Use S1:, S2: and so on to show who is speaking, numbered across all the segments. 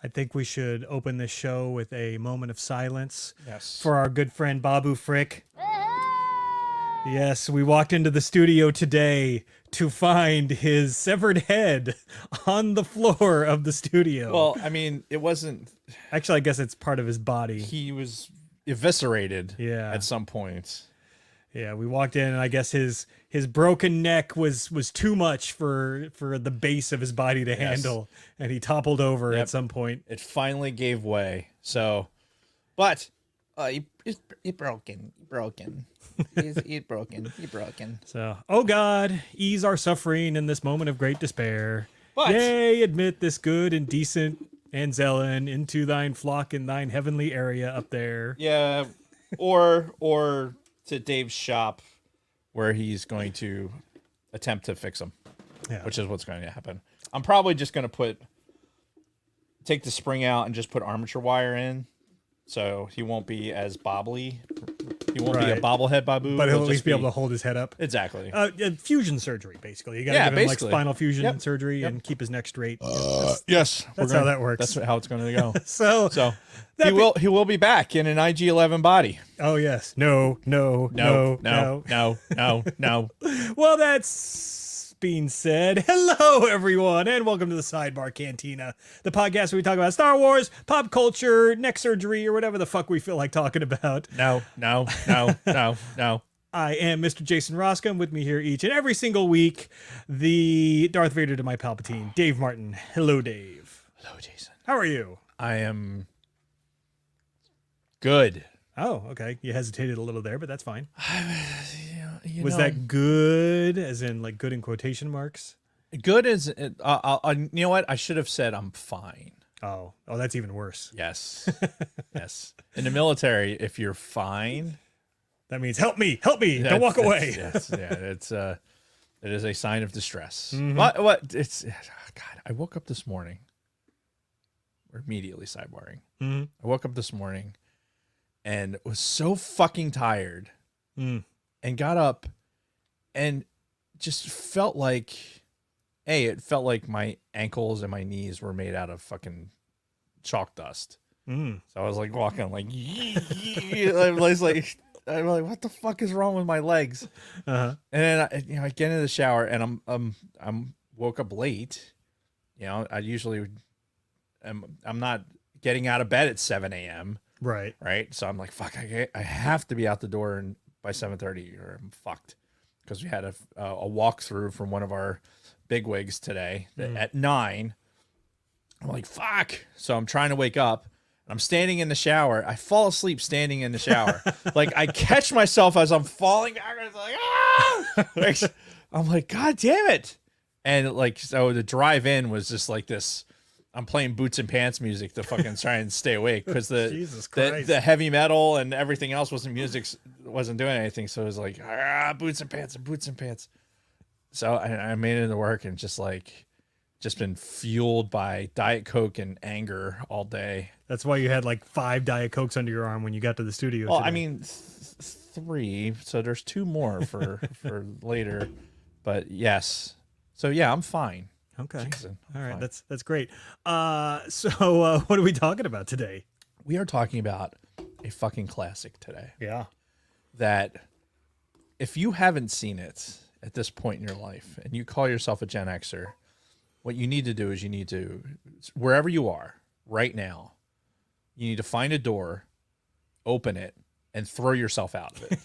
S1: I think we should open this show with a moment of silence
S2: Yes.
S1: for our good friend Babu Frick. Yes, we walked into the studio today to find his severed head on the floor of the studio.
S2: Well, I mean, it wasn't.
S1: Actually, I guess it's part of his body.
S2: He was eviscerated.
S1: Yeah.
S2: At some point.
S1: Yeah, we walked in, and I guess his broken neck was too much for the base of his body to handle, and he toppled over at some point.
S2: It finally gave way. So, but he broken. He broken.
S1: So, oh God, ease our suffering in this moment of great despair.
S2: But
S1: yea, admit this good and decent Anzelin into thine flock in thine heavenly area up there.
S2: yeah, or to Dave's shop, where he's going to attempt to fix him, which is what's going to happen. I'm probably just going to take the spring out and just put armature wire in, so he won't be as bobbly. He won't be a bobblehead Babu,
S1: but he'll at least be able to hold his head up.
S2: Exactly.
S1: Fusion surgery, basically. You got to give him like spinal fusion surgery and keep his neck straight.
S2: Yes,
S1: that's how that works.
S2: That's how it's going to go.
S1: so
S2: he will be back in an IG-11 body.
S1: Oh yes. No. Well, that's being said, hello everyone, and welcome to the Sidebar Cantina, the podcast where we talk about Star Wars, pop culture, neck surgery, or whatever the fuck we feel like talking about.
S2: No.
S1: I am Mr. Jason Roscom. With me here each and every single week, the Darth Vader to my Palpatine, Dave Martin. Hello, Dave.
S2: Hello, Jason.
S1: How are you?
S2: I am good.
S1: Oh, okay. You hesitated a little there, but that's fine. Was
S2: know,
S1: that good, as in like good in quotation marks?
S2: Good as you know what? I should have said I'm fine.
S1: Oh, that's even worse.
S2: Yes. Yes. In the military, if you're fine,
S1: that means help me, don't walk away.
S2: Yes, yeah, it is a sign of distress.
S1: Mm-hmm.
S2: God, I woke up this morning. We're immediately sidebarring.
S1: Mm-hmm.
S2: I woke up this morning and was so fucking tired and got up and just felt like, it felt like my ankles and my knees were made out of fucking chalk dust. So I was like walking like, I'm like, what the fuck is wrong with my legs?
S1: Uh-huh.
S2: And then I get into the shower and I'm woke up late. I usually I'm not getting out of bed at 7 a.m.
S1: Right.
S2: So I'm like, fuck, I have to be out the door by 7:30 or I'm fucked, because we had a walkthrough from one of our bigwigs today at 9. I'm like, fuck. So I'm trying to wake up. I'm standing in the shower. I fall asleep standing in the shower. Like I catch myself as I'm falling back. It's like, ah! I'm like, God damn it. And like, so the drive in was just like this. I'm playing boots and pants music to fucking try and stay awake, because the heavy metal and everything else wasn't doing anything. So it was like, boots and pants. So I made it into work and just been fueled by Diet Coke and anger all day.
S1: That's why you had like 5 Diet Cokes under your arm when you got to the studio.
S2: Well,
S1: today.
S2: I mean, 3. So there's 2 more for later. But yes. So yeah, I'm fine.
S1: Okay.
S2: Jason,
S1: all right.
S2: fine.
S1: That's great. So what are we talking about today?
S2: We are talking about a fucking classic today.
S1: Yeah.
S2: That if you haven't seen it at this point in your life and you call yourself a Gen Xer, what you need to do is wherever you are right now, you need to find a door, open it, and throw yourself out of it.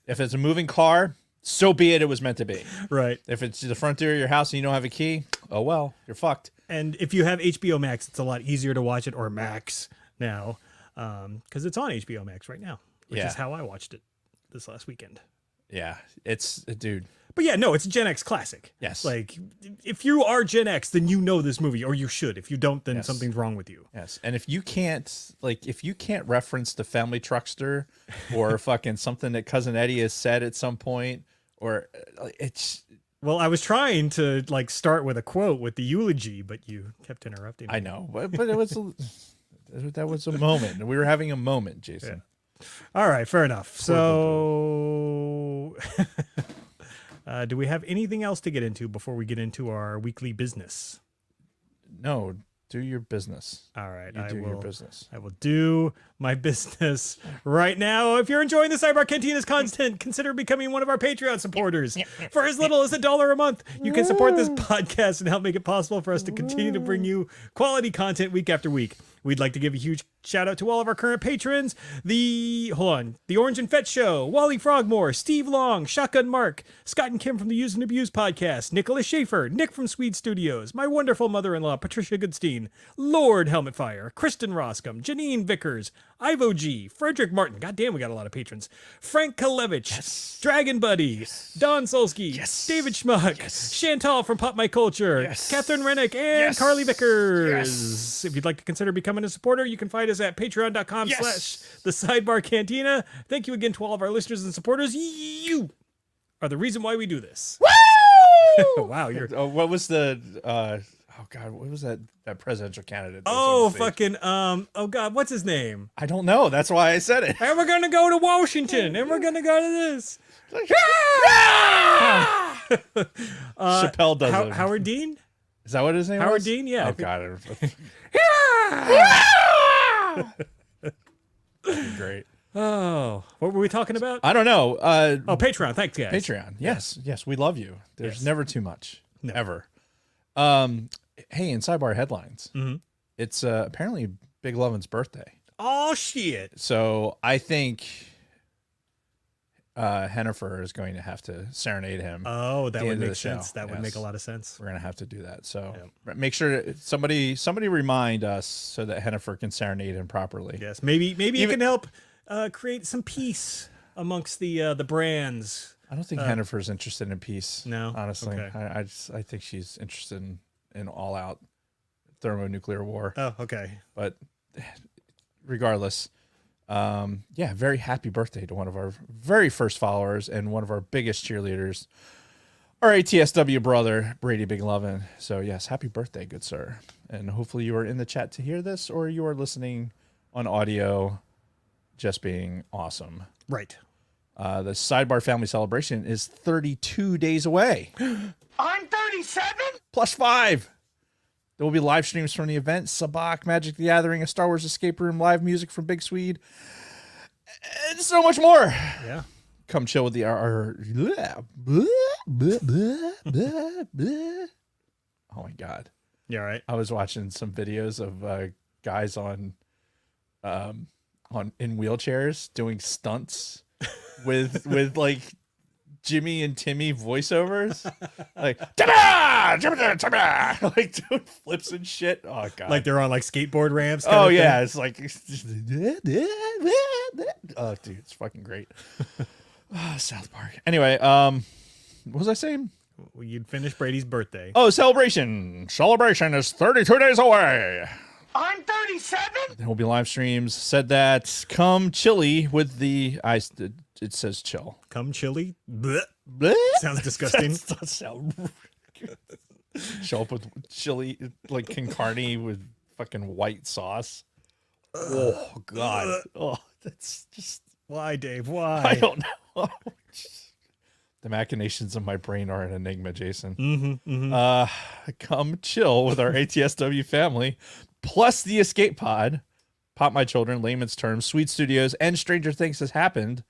S2: If it's a moving car, so be it. It was meant to be.
S1: Right.
S2: If it's the front door of your house and you don't have a key, oh well, you're fucked.
S1: And if you have HBO Max, it's a lot easier to watch it, or Max now, because it's on HBO Max right now, which is how I watched it this last weekend.
S2: Yeah, dude.
S1: But yeah, no, it's a Gen X classic.
S2: Yes.
S1: Like, if you are Gen X, then you know this movie, or you should. If you don't, then something's wrong with you.
S2: Yes. And if you can't reference the Family Truckster or fucking something that Cousin Eddie has said at some point, or it's...
S1: Well, I was trying to like start with a quote with the eulogy, but you kept interrupting me.
S2: I know, but it was that was a moment. We were having a moment, Jason.
S1: Yeah. All right, fair enough. So, do we have anything else to get into before we get into our weekly business?
S2: No. Do your business.
S1: All right,
S2: You do your business.
S1: I will do my business right now. If you're enjoying the Sidebar Cantina's content, consider becoming one of our Patreon supporters. For as little as $1 a month, you can support this podcast and help make it possible for us to continue to bring you quality content week after week. We'd like to give a huge shout out to all of our current patrons. The Orange and Fetch Show, Wally Frogmore, Steve Long, Shotgun Mark, Scott and Kim from the Use and Abuse podcast, Nicholas Schaefer, Nick from Swede Studios, my wonderful mother-in-law, Patricia Goodstein, Lord Helmetfire, Kristen Roscom, Janine Vickers, Ivo G, Frederick Martin, goddamn we got a lot of patrons, Frank Kalevich, Dragon Buddy, Don Solsky, David Schmuck, Chantal from Pop My Culture, Catherine Rennick, and Carly Vickers. If you'd like to consider becoming a supporter, you can find us at patreon.com/the Sidebar Cantina. Thank you again to all of our listeners and supporters. You are the reason why we do this.
S2: Woo!
S1: Wow, you're
S2: what was the oh god, what was that presidential candidate?
S1: oh god, what's his name?
S2: I don't know. That's why I said it.
S1: And we're gonna go to Washington, and we're gonna go to this.
S2: Chappelle does it.
S1: Howard Dean?
S2: Is that what his name was?
S1: Howard Dean, yeah.
S2: Oh god. Great.
S1: Oh, what were we talking about?
S2: I don't know.
S1: Patreon. Thanks, guys.
S2: Patreon. Yes, we love you. There's never too much.
S1: No.
S2: Ever. Hey, in Sidebar headlines, it's apparently Big Lovin's birthday.
S1: Oh shit!
S2: So I think Hennifer is going to have to serenade him.
S1: Oh, that would make sense.
S2: Show.
S1: That would make a lot of sense.
S2: We're gonna have to do that. So make sure somebody remind us so that Hennifer can serenade him properly.
S1: Yes, maybe it can help create some peace amongst the brands.
S2: I don't think Hennifer's interested in peace.
S1: No,
S2: honestly,
S1: okay.
S2: I think she's interested in all out thermonuclear war.
S1: Oh, okay.
S2: But regardless, very happy birthday to one of our very first followers and one of our biggest cheerleaders, our ATSW brother, Brady Big Lovin'. So yes, happy birthday, good sir. And hopefully you are in the chat to hear this, or you are listening on audio, just being awesome.
S1: Right.
S2: The Sidebar family celebration is 32 days away.
S3: I'm 37?
S2: Plus 5. There will be live streams from the event, Sabak, Magic the Gathering, a Star Wars escape room, live music from Big Swede, and so much more.
S1: Yeah.
S2: Come chill with the Oh my God.
S1: Yeah, right.
S2: I was watching some videos of guys on in wheelchairs doing stunts with like Jimmy and Timmy voiceovers, like like doing flips and shit. Oh god,
S1: Like they're on like skateboard ramps.
S2: oh yeah, it's like oh dude, it's fucking great. South Park. Anyway, what was I saying?
S1: Well, you'd finish Brady's birthday.
S2: Oh, celebration is 32 days away.
S3: I'm 37?
S2: There will be live streams. Said that come chilly with the ice. It says chill.
S1: Come chili. Blech.
S2: Bleh.
S1: Sounds disgusting.
S2: That does sound good. Show up with chili, like con carne with fucking white sauce. Oh God. Oh, that's just.
S1: Why, Dave? Why?
S2: I don't know. The machinations of my brain are an enigma, Jason. Come chill with our ATSW family, plus the Escape Pod, Pop My Children, Layman's Terms, Sweet Studios, and Stranger Things has happened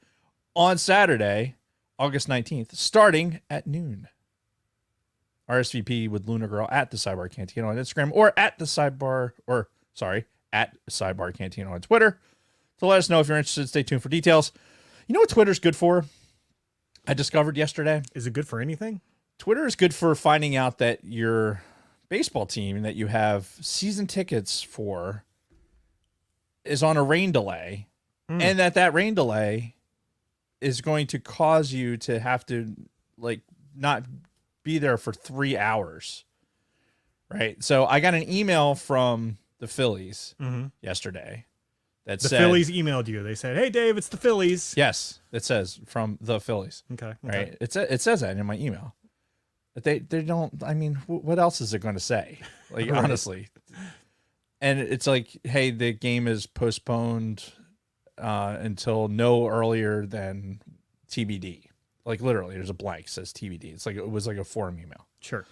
S2: on Saturday, August 19th, starting at noon. RSVP with Luna Girl at the Sidebar Cantina on Instagram, or at Sidebar Cantina on Twitter. So let us know if you're interested. Stay tuned for details. You know what Twitter's good for? I discovered yesterday.
S1: Is it good for anything?
S2: Twitter is good for finding out that your baseball team that you have season tickets for is on a rain delay, and that rain delay is going to cause you to have to like not be there for 3 hours. Right. So I got an email from the Phillies yesterday. That
S1: The
S2: said,
S1: Phillies emailed you. They said, "Hey, Dave, it's the Phillies."
S2: Yes, it says from the Phillies.
S1: Okay.
S2: Right. It says that in my email. But they don't. I mean, what else is it going to say? Like
S1: Right.
S2: honestly. And it's like, hey, the game is postponed until no earlier than TBD. Like literally, there's a blank says TBD. It's like it was like a forum email.
S1: Sure.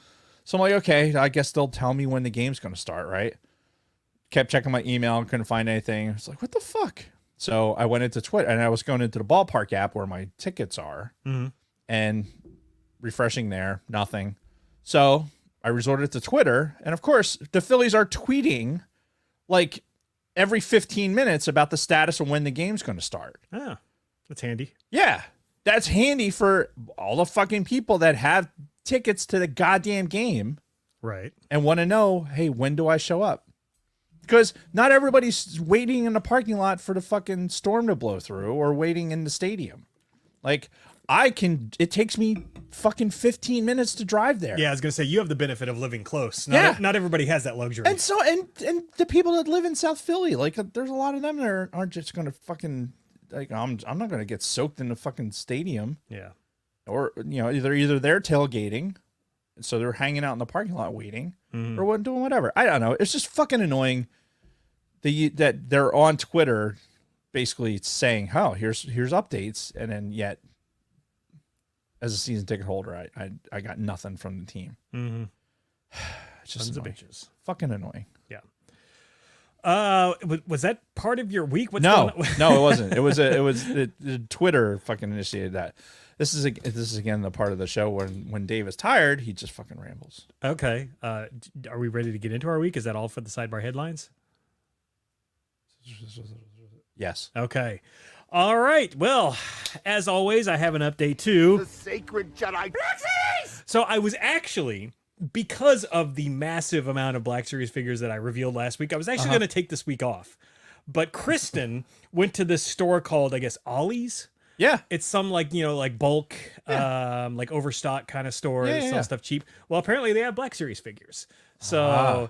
S2: So I'm like, okay, I guess they'll tell me when the game's going to start, right? kept checking my email, couldn't find anything. I was like, what the fuck? So I went into Twitter, and I was going into the ballpark app where my tickets are, and refreshing there, nothing. So I resorted to Twitter, and of course, the Phillies are tweeting like every 15 minutes about the status of when the game's going to start.
S1: Oh, that's handy.
S2: Yeah, that's handy for all the fucking people that have tickets to the goddamn game,
S1: Right.
S2: and want to know, hey, when do I show up? Because not everybody's waiting in the parking lot for the fucking storm to blow through or waiting in the stadium. Like, it takes me fucking 15 minutes to drive there.
S1: Yeah, I was gonna say you have the benefit of living close. Not everybody has that luxury.
S2: And so, and the people that live in South Philly, like, there's a lot of them that aren't just going to fucking, like, I'm not going to get soaked in the fucking stadium.
S1: Yeah.
S2: Or, either they're tailgating, so they're hanging out in the parking lot waiting, or doing whatever. I don't know. It's just fucking annoying that they're on Twitter basically saying, oh, here's updates, and then yet as a season ticket holder, I got nothing from the team.
S1: Mm-hmm.
S2: It's just
S1: Tons of
S2: annoying.
S1: bitches.
S2: Fucking annoying.
S1: Yeah. Was that part of your week? What's
S2: No,
S1: going on?
S2: no, it wasn't. It was the Twitter fucking initiated that. This is again the part of the show when Dave is tired, he just fucking rambles.
S1: Okay. Are we ready to get into our week? Is that all for the sidebar headlines?
S2: Yes.
S1: Okay. All right. Well, as always, I have an update too.
S3: The sacred Jedi.
S1: So I was actually, because of the massive amount of Black Series figures that I revealed last week, I was actually going to take this week off. But Kristen went to this store called, I guess, Ollie's.
S2: Yeah.
S1: It's some like bulk, like overstock kind of store.
S2: Yeah,
S1: That
S2: yeah,
S1: sell
S2: yeah.
S1: stuff cheap. Well, apparently they have Black Series figures. So,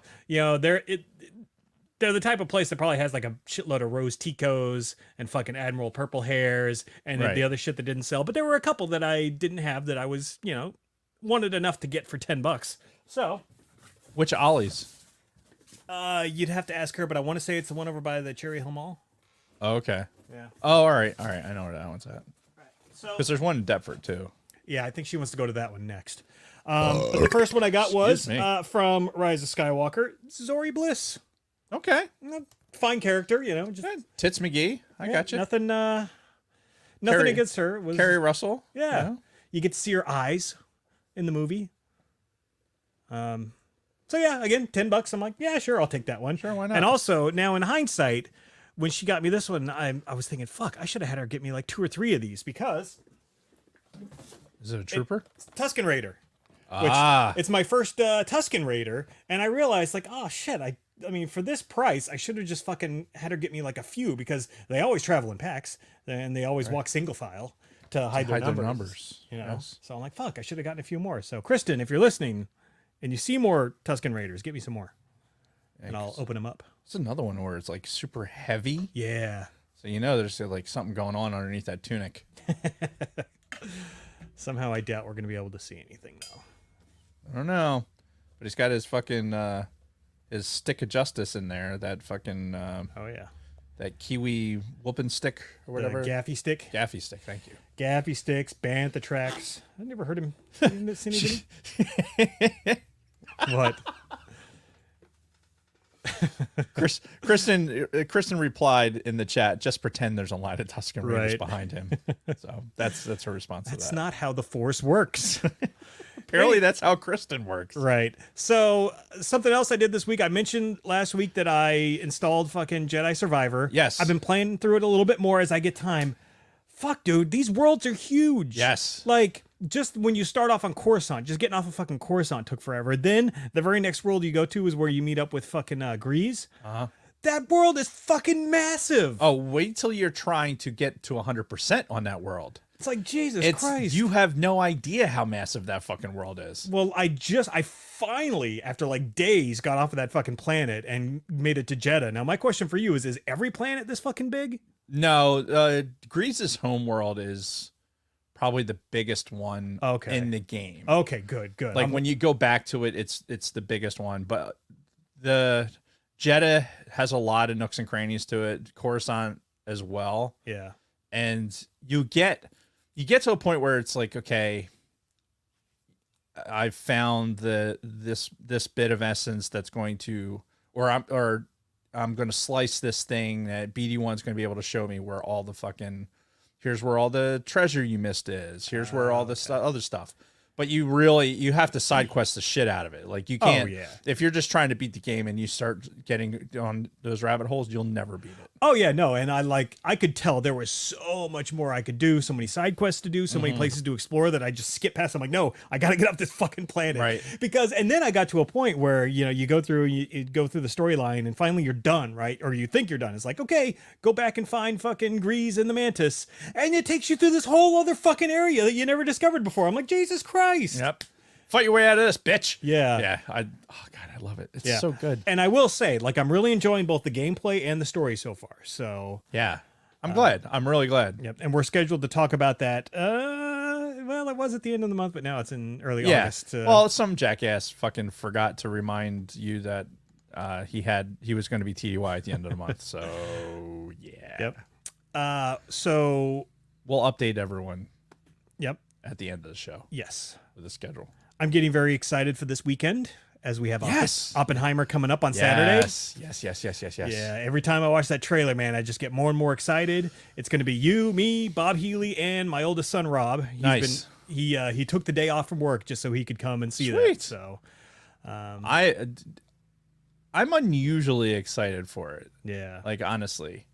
S1: they're the type of place that probably has like a shitload of Rose Ticos and fucking Admiral Purple Hairs and then
S2: Right.
S1: the other shit that didn't sell. But there were a couple that I didn't have that I was, wanted enough to get for $10. So,
S2: Which Ollie's?
S1: you'd have to ask her, but I want to say it's the one over by the Cherry Hill Mall.
S2: Oh, okay.
S1: Yeah.
S2: Oh, all right. I know where that one's at.
S1: So,
S2: Because there's one in Deptford too.
S1: yeah, I think she wants to go to that one next. But the first one I got was
S2: Excuse me.
S1: from Rise of Skywalker, Zori Bliss.
S2: Okay.
S1: Fine character, just
S2: Tits McGee. I got you.
S1: nothing
S2: Carrie-
S1: against her. It was,
S2: Carrie Russell.
S1: yeah. You get to see her eyes in the movie. So yeah, again, $10. I'm like, yeah, sure, I'll take that one.
S2: Sure, why not?
S1: And also, now in hindsight, when she got me this one, I was thinking, fuck, I should have had her get me like 2 or 3 of these because
S2: Is it a trooper?
S1: it's Tusken Raider. Which it's my first Tusken Raider, and I realized like, oh shit, I mean, for this price, I should have just fucking had her get me like a few because they always travel in packs and they always walk single file to hide their numbers.
S2: Yes.
S1: So I'm like, fuck, I should have gotten a few more. So Kristen, if you're listening and you see more Tusken Raiders, get me some more, and I'll open them up.
S2: It's another one where it's like super heavy.
S1: Yeah.
S2: So there's like something going on underneath that tunic.
S1: Somehow I doubt we're gonna be able to see anything though.
S2: I don't know. But he's got his fucking his stick of justice in there. That fucking
S1: Oh yeah.
S2: that kiwi whooping stick or whatever.
S1: The gaffy stick.
S2: Gaffy stick, thank you.
S1: Gaffy sticks, Bantha tracks. I never heard him. See anybody? What?
S2: Kristen replied in the chat, just pretend there's a line of Tusken Raiders
S1: Right.
S2: behind him. So that's her response
S1: That's
S2: to that.
S1: not how the Force works.
S2: Apparently that's how Kristen works.
S1: Right. So something else I did this week. I mentioned last week that I installed fucking Jedi Survivor.
S2: Yes.
S1: I've been playing through it a little bit more as I get time. Fuck, dude, these worlds are huge.
S2: Yes.
S1: Like, just when you start off on Coruscant, just getting off of fucking Coruscant took forever. Then the very next world you go to is where you meet up with fucking Grease.
S2: Uh-huh.
S1: That world is fucking massive.
S2: Oh, wait till you're trying to get to 100% on that world.
S1: It's like, Jesus Christ.
S2: You have no idea how massive that fucking world is.
S1: Well, I finally, after like days, got off of that fucking planet and made it to Jeddah. Now, my question for you is every planet this fucking big?
S2: No, Greece's home world is probably the biggest one in the game.
S1: Okay, good.
S2: Like when you go back to it, it's the biggest one. But the Jeddah has a lot of nooks and crannies to it. Coruscant as well.
S1: Yeah.
S2: And you get to a point where it's like, okay, I've found this bit of essence that's going to, or I'm going to slice this thing that BD1's going to be able to show me where all the fucking, here's where all the treasure you missed is. Here's where all the other stuff. But you have to side quest the shit out of it. Like you can't, if you're just trying to beat the game and you start getting on those rabbit holes, you'll never beat it.
S1: Oh yeah, no, and I could tell there was so much more I could do, so many side quests to do, so many places to explore that I just skipped past. I'm like, no, I got to get off this fucking planet,
S2: Right?
S1: And then I got to a point where you go through the storyline, and finally you're done, right? Or you think you're done. It's like, okay, go back and find fucking Grease and the Mantis, and it takes you through this whole other fucking area that you never discovered before. I'm like, Jesus Christ.
S2: Yep. Fight your way out of this, bitch.
S1: Yeah.
S2: Yeah. Oh God, I love it. It's so good.
S1: And I will say, like, I'm really enjoying both the gameplay and the story so far. So
S2: yeah, I'm glad. I'm really glad.
S1: Yep. And we're scheduled to talk about that. Well, it was at the end of the month, but now it's in early August.
S2: Well, some jackass fucking forgot to remind you that he was going to be TDY at the end of the month. So yeah.
S1: Yep. So
S2: we'll update everyone.
S1: Yep.
S2: At the end of the show.
S1: Yes.
S2: With the schedule.
S1: I'm getting very excited for this weekend as we have Oppenheimer coming up on Saturday.
S2: Yes.
S1: Yeah, every time I watch that trailer, man, I just get more and more excited. It's going to be you, me, Bob Healy, and my oldest son, Rob. He took the day off from work just so he could come and see that. So
S2: I'm unusually excited for it.
S1: Yeah.
S2: Like, honestly.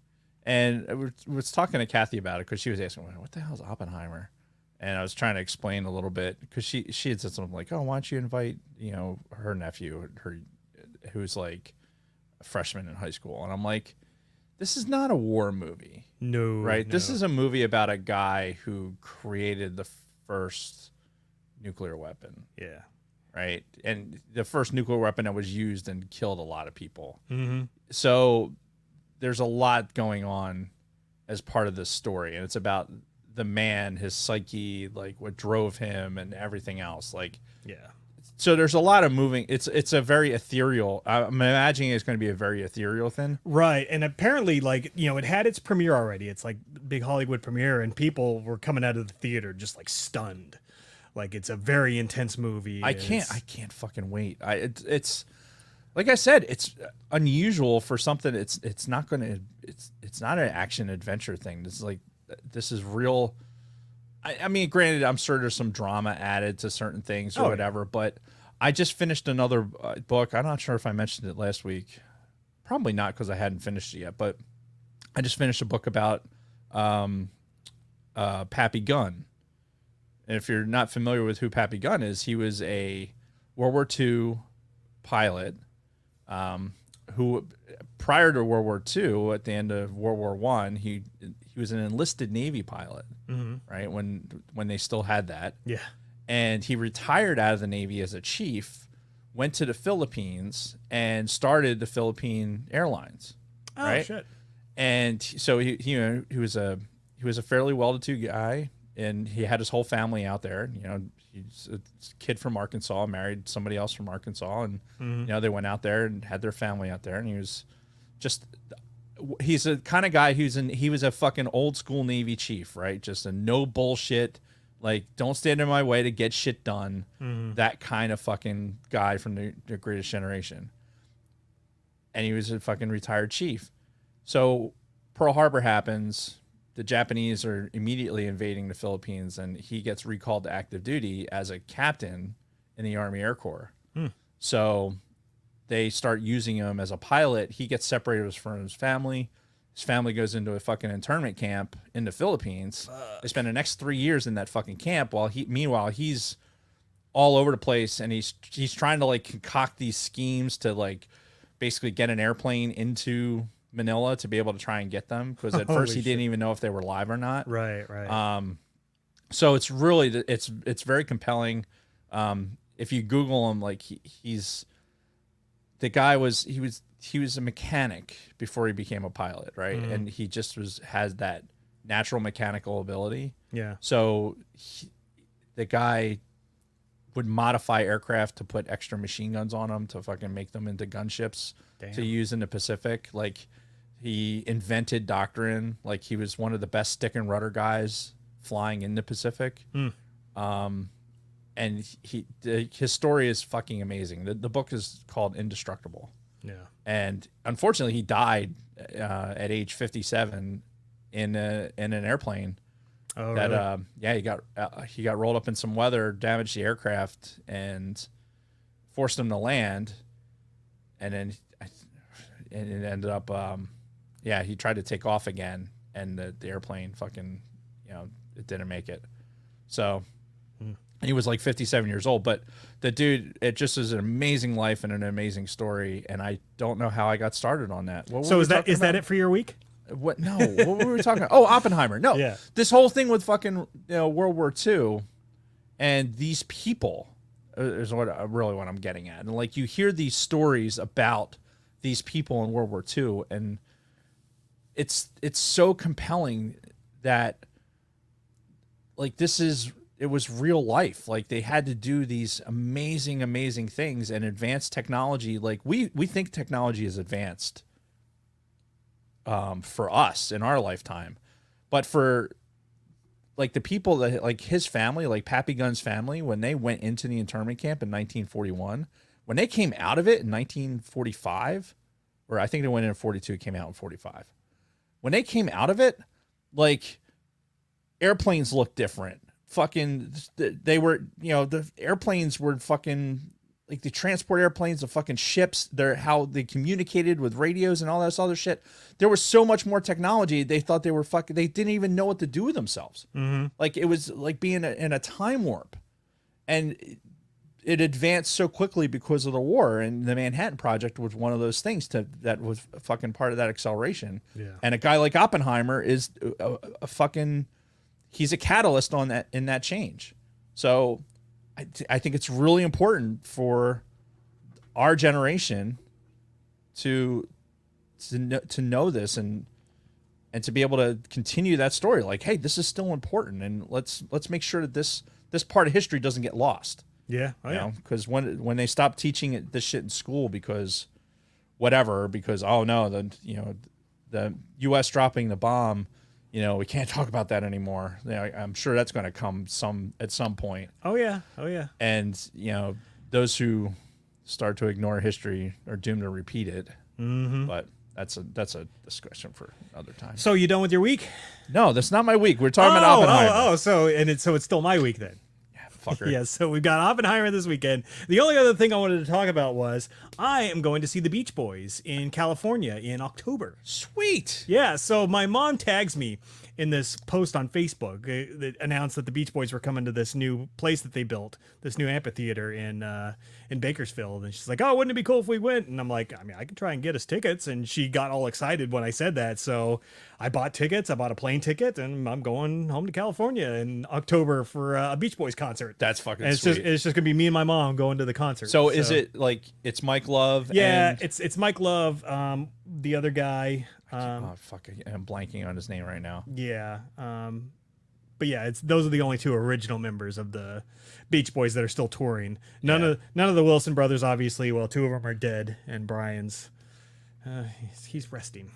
S2: And I was talking to Kathy about it because she was asking, what the hell is Oppenheimer? And I was trying to explain a little bit because she had said something like, oh, why don't you invite, her nephew, who's like a freshman in high school. And I'm like, this is not a war movie.
S1: No.
S2: Right?
S1: No.
S2: This is a movie about a guy who created the first nuclear weapon.
S1: Yeah.
S2: Right? And the first nuclear weapon that was used and killed a lot of people.
S1: Mm-hmm.
S2: So there's a lot going on as part of this story. And it's about the man, his psyche, like what drove him and everything else. Like,
S1: yeah.
S2: So there's a lot of moving. It's a very ethereal. I'm imagining it's going to be a very ethereal thing.
S1: Right. And apparently, like, it had its premiere already. It's like big Hollywood premiere, and people were coming out of the theater just like stunned. Like, it's a very intense movie.
S2: I can't fucking wait. It's like I said, it's unusual for something. It's not an action adventure thing. This is real. I mean, granted, I'm sure there's some drama added to certain things or whatever, but I just finished another book. I'm not sure if I mentioned it last week. Probably not, because I hadn't finished it yet, but I just finished a book about Pappy Gunn. And if you're not familiar with who Pappy Gunn is, he was a World War II pilot who, prior to World War II, at the end of World War I, he was an enlisted Navy pilot, right? When they still had that. Yeah. And he retired out of the Navy as a chief, went to the Philippines, and started the Philippine Airlines.
S1: Oh,
S2: right?
S1: Shit.
S2: And so he was a fairly well-to-do guy, and he had his whole family out there. He's a kid from Arkansas, married somebody else from Arkansas, and they went out there and had their family out there, and he was just. He's a kind of guy he was a fucking old school Navy chief, right? Just a no bullshit, like, don't stand in my way to get shit done. That kind of fucking guy from the Greatest Generation. And he was a fucking retired chief. So Pearl Harbor happens. The Japanese are immediately invading the Philippines, and he gets recalled to active duty as a captain in the Army Air Corps. So they start using him as a pilot. He gets separated from his family. His family goes into a fucking internment camp in the Philippines. They spend the next 3 years in that fucking camp meanwhile he's all over the place, and he's trying to like concoct these schemes to like basically get an airplane into Manila to be able to try and get them, because at first he didn't even know if they were live or not. Right. So it's really it's very compelling. If you Google him, like he's the guy he was a mechanic before he became a pilot, right? And he just has that natural mechanical ability. Yeah. So the guy would modify aircraft to put extra machine guns on them to fucking make them into gunships to use in the Pacific. Like, he invented doctrine. Like, he was one of the best stick and rudder guys flying in the Pacific. And his story is fucking amazing. The book is called Indestructible.
S1: Yeah.
S2: And unfortunately, he died at age 57 in an airplane.
S1: Oh,
S2: That
S1: really?
S2: he got rolled up in some weather, damaged the aircraft, and forced him to land. And then and it ended up, he tried to take off again, and the airplane fucking, it didn't make it. So he was like 57 years old, but the dude, it just is an amazing life and an amazing story. And I don't know how I got started on that. What were
S1: So
S2: we
S1: is that
S2: talking
S1: is that
S2: about?
S1: it for your week?
S2: What? No. What were we talking about? Oh, Oppenheimer. No.
S1: Yeah.
S2: This whole thing with fucking World War II and these people is what I'm getting at. And like you hear these stories about these people in World War II, and it's so compelling that like it was real life. Like they had to do these amazing things and advanced technology. Like we think technology is advanced for us in our lifetime, but for like the people that like his family, like Pappy Gunn's family, when they went into the internment camp in 1941, when they came out of it in 1945, or I think they went in 42, came out in 45. When they came out of it, like airplanes looked different. Fucking, they were, the airplanes were fucking like the transport airplanes, the fucking ships, how they communicated with radios and all this other shit. There was so much more technology. They thought they were they didn't even know what to do with themselves.
S1: Mm-hmm.
S2: Like it was like being in a time warp, and it advanced so quickly because of the war. And the Manhattan Project was one of those things that was fucking part of that acceleration.
S1: Yeah.
S2: And a guy like Oppenheimer is a fucking, he's a catalyst on that, in that change. So I think it's really important for our generation to know this and to be able to continue that story. Like, hey, this is still important, and let's make sure that this part of history doesn't get lost.
S1: Yeah. Oh, yeah.
S2: Because when they stop teaching this shit in school because oh no, the U.S. dropping the bomb. We can't talk about that anymore. I'm sure that's going to come at some point.
S1: Oh, yeah. Oh, yeah.
S2: And, those who start to ignore history are doomed to repeat it.
S1: Mm-hmm.
S2: But that's a discussion for another time.
S1: So you done with your week?
S2: No, that's not my week. We're talking about Oppenheimer.
S1: So it's still my week then.
S2: Fucker.
S1: Yeah, so we've got Oppenheimer this weekend. The only other thing I wanted to talk about was I am going to see the Beach Boys in California in October.
S2: Sweet.
S1: Yeah, so my mom tags me in this post on Facebook that announced that the Beach Boys were coming to this new place that they built, this new amphitheater in Bakersfield. And she's like, oh, wouldn't it be cool if we went? And I'm like, I mean, I could try and get us tickets. And she got all excited when I said that. So I bought tickets. I bought a plane ticket, and I'm going home to California in October for a Beach Boys concert.
S2: That's fucking
S1: and
S2: sweet.
S1: It's just going to be me and my mom going to the concert.
S2: So is it like it's Mike Love?
S1: Yeah,
S2: and...
S1: it's Mike Love, the other guy.
S2: oh fuck! I'm blanking on his name right now.
S1: Yeah, but yeah, those are the only two original members of the Beach Boys that are still touring. None of the Wilson brothers, obviously. Well, two of them are dead, and Brian's he's resting.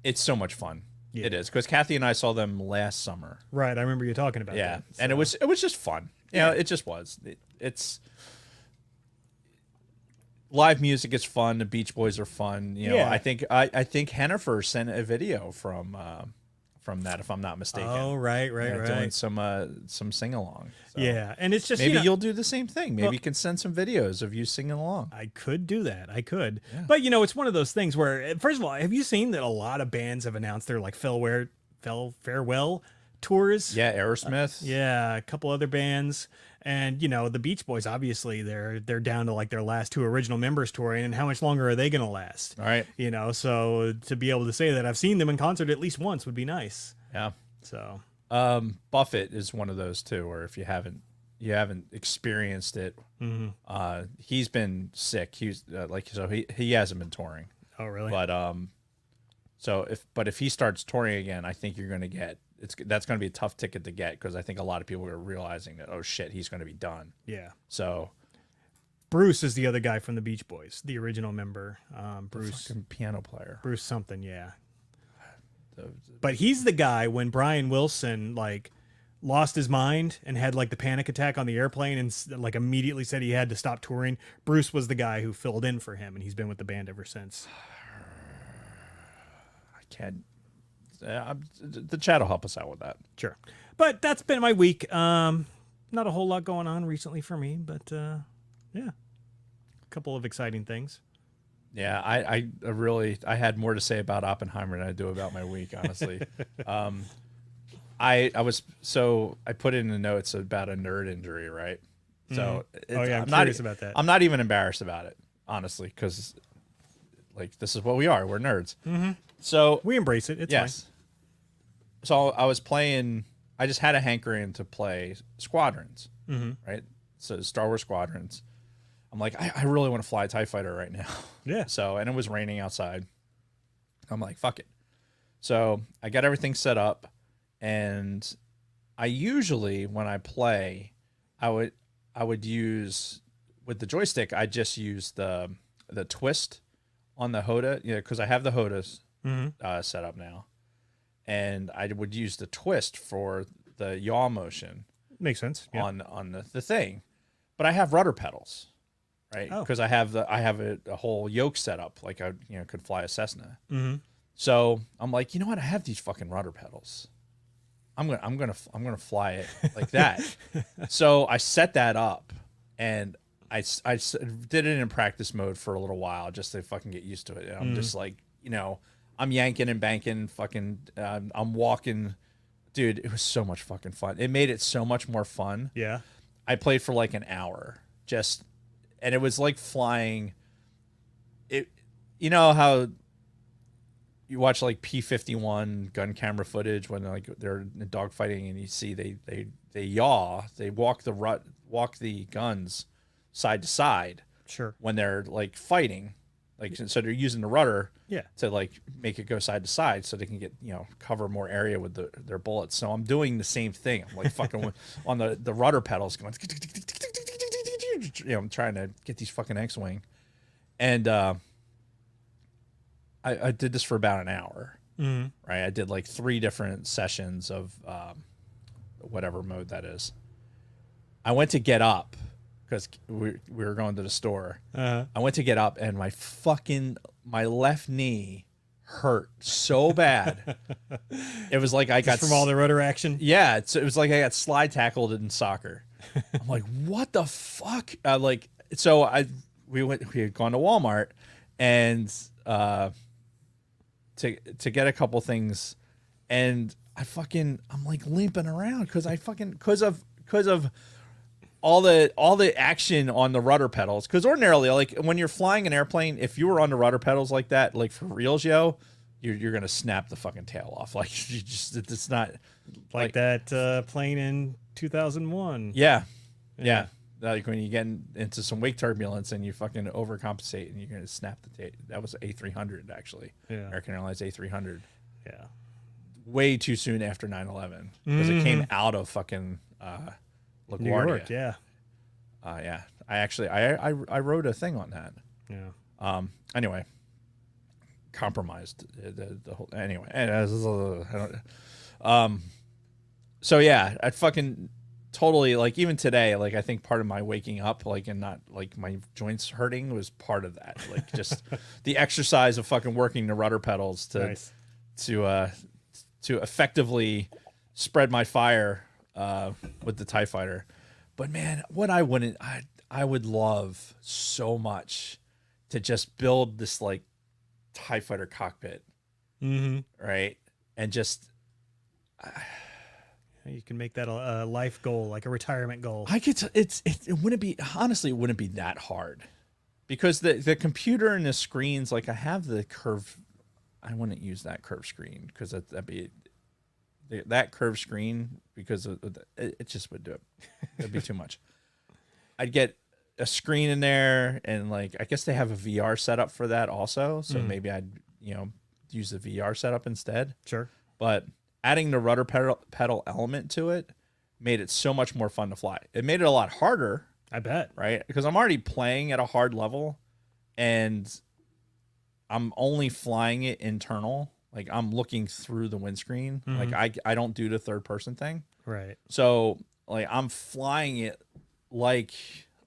S2: It's so much fun.
S1: Yeah.
S2: It is, because Kathy and I saw them last summer.
S1: Right, I remember you talking about that. So.
S2: And it was just fun. It just was. It's live music is fun. The Beach Boys are fun. I think Hennifer sent a video from that, if I'm not mistaken.
S1: Oh, right.
S2: Doing some sing along. So
S1: yeah, and it's just
S2: maybe you'll do the same thing. Maybe you can send some videos of you singing along.
S1: I could do that. I could,
S2: yeah.
S1: But it's one of those things where, first of all, have you seen that a lot of bands have announced their like farewell tours?
S2: Yeah, Aerosmith.
S1: Yeah, a couple other bands. And the Beach Boys, obviously they're down to like their last two original members touring, and how much longer are they going to last?
S2: All right.
S1: So to be able to say that I've seen them in concert at least once would be nice.
S2: Yeah.
S1: So
S2: Buffett is one of those too, or if you haven't experienced it, he's been sick. He's he hasn't been touring.
S1: Oh, really?
S2: But if he starts touring again, I think you're going to get that's going to be a tough ticket to get, because I think a lot of people are realizing that, oh shit, he's going to be done.
S1: Yeah.
S2: So
S1: Bruce is the other guy from the Beach Boys, the original member. Bruce,
S2: fucking piano player.
S1: Bruce something, yeah. But he's the guy when Brian Wilson lost his mind and had like the panic attack on the airplane and like immediately said he had to stop touring. Bruce was the guy who filled in for him, and he's been with the band ever since.
S2: I can't. The chat will help us out with that.
S1: Sure. But that's been my week. Not a whole lot going on recently for me, but yeah, a couple of exciting things.
S2: Yeah, I really had more to say about Oppenheimer than I do about my week, honestly. I put in the notes about a nerd injury, right? So
S1: I'm curious about that.
S2: I'm not even embarrassed about it, honestly, because like this is what we are. We're nerds.
S1: Mm-hmm.
S2: So
S1: we embrace it. It's
S2: yes. Fine. So I was playing. I just had a hankering to play Squadrons, right? So Star Wars Squadrons. I'm like, I really want to fly a TIE fighter right now.
S1: Yeah.
S2: So, and it was raining outside. I'm like, fuck it. So I got everything set up, and I usually, when I play, I would use, with the joystick, I just use the twist on the HOTA, because I have the HOTAs set up now. And I would use the twist for the yaw motion.
S1: Makes sense. Yeah.
S2: On the thing. But I have rudder pedals. Right, because I have a whole yoke set up, like I could fly a Cessna. Mm-hmm. So I'm like, you know what? I have these fucking rudder pedals. I'm gonna fly it like that. So I set that up, and I did it in practice mode for a little while just to fucking get used to it. And I'm just like, I'm yanking and banking, fucking, I'm walking, dude. It was so much fucking fun. It made it so much more fun.
S1: Yeah,
S2: I played for like an hour just. And it was like flying. You know how you watch like P-51 gun camera footage when like they're dogfighting, and you see they yaw, they walk the guns side to side.
S1: Sure.
S2: When they're like fighting, like so they're using the rudder.
S1: Yeah.
S2: To like make it go side to side so they can get cover more area with their bullets. So I'm doing the same thing. I'm like fucking on the rudder pedals going. I'm trying to get these fucking X-wing, and I did this for about an hour. Right, I did like 3 different sessions of whatever mode that is. I went to get up because we were going to the store. I went to get up, and my left knee hurt so bad. It was like I got
S1: from all the rudder action.
S2: Yeah, it was like I got slide tackled in soccer. I'm like, what the fuck? We had gone to Walmart and to get a couple things, and I'm like limping around because of all the action on the rudder pedals. Because ordinarily, like when you're flying an airplane, if you were on the rudder pedals like that, like for reals, you're gonna snap the fucking tail off. Like it's not
S1: like that plane in 2001.
S2: Yeah. Like when you get into some wake turbulence and you fucking overcompensate and you're gonna snap the tail. That was A300 actually. Yeah. American Airlines A300.
S1: Yeah.
S2: Way too soon after 9/11 because it came out of fucking LaGuardia.
S1: New York. Yeah.
S2: Yeah. I wrote a thing on that.
S1: Yeah.
S2: Anyway. Compromised the whole anyway. So yeah, I fucking totally, like, even today, like I think part of my waking up, like, and not like my joints hurting was part of that. Like just the exercise of fucking working the rudder pedals to effectively spread my fire with the TIE fighter. But man, what I would love so much to just build this like TIE fighter cockpit, right? And just
S1: you can make that a life goal, like a retirement goal.
S2: It wouldn't be, honestly, it wouldn't be that hard because the computer and the screens, like I have the curve. I wouldn't use that curved screen because that'd be that curved screen because it just would do it. It'd be too much. I'd get a screen in there, and like I guess they have a VR setup for that also. So maybe I'd use the VR setup instead.
S1: Sure.
S2: But adding the rudder pedal element to it made it so much more fun to fly. It made it a lot harder.
S1: I bet.
S2: Right? Because I'm already playing at a hard level, and I'm only flying it internal. Like I'm looking through the windscreen. Like I don't do the third person thing.
S1: Right.
S2: So like I'm flying it like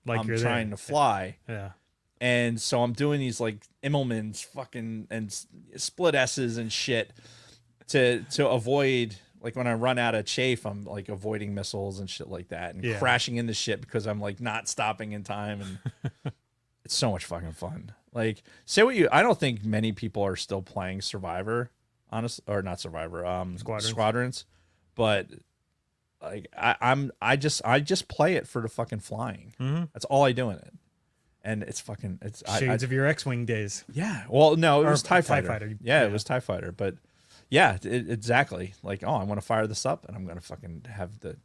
S2: I'm
S1: you're
S2: trying
S1: there.
S2: to fly.
S1: Yeah.
S2: And so I'm doing these like Immelmans fucking and split S's and shit to avoid, like when I run out of chafe, I'm like avoiding missiles and shit like that and crashing into shit because I'm like not stopping in time. And it's so much fucking fun. Like I don't think many people are still playing Survivor, or not Survivor, Squadrons, but like I just play it for the fucking flying. That's all I do in it. And it's fucking, it's
S1: Shades of your X-Wing days.
S2: Yeah. Well, no, it was TIE Fighter.
S1: Fighter.
S2: Yeah, it was TIE Fighter. But yeah, exactly. Like, oh, I want to fire this up and I'm going to fucking have the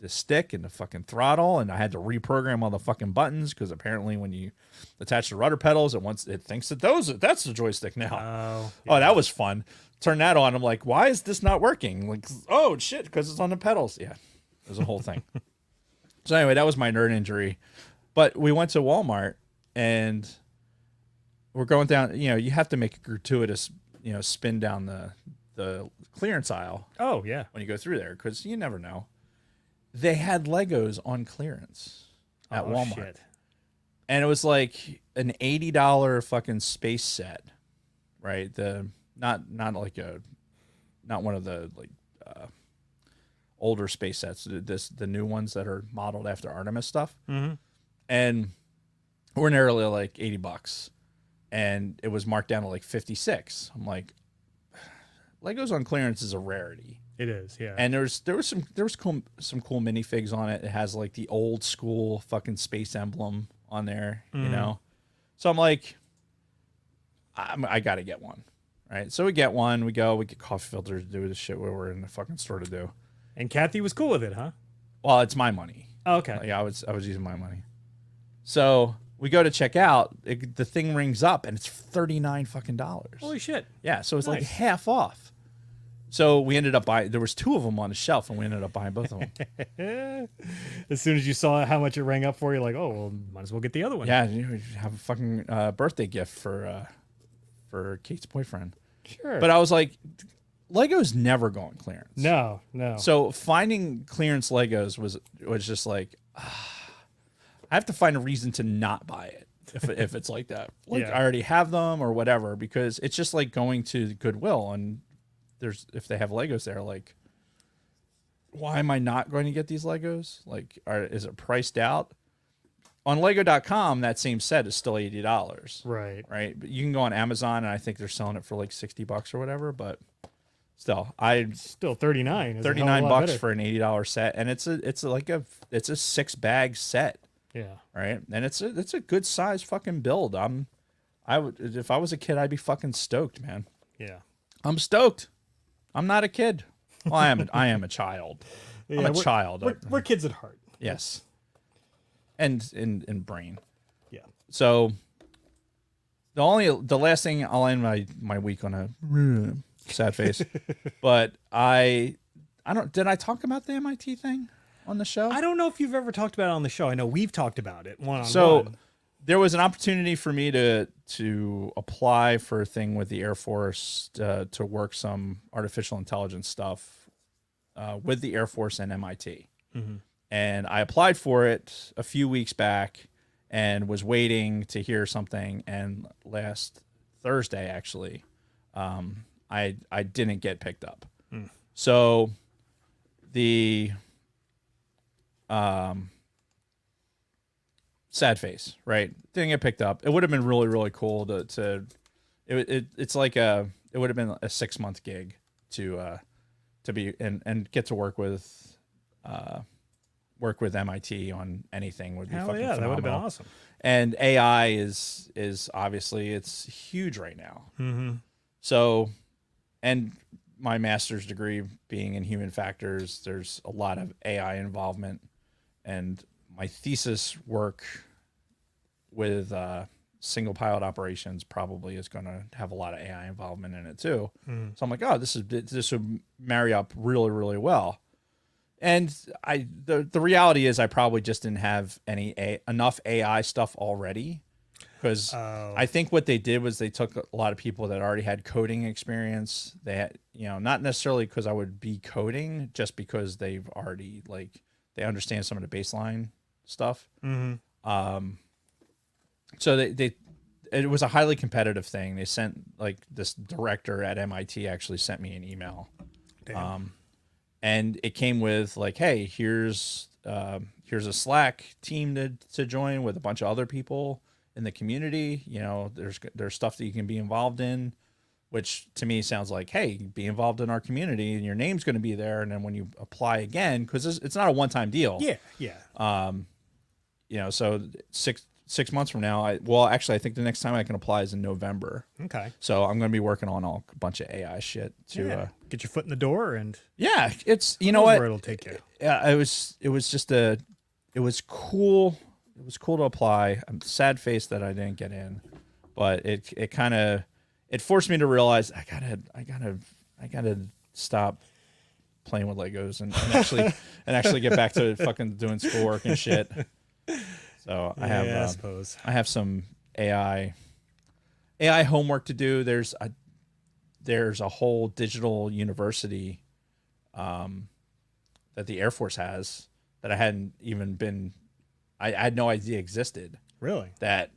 S2: stick and the fucking throttle. And I had to reprogram all the fucking buttons because apparently when you attach the rudder pedals, it thinks that that's the joystick now.
S1: Oh,
S2: Oh, that was fun. Turn that on. I'm like, why is this not working? Like, oh shit, because it's on the pedals. Yeah, it was a whole thing. So anyway, that was my nerd injury. But we went to Walmart and we're going down. You know, you have to make a gratuitous, spin down the clearance aisle.
S1: Oh yeah.
S2: When you go through there, because you never know. They had Legos on clearance at Walmart.
S1: Shit.
S2: And it was like an $80 fucking space set, right? Not one of the like older space sets. The new ones that are modeled after Artemis stuff. And ordinarily like $80, and it was marked down to like 56. I'm like, Legos on clearance is a rarity.
S1: It is, yeah.
S2: And there was some cool minifigs on it. It has like the old school fucking space emblem on there, So I'm like, I got to get one, right? So we get one. We get coffee filters to do the shit where we're in the fucking store to do.
S1: And Kathy was cool with it, huh?
S2: Well, it's my money.
S1: Oh, okay.
S2: Yeah, I was using my money. So we go to check out. The thing rings up and it's $39 fucking dollars.
S1: Holy shit!
S2: Yeah, so it's like
S1: Nice.
S2: half off. So we ended up buying. There was 2 of them on the shelf, and we ended up buying both of them.
S1: As soon as you saw how much it rang up for, you're like, oh well, might as well get the other one.
S2: Yeah, you have a fucking birthday gift for Kate's boyfriend.
S1: Sure.
S2: But I was like, Legos never go on clearance.
S1: No.
S2: So finding clearance Legos was just like, I have to find a reason to not buy it if it's like that. Like
S1: Yeah.
S2: I already have them or whatever, because it's just like going to Goodwill and if they have Legos there, like, why am I not going to get these Legos? Like, is it priced out? On Lego.com, that same set is still $80. Right. But you can go on Amazon and I think they're selling it for like $60 or whatever, but still,
S1: Still 39.
S2: $39 for an $80 set, and it's a 6-bag set.
S1: Yeah.
S2: Right. And it's a good size fucking build. If I was a kid, I'd be fucking stoked, man.
S1: Yeah.
S2: I'm stoked. I'm not a kid. Well, I am a child. I'm a child.
S1: We're kids at heart.
S2: Yes. And in brain.
S1: Yeah.
S2: So the last thing, I'll end my week on a sad face. But did I talk about the MIT thing on the show?
S1: I don't know if you've ever talked about it on the show. I know we've talked about it one-on-one.
S2: So there was an opportunity for me to apply for a thing with the Air Force to work some artificial intelligence stuff with the Air Force and MIT. And I applied for it a few weeks back and was waiting to hear something. And last Thursday, actually, I didn't get picked up. So the sad face, right? Didn't get picked up. It would have been really, really cool it's like it would have been a 6-month gig to be and get to work with MIT on anything would be
S1: Hell
S2: fucking
S1: yeah, that would have been
S2: phenomenal.
S1: awesome.
S2: And AI is obviously it's huge right now. So, and my master's degree being in human factors, there's a lot of AI involvement, and my thesis work with single pilot operations probably is going to have a lot of AI involvement in it too. So I'm like, oh, this would marry up really, really well. And the reality is I probably just didn't have enough AI stuff already because I think what they did was they took a lot of people that already had coding experience. They had, not necessarily because I would be coding, just because they've already they understand some of the baseline stuff. So it was a highly competitive thing. They sent this director at MIT actually sent me an email.
S1: Damn.
S2: And it came with hey, here's a Slack team to join with a bunch of other people in the community. There's stuff that you can be involved in, which to me sounds like, hey, be involved in our community and your name's going to be there. And then when you apply again, because it's not a one-time deal.
S1: Yeah.
S2: So 6 months from now, I think the next time I can apply is in November.
S1: Okay.
S2: So I'm going to be working on a bunch of AI shit to
S1: get your foot in the door, and
S2: it's what
S1: where it'll take you.
S2: Yeah, it was cool. It was cool to apply. I'm sad faced that I didn't get in, but it kind of forced me to realize I gotta stop playing with Legos and actually get back to fucking doing schoolwork and shit. So I have some AI homework to do. There's a whole digital university that the Air Force has that I hadn't even been. I had no idea existed.
S1: Really?
S2: That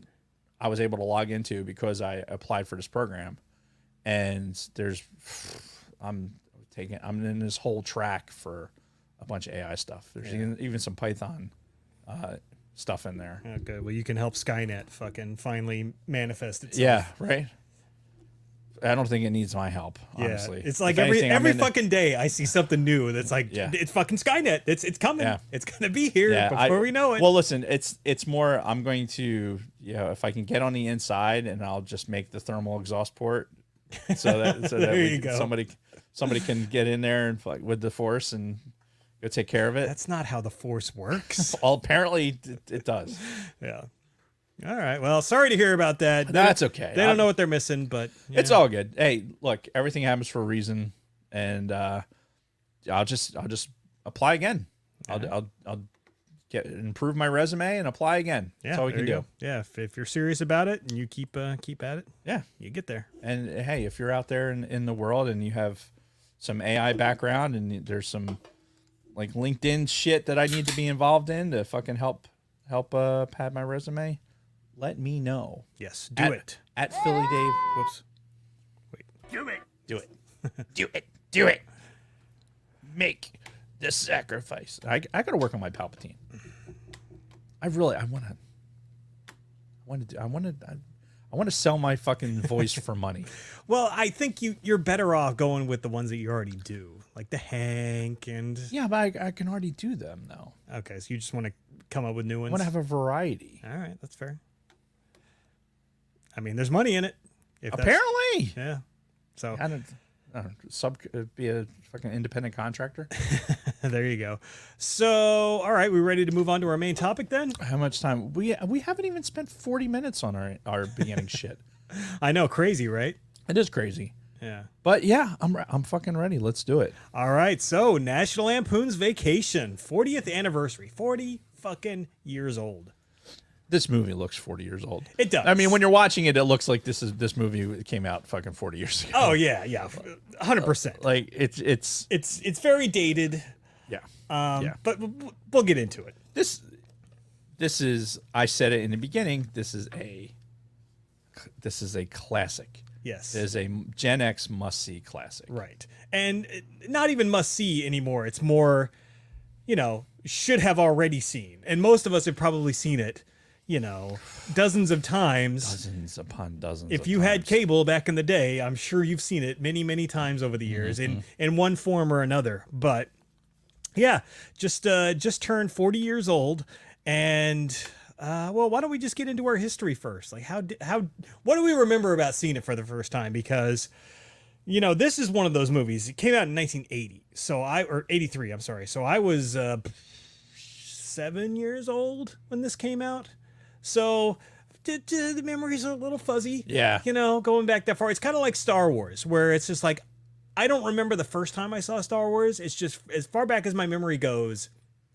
S2: I was able to log into because I applied for this program, and I'm in this whole track for a bunch of AI stuff. There's even some Python stuff in there.
S1: Okay, well, you can help Skynet fucking finally manifest itself.
S2: Yeah, right. I don't think it needs my help, honestly.
S1: It's like every fucking day I see something new that's it's fucking Skynet. It's coming. Yeah. It's gonna be here before we know it.
S2: Well, listen, it's more I'm going to if I can get on the inside, and I'll just make the thermal exhaust port so that somebody can get in there and with the force and go take care of it.
S1: That's not how the force works.
S2: Well, apparently it does.
S1: Yeah. All right. Well, sorry to hear about that.
S2: That's okay.
S1: They don't know what they're missing, but
S2: it's all good. Hey, look, everything happens for a reason, and I'll just apply again. I'll improve my resume and apply again.
S1: Yeah,
S2: that's all we can do.
S1: Go. Yeah, if you're serious about it and you keep at it, you get there.
S2: And hey, if you're out there in the world and you have some AI background and there's some LinkedIn shit that I need to be involved in to fucking help pad my resume, let me know.
S1: Yes, do it.
S2: At Philly Dave.
S1: Whoops. Wait.
S3: Do it.
S2: Do it. Do it. Do it. Make the sacrifice. I got to work on my Palpatine. I want to sell my fucking voice for money.
S1: Well, I think you're better off going with the ones that you already do, like the Hank and.
S2: Yeah, but I can already do them though.
S1: Okay, so you just want to come up with new ones.
S2: I want to have a variety.
S1: All right, that's fair. I mean, there's money in it.
S2: Apparently.
S1: Yeah. So
S2: be a fucking independent contractor.
S1: There you go. So, all right, we ready to move on to our main topic then?
S2: How much time? We haven't even spent 40 minutes on our beginning shit.
S1: I know, crazy, right?
S2: It is crazy.
S1: Yeah.
S2: But yeah, I'm fucking ready. Let's do it.
S1: All right. So, National Lampoon's Vacation, 40th anniversary, 40 fucking years old.
S2: This movie looks 40 years old.
S1: It does.
S2: I mean, when you're watching it, it looks like this movie came out fucking 40 years ago.
S1: Oh yeah, 100%.
S2: Like it's
S1: very dated.
S2: Yeah.
S1: But we'll get into it.
S2: This is, I said it in the beginning, this is a classic.
S1: Yes.
S2: It is a Gen X must-see classic.
S1: Right. And not even must-see anymore. It's more, should have already seen. And most of us have probably seen it, dozens of times.
S2: Dozens upon dozens.
S1: If you had cable back in the day, I'm sure you've seen it many, many times over the years in one form or another. But yeah, just turned 40 years old. And why don't we just get into our history first? Like what do we remember about seeing it for the first time? Because this is one of those movies. It came out in 1980. Or 83, I'm sorry. So I was 7 years old when this came out. So the memories are a little fuzzy.
S2: Yeah.
S1: Going back that far. It's kind of like Star Wars, where it's just like, I don't remember the first time I saw Star Wars. It's just as far back as my memory goes,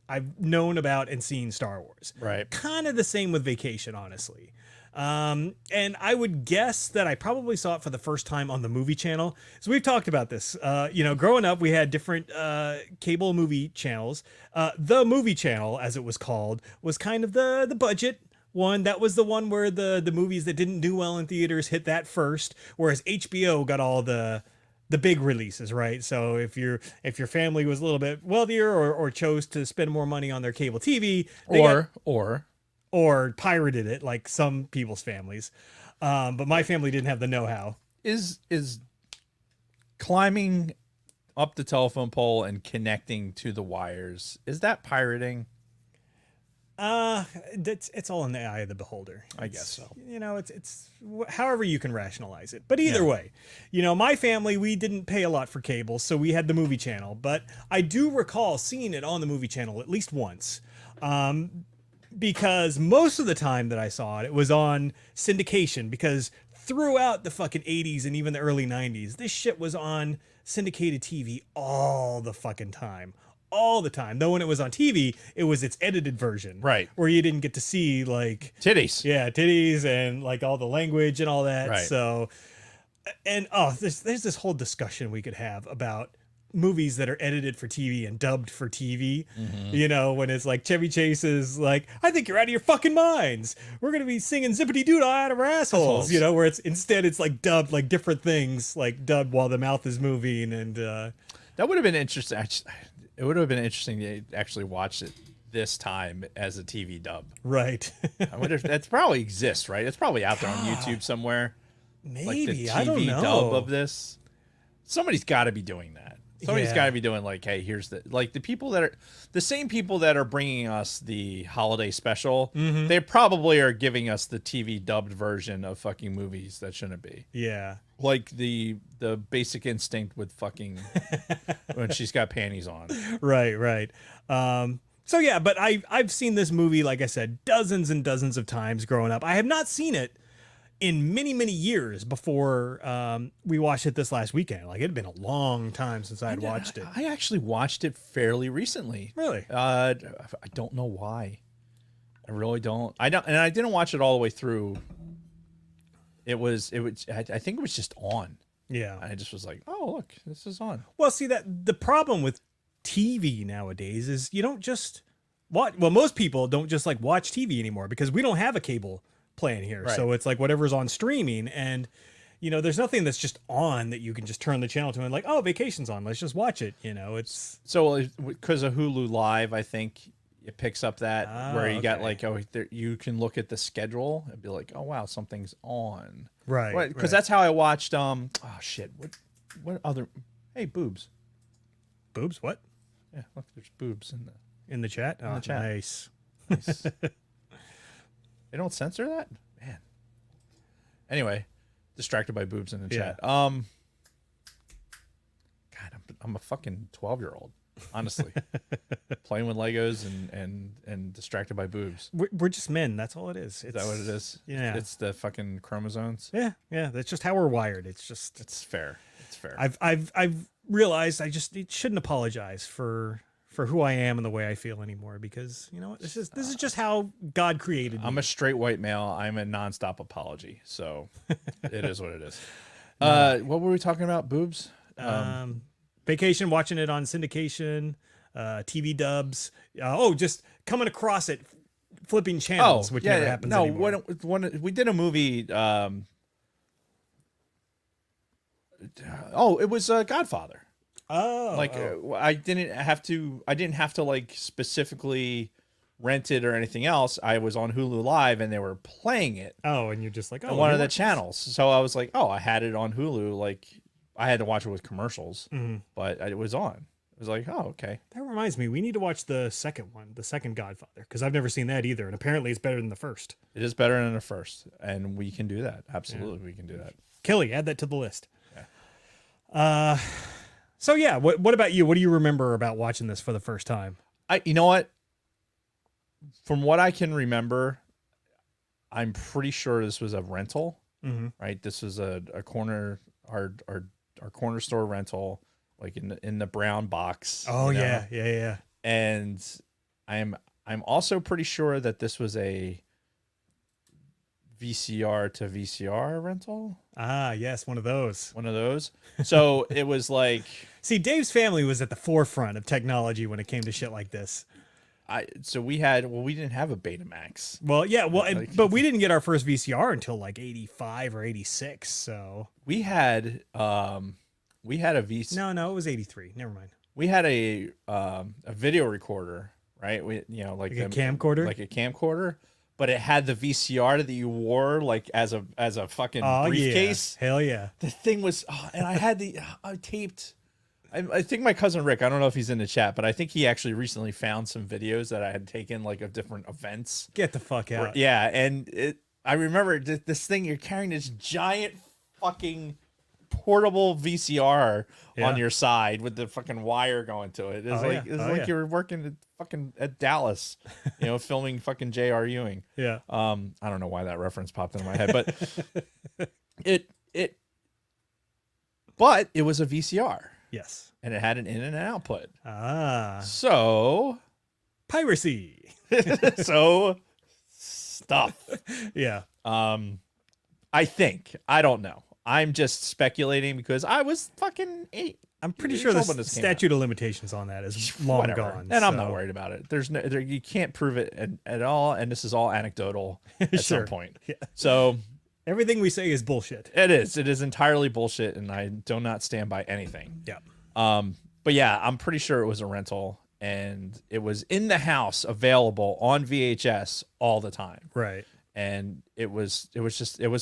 S1: I've known about and seen Star Wars.
S2: Right.
S1: Kind of the same with Vacation, honestly. And I would guess that I probably saw it for the first time on the movie channel. So we've talked about this. Growing up, we had different cable movie channels. The movie channel, as it was called, was kind of the budget one. That was the one where the movies that didn't do well in theaters hit that first, whereas HBO got all the big releases, right? So if your family was a little bit wealthier or chose to spend more money on their cable TV, or pirated it like some people's families. But my family didn't have the know-how.
S2: Is climbing up the telephone pole and connecting to the wires, is that pirating?
S1: It's all in the eye of the beholder.
S2: I guess so.
S1: It's however you can rationalize it. But either way, my family, we didn't pay a lot for cable, so we had the movie channel. But I do recall seeing it on the movie channel at least once. Because most of the time that I saw it, it was on syndication, because throughout the fucking 80s and even the early 90s, this shit was on syndicated TV all the fucking time. All the time. Though when it was on TV, it was its edited version.
S2: Right.
S1: Where you didn't get to see like
S2: Titties.
S1: Yeah, titties and like all the language and all that.
S2: Right.
S1: So, and there's this whole discussion we could have about movies that are edited for TV and dubbed for TV. When it's like Chevy Chase is like, I think you're out of your fucking minds. We're going to be singing zippity doo out of our assholes, where it's like dubbed like different things, like dubbed while the mouth is moving. And
S2: that would have been interesting. It would have been interesting to actually watch it this time as a TV dub.
S1: Right.
S2: I wonder if that's probably exists, right? It's probably out there on YouTube somewhere.
S1: Maybe.
S2: Like the TV
S1: I don't know.
S2: dub of this. Somebody's got to be doing that. Somebody's
S1: Yeah.
S2: got to be doing like, hey, here's the people that are the same people that are bringing us the holiday special. They probably are giving us the TV dubbed version of fucking movies that shouldn't be.
S1: Yeah.
S2: Like the Basic Instinct with fucking when she's got panties on.
S1: Right. So yeah, but I've seen this movie, like I said, dozens and dozens of times growing up. I have not seen it in many, many years before we watched it this last weekend. Like, it had been a long time since I had watched it.
S2: I actually watched it fairly recently.
S1: Really?
S2: I don't know why. I really don't. I didn't watch it all the way through. I think it was just on.
S1: Yeah.
S2: I just was like, oh, look, this is on.
S1: Well, see, that the problem with TV nowadays is you don't just watch. Well, most people don't just like watch TV anymore because we don't have a cable plan here.
S2: Right.
S1: So it's like whatever's on streaming, and there's nothing that's just on that you can just turn the channel to and like, oh, Vacation's on, let's just watch it. It's
S2: So because of Hulu Live, I think it picks up that where you got like, you can look at the schedule and be like, oh wow, something's on.
S1: right.
S2: Because that's how I watched. Oh shit, what other? Hey, boobs.
S1: Boobs. What?
S2: Yeah, look, there's boobs
S1: In the chat.
S2: the chat.
S1: Nice.
S2: Nice. They don't censor that, man. Anyway, distracted by boobs in the chat. God, I'm a fucking 12-year-old. Honestly, playing with Legos and distracted by boobs.
S1: We're just men. That's all it is.
S2: Is that what it is?
S1: Yeah.
S2: It's the fucking chromosomes.
S1: Yeah. That's just how we're wired.
S2: It's fair. It's fair.
S1: I've realized I just shouldn't apologize for who I am and the way I feel anymore, because you know what, this is just how God created me.
S2: I'm a straight white male. I'm a nonstop apology. So it is what it is. What were we talking about? Boobs?
S1: Vacation, watching it on syndication, TV dubs. Just coming across it, flipping channels, which never happens anymore.
S2: When we did a movie. It was Godfather. I didn't have to like specifically rent it or anything else. I was on Hulu Live and they were playing it.
S1: Oh, and you're just like,
S2: on one of the channels. So I was like, oh, I had it on Hulu. Like I had to watch it with commercials, but it was on. It was like, oh, okay.
S1: That reminds me, we need to watch the second one, the second Godfather, because I've never seen that either, and apparently it's better than the first.
S2: It is better than the first, and we can do that. Absolutely, we can do that.
S1: Kelly, add that to the list. Yeah. So yeah, what about you? What do you remember about watching this for the first time?
S2: You know what? From what I can remember, I'm pretty sure this was a rental, right? This was a corner, our corner store rental, like in the brown box.
S1: Oh yeah.
S2: And I'm also pretty sure that this was a VCR to VCR rental.
S1: Ah, yes, one of those.
S2: One of those. So it was like
S1: See, Dave's family was at the forefront of technology when it came to shit like this.
S2: we didn't have a Betamax.
S1: Well, yeah,
S2: Like-
S1: but we didn't get our first VCR until like 85 or 86, so.
S2: We had a VCR.
S1: No, it was 83. Never mind.
S2: We had a video recorder, right? Like
S1: a camcorder?
S2: like a camcorder, but it had the VCR that you wore like as a fucking
S1: Oh,
S2: briefcase.
S1: yeah. Hell yeah.
S2: The thing was, and I had I taped. I think my cousin Rick, I don't know if he's in the chat, but I think he actually recently found some videos that I had taken like of different events.
S1: Get the fuck out.
S2: Yeah, and I remember this thing, you're carrying this giant fucking portable VCR
S1: Yeah.
S2: on your side with the fucking wire going to it. It's like you were working at Dallas, filming fucking J.R. Ewing.
S1: Yeah.
S2: I don't know why that reference popped into my head, but but it was a VCR.
S1: Yes.
S2: And it had an in and an output.
S1: Ah.
S2: So
S1: Piracy.
S2: stuff.
S1: Yeah.
S2: I think. I don't know. I'm just speculating because I was fucking 8.
S1: I'm pretty
S2: years
S1: sure the
S2: old when this came out.
S1: statute of limitations on that is long
S2: Whatever.
S1: gone.
S2: And I'm
S1: so-
S2: not worried about it. You can't prove it at all, and this is all anecdotal at
S1: Sure.
S2: some point.
S1: Yeah.
S2: So
S1: Everything we say is bullshit.
S2: it is entirely bullshit, and I do not stand by anything.
S1: Yeah.
S2: But yeah, I'm pretty sure it was a rental, and it was in the house, available on VHS all the time,
S1: Right.
S2: and it was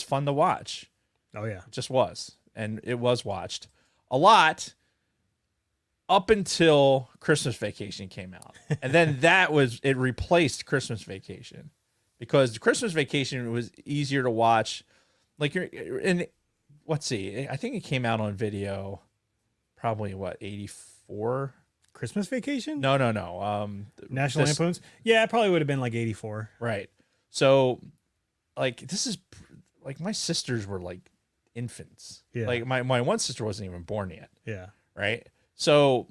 S2: fun to watch.
S1: Oh yeah.
S2: It just was, and it was watched a lot up until Christmas Vacation came out, and then it replaced Christmas Vacation because Christmas Vacation was easier to watch. Like let's see, I think it came out on video, probably 84.
S1: Christmas Vacation?
S2: No.
S1: National Lampoons? Yeah, it probably would have been like 84.
S2: Right. So, like, this is like my sisters were like infants.
S1: Yeah.
S2: Like my one sister wasn't even born yet.
S1: Yeah.
S2: Right. So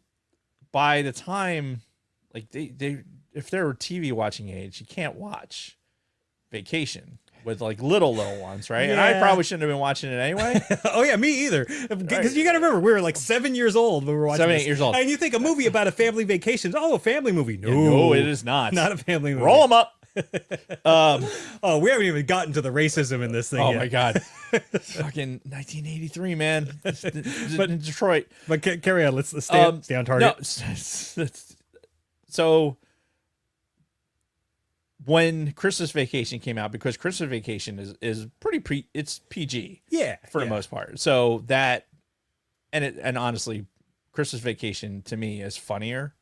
S2: by the time, like they if they were TV watching age, you can't watch Vacation with like little ones, right? And I
S1: Yeah.
S2: probably shouldn't have been watching it anyway.
S1: Oh yeah, me either. Because you got to remember, we were like 7 years old when we were watching
S2: 7, 8
S1: this.
S2: years old.
S1: And you think a movie about a family vacation? Oh, a family movie? No,
S2: No, it is not.
S1: Not a family movie.
S2: Roll them up.
S1: Oh, we haven't even gotten to the racism in this thing
S2: Oh
S1: yet.
S2: my god. Fucking 1983, man. But in Detroit.
S1: But carry on. Let's stay on target.
S2: No, so when Christmas Vacation came out, because Christmas Vacation is pretty it's PG
S1: Yeah,
S2: for the most part. So that and honestly, Christmas Vacation to me is funnier.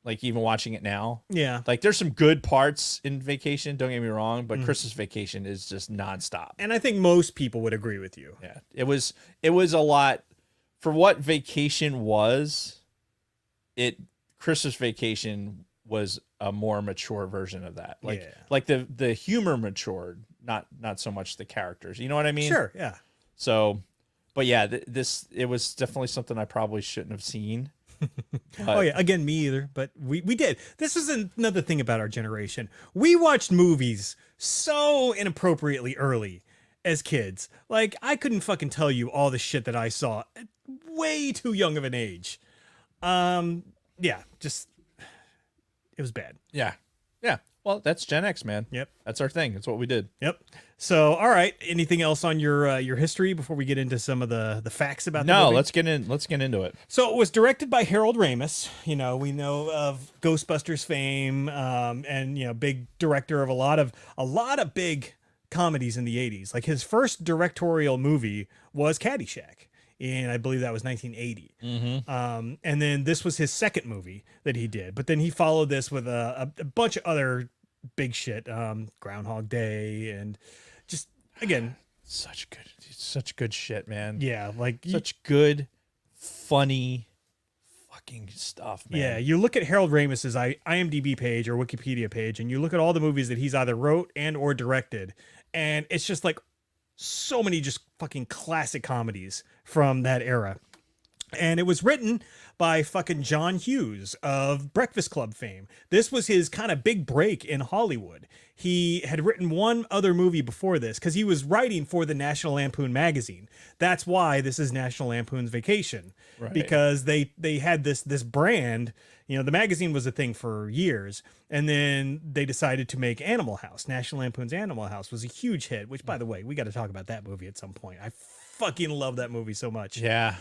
S2: Like even watching it now.
S1: Yeah.
S2: Like there's some good parts in Vacation, don't get me wrong, but Christmas Vacation is just nonstop.
S1: And I think most people would agree with you.
S2: Yeah. It was a lot for what Vacation was. Christmas Vacation was a more mature version of that. Like
S1: Yeah.
S2: like the humor matured, not so much the characters. You know what I mean?
S1: Sure, yeah.
S2: So, but yeah, it was definitely something I probably shouldn't have seen.
S1: Oh yeah, again, me either, but we did. This is another thing about our generation. We watched movies so inappropriately early as kids. Like I couldn't fucking tell you all the shit that I saw at way too young of an age. Yeah, just it was bad.
S2: Yeah. Yeah. Well, that's Gen X, man.
S1: Yep.
S2: That's our thing. That's what we did.
S1: Yep. So, all right. Anything else on your history before we get into some of the facts about the
S2: No,
S1: movie?
S2: let's get into it.
S1: So it was directed by Harold Ramis. You know, we know of Ghostbusters fame, and big director of a lot of big comedies in the '80s. Like his first directorial movie was Caddyshack, and I believe that was 1980. And then this was his second movie that he did. But then he followed this with a bunch of other big shit, Groundhog Day, and just again,
S2: Such good shit, man.
S1: yeah, like
S2: Such good, funny, fucking stuff, man.
S1: yeah, you look at Harold Ramis's IMDb page or Wikipedia page, and you look at all the movies that he's either wrote and or directed, and it's just like so many just fucking classic comedies from that era. And it was written by fucking John Hughes of Breakfast Club fame. This was his kind of big break in Hollywood. He had written one other movie before this because he was writing for the National Lampoon magazine. That's why this is National Lampoon's Vacation,
S2: Right.
S1: because they had this brand. You know, the magazine was a thing for years, and then they decided to make Animal House. National Lampoon's Animal House was a huge hit, which, by the way, we got to talk about that movie at some point. I fucking love that movie so much.
S2: Yeah.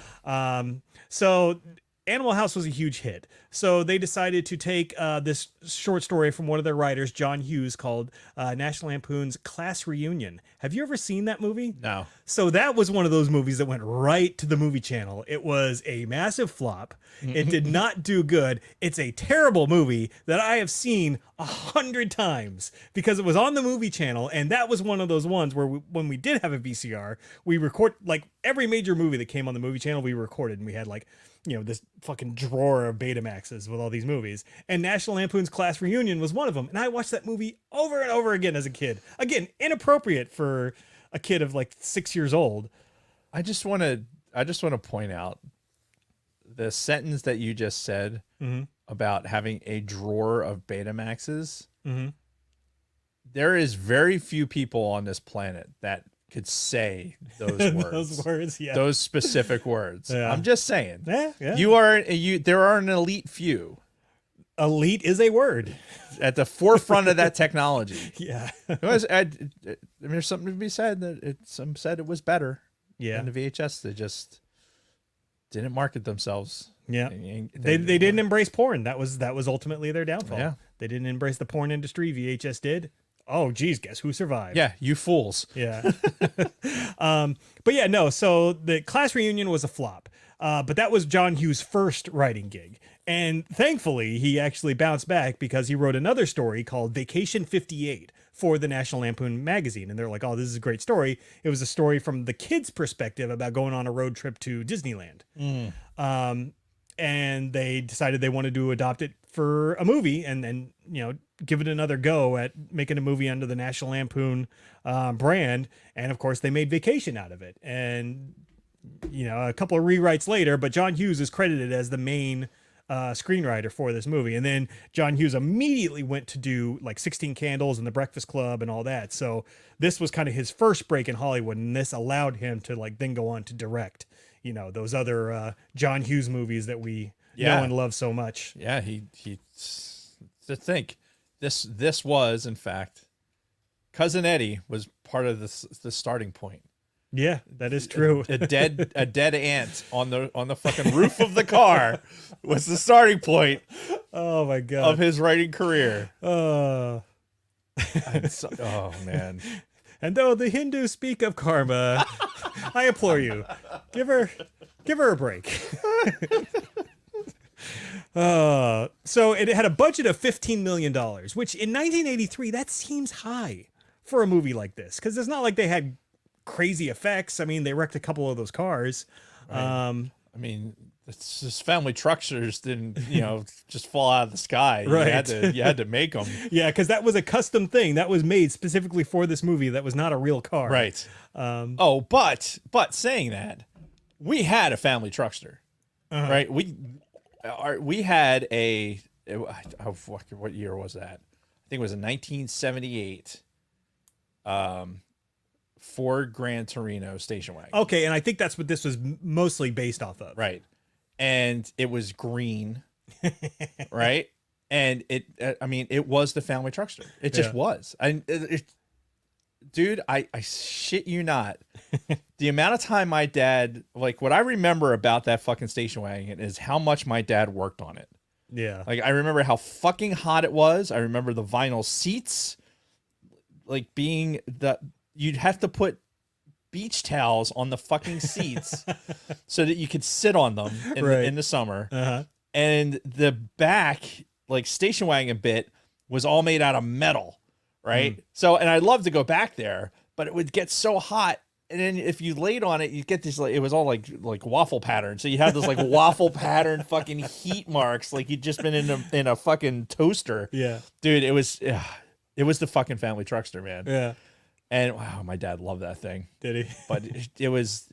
S1: So Animal House was a huge hit. So they decided to take this short story from one of their writers, John Hughes, called National Lampoon's Class Reunion. Have you ever seen that movie?
S2: No.
S1: So that was one of those movies that went right to the movie channel. It was a massive flop. It did not do good. It's a terrible movie that I have seen 100 times because it was on the movie channel. And that was one of those ones where when we did have a VCR, we record like every major movie that came on the movie channel, we recorded, and we had like, you know, this fucking drawer of Betamaxes with all these movies. And National Lampoon's Class Reunion was one of them. And I watched that movie over and over again as a kid. Again, inappropriate for a kid of like 6 years old.
S2: I just want to point out the sentence that you just said about having a drawer of Betamaxes. There is very few people on this planet that could say those words.
S1: Those words, yeah.
S2: Those specific words.
S1: Yeah.
S2: I'm just saying.
S1: Yeah.
S2: There are an elite few
S1: Elite is a word.
S2: at the forefront of that technology.
S1: Yeah.
S2: I mean, there's something to be said that some said it was better
S1: Yeah.
S2: than the VHS. They just didn't market themselves.
S1: Yeah.
S2: They
S1: They didn't embrace porn. That was ultimately their downfall.
S2: Yeah.
S1: They didn't embrace the porn industry. VHS did. Oh, geez, guess who survived?
S2: Yeah, you fools.
S1: Yeah. But yeah, no. So the Class Reunion was a flop. But that was John Hughes' first writing gig. And thankfully, he actually bounced back because he wrote another story called Vacation 58 for the National Lampoon magazine. And they're like, oh, this is a great story. It was a story from the kids' perspective about going on a road trip to Disneyland. And they decided they wanted to adopt it for a movie and you know, give it another go at making a movie under the National Lampoon brand. And of course, they made Vacation out of it. And, you know, a couple of rewrites later, but John Hughes is credited as the main screenwriter for this movie. And then John Hughes immediately went to do like 16 Candles and The Breakfast Club and all that. So this was kind of his first break in Hollywood, and this allowed him to like then go on to direct, you know, those other John Hughes movies that we know and love so much.
S2: Yeah, he to think this was in fact Cousin Eddie was part of the starting point.
S1: Yeah, that is true.
S2: A dead ant on the fucking roof of the car was the starting point
S1: Oh my God.
S2: of his writing career.
S1: Oh
S2: Man.
S1: And though the Hindus speak of karma, I implore you, give her a break. So it had a budget of $15 million, which in 1983, that seems high for a movie like this. Because it's not like they had crazy effects. I mean, they wrecked a couple of those cars.
S2: Right. I mean, it's just family trucksters didn't, you know, just fall out of the sky.
S1: Right.
S2: You had to make them.
S1: Yeah, because that was a custom thing that was made specifically for this movie. That was not a real car.
S2: Right. But saying that, we had a family truckster, right? We had what year was that? I think it was in 1978. Ford Gran Torino station wagon.
S1: Okay, and I think that's what this was mostly based off of.
S2: Right. And it was green, right? And it was the family truckster. It just was. Dude, I shit you not. The amount of time my dad, like what I remember about that fucking station wagon is how much my dad worked on it.
S1: Yeah.
S2: Like I remember how fucking hot it was. I remember the vinyl seats, like being you'd have to put beach towels on the fucking seats so that you could sit on them in the summer.
S1: Uh-huh.
S2: And the back, like station wagon bit, was all made out of metal, right? So, and I'd love to go back there, but it would get so hot. And then if you laid on it, you get this, like, it was all like waffle pattern. So you have this like waffle pattern fucking heat marks, like you'd just been in a fucking toaster.
S1: Yeah.
S2: Dude, it was the fucking family truckster, man.
S1: Yeah.
S2: And wow, my dad loved that thing.
S1: Did he?
S2: But it was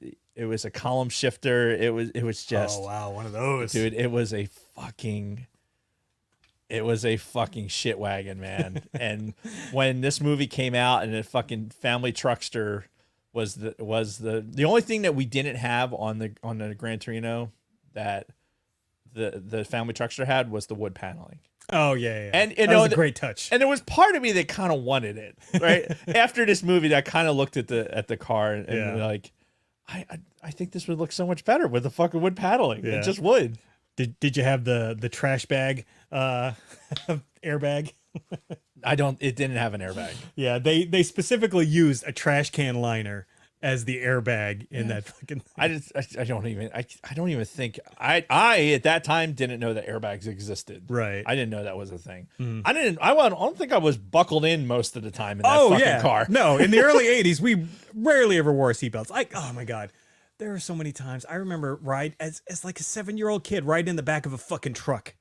S2: a column shifter. It was just,
S1: Oh wow, one of those,
S2: dude. It was a fucking shit wagon, man. And when this movie came out and a fucking family truckster was the only thing that we didn't have on the Gran Torino that the family truckster had was the wood paneling.
S1: Oh yeah.
S2: And
S1: that was a great touch.
S2: And there was part of me that kind of wanted it, right? After this movie, I kind of looked at the car and like, I think this would look so much better with the fucking wood paneling.
S1: Yeah.
S2: It just would.
S1: Did you have the trash bag airbag?
S2: It didn't have an airbag.
S1: Yeah, they specifically used a trash can liner as the airbag in that fucking thing.
S2: I don't even think I at that time didn't know that airbags existed.
S1: Right.
S2: I didn't know that was a thing. I don't think I was buckled in most of the time in that fucking car.
S1: No, in the early 80s, we rarely ever wore seatbelts. Oh my God. There are so many times I remember as like a 7-year-old kid riding in the back of a fucking truck.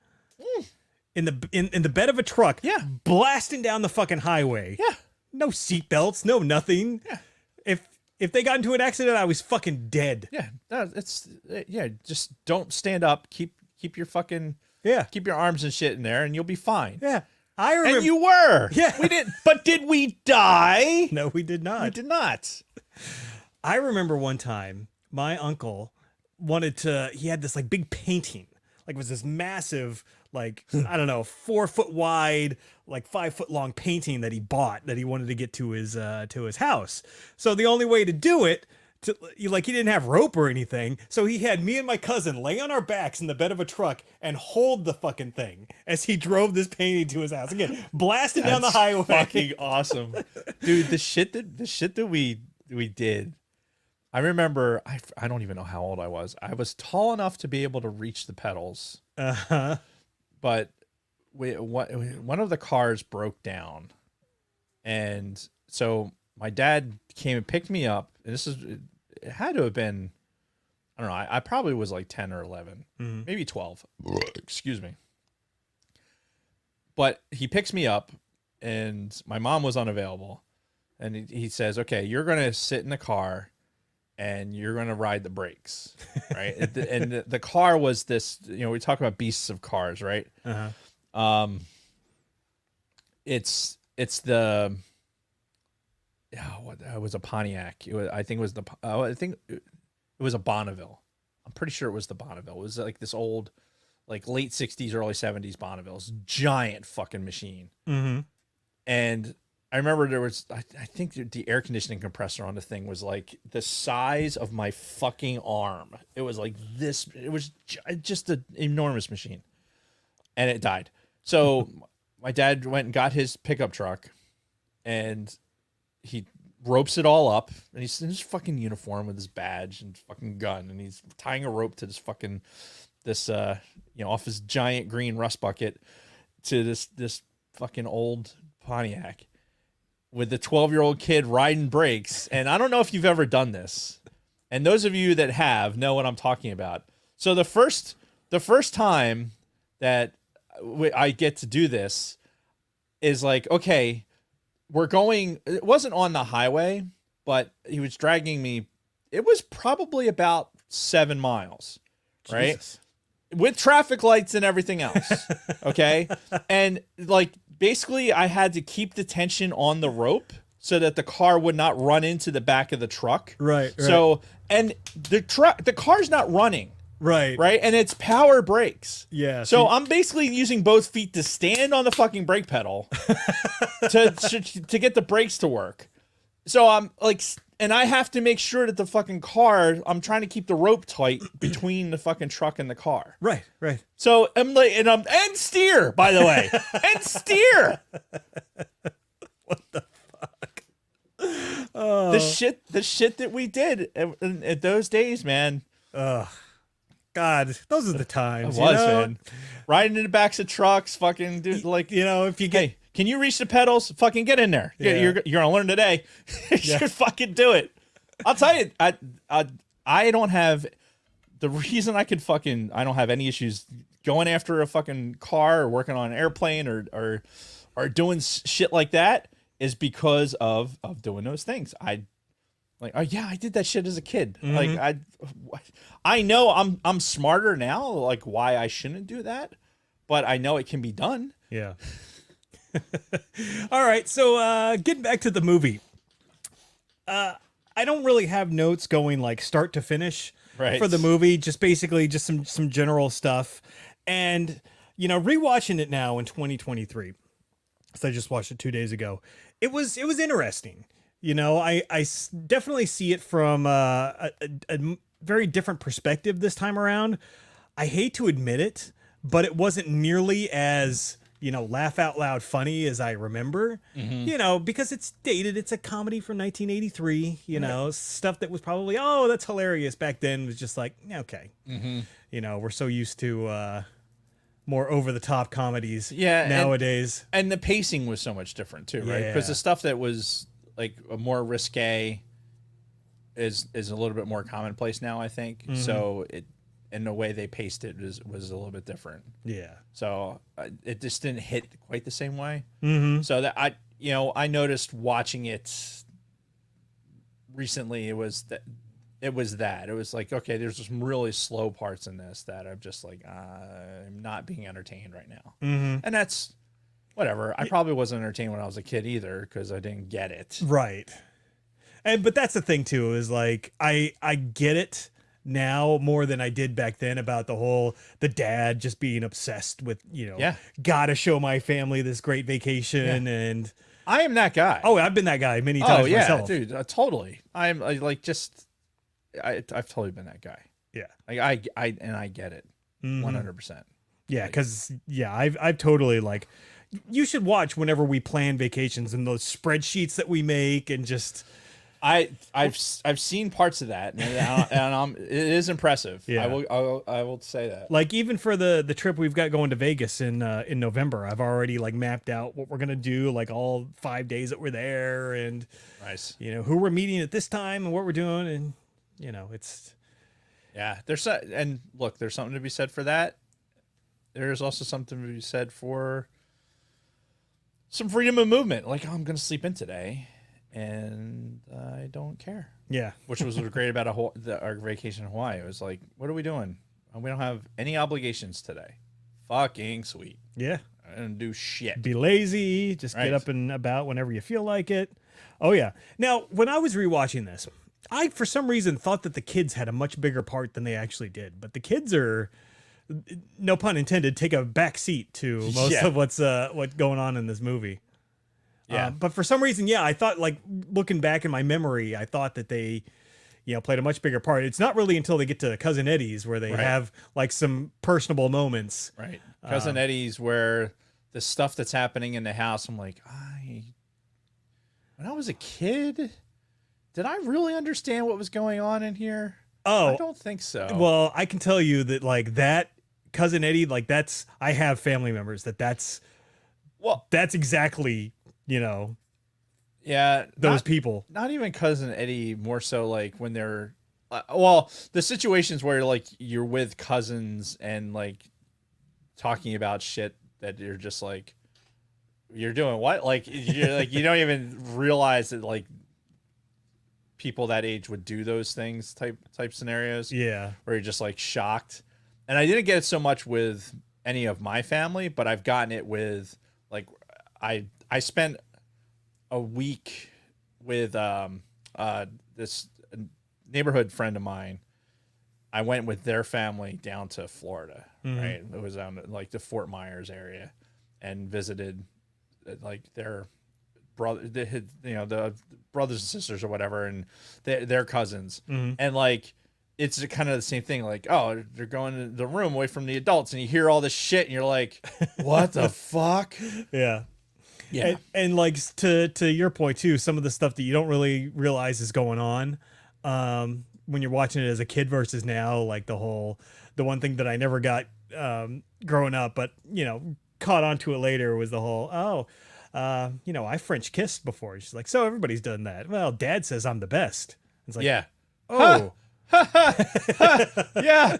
S1: In the bed of a truck, blasting down the fucking highway.
S2: Yeah.
S1: No seatbelts, no nothing.
S2: Yeah.
S1: If they got into an accident, I was fucking dead.
S2: Yeah. Just don't stand up. Keep your fucking keep your arms and shit in there and you'll be fine.
S1: Yeah. I remember.
S2: And you were.
S1: Yeah.
S2: We did. But did we die?
S1: No, we did not.
S2: We did not.
S1: I remember one time my uncle he had this like big painting. Like it was this massive, like, I don't know, 4 foot wide, like 5 foot long painting that he bought that he wanted to get to his house. So the only way to do it, he didn't have rope or anything. So he had me and my cousin lay on our backs in the bed of a truck and hold the fucking thing as he drove this painting to his house. Again, blasting down the highway.
S2: Fucking awesome. Dude, the shit that we did. I remember, I don't even know how old I was. I was tall enough to be able to reach the pedals.
S1: Uh-huh.
S2: But one of the cars broke down. And so my dad came and picked me up. And it had to have been, I don't know, I probably was like 10 or 11, maybe 12. Excuse me. But he picks me up and my mom was unavailable. And he says, okay, you're going to sit in the car and you're going to ride the brakes, right? and the car was this, we talk about beasts of cars, right?
S1: Uh-huh.
S2: It's the, it was a Pontiac. I think it was a Bonneville. I'm pretty sure it was the Bonneville. It was like this old, like late 60s, early 70s Bonneville. It's a giant fucking machine.
S1: Mm-hmm.
S2: And I remember there was, I think the air conditioning compressor on the thing was like the size of my fucking arm. It was like this. It was just an enormous machine. And it died. So my dad went and got his pickup truck and he ropes it all up. And he's in his fucking uniform with his badge and fucking gun. And he's tying a rope to this off his giant green rust bucket to this fucking old Pontiac. With the 12-year-old kid riding brakes. And I don't know if you've ever done this. And those of you that have know what I'm talking about. So the first time that I get to do this is like, okay, it wasn't on the highway, but he was dragging me. It was probably about 7 miles, right?
S1: Jesus.
S2: With traffic lights and everything else. Okay. And like, basically I had to keep the tension on the rope so that the car would not run into the back of the truck.
S1: Right.
S2: So, and the car's not running.
S1: Right.
S2: Right. And it's power brakes.
S1: Yeah.
S2: So I'm basically using both feet to stand on the fucking brake pedal to get the brakes to work. So I'm like, and I have to make sure that the fucking car, I'm trying to keep the rope tight between the fucking truck and the car.
S1: Right.
S2: So I'm like, and steer, by the way, and steer.
S1: What the fuck?
S2: The shit that we did at those days, man.
S1: God, those are the times.
S2: It was, man. Riding in the backs of trucks, fucking dude, like,
S1: if you get.
S2: Hey, can you reach the pedals? Fucking get in there.
S1: Yeah.
S2: You're gonna learn today. You should fucking do it. I'll tell you, I don't have the reason I don't have any issues going after a fucking car or working on an airplane or doing shit like that is because of doing those things. Like, oh yeah, I did that shit as a kid.
S1: Mm-hmm.
S2: Like I know I'm smarter now, like why I shouldn't do that, but I know it can be done.
S1: Yeah. All right. So getting back to the movie. I don't really have notes going like start to finish
S2: Right.
S1: for the movie, just basically just some general stuff. And rewatching it now in 2023. So I just watched it 2 days ago. It was interesting. Definitely see it from a very different perspective this time around. I hate to admit it, but it wasn't nearly as laugh out loud funny as I remember. Because it's dated. It's a comedy from 1983. Stuff that was probably that's hilarious back then was just like okay. We're so used to more over the top comedies nowadays.
S2: And the pacing was so much different too, right? Because the stuff that was like a more risque is a little bit more commonplace now, I think. So it, and the way they paced it was a little bit different.
S1: Yeah.
S2: So it just didn't hit quite the same way. So that I noticed watching it recently, it was like, okay, there's some really slow parts in this that I'm just like, I'm not being entertained right now. And that's whatever. I probably wasn't entertained when I was a kid either, because I didn't get it.
S1: Right. But that's the thing too, is like, I get it now more than I did back then about the dad just being obsessed with, gotta show my family this great vacation. And
S2: I am that guy.
S1: Oh, I've been that guy many times myself.
S2: Dude, totally. I've totally been that guy.
S1: Yeah.
S2: Like I get it 100%.
S1: Yeah. Cause I've totally like, you should watch whenever we plan vacations and those spreadsheets that we make and just,
S2: I've seen parts of that, and it is impressive.
S1: Yeah.
S2: I will say that.
S1: Like even for the trip we've got going to Vegas in November, I've already like mapped out what we're gonna do, like all 5 days that we're there, and
S2: nice.
S1: Who we're meeting at this time and what we're doing, and it's
S2: there's something to be said for that. There's also something to be said for some freedom of movement. Like, I'm gonna sleep in today, and I don't care.
S1: Yeah.
S2: Which was great about our vacation in Hawaii. It was like, what are we doing? We don't have any obligations today. Fucking sweet.
S1: Yeah.
S2: I didn't do shit.
S1: Be lazy. Just get up and about whenever you feel like it. Oh, yeah. Now, when I was rewatching this, I, for some reason, thought that the kids had a much bigger part than they actually did. But the kids are, no pun intended, take a back seat to most of what's going on in this movie.
S2: Yeah.
S1: But for some reason, I thought, like, looking back in my memory, I thought that they, played a much bigger part. It's not really until they get to Cousin Eddie's where they have, like, some personable moments.
S2: Right. Cousin Eddie's where the stuff that's happening in the house, I'm like, when I was a kid, did I really understand what was going on in here?
S1: Oh.
S2: I don't think so.
S1: Well, I can tell you that, like, that Cousin Eddie, like, I have family members that's exactly... those people.
S2: Not even Cousin Eddie, more so like when they're the situations where like you're with cousins and like talking about shit that you're just like, you're doing what? Like you're like, you don't even realize that like people that age would do those things type scenarios.
S1: Yeah.
S2: Where you're just like shocked. And I didn't get it so much with any of my family, but I've gotten it with like, I spent a week with this neighborhood friend of mine. I went with their family down to Florida, right? It was like the Fort Myers area, and visited like their brother, the brothers and sisters or whatever, and their cousins, and like it's kind of the same thing. Like, oh, they're going to the room away from the adults, and you hear all this shit, and you're like, what the fuck?
S1: Yeah.
S2: Yeah.
S1: And like to your point too, some of the stuff that you don't really realize is going on when you're watching it as a kid versus now, like the one thing that I never got growing up, but caught onto it later was the whole, I French kissed before. She's like, so everybody's done that. Well, Dad says I'm the best. It's like,
S2: yeah.
S1: Oh,
S2: yeah.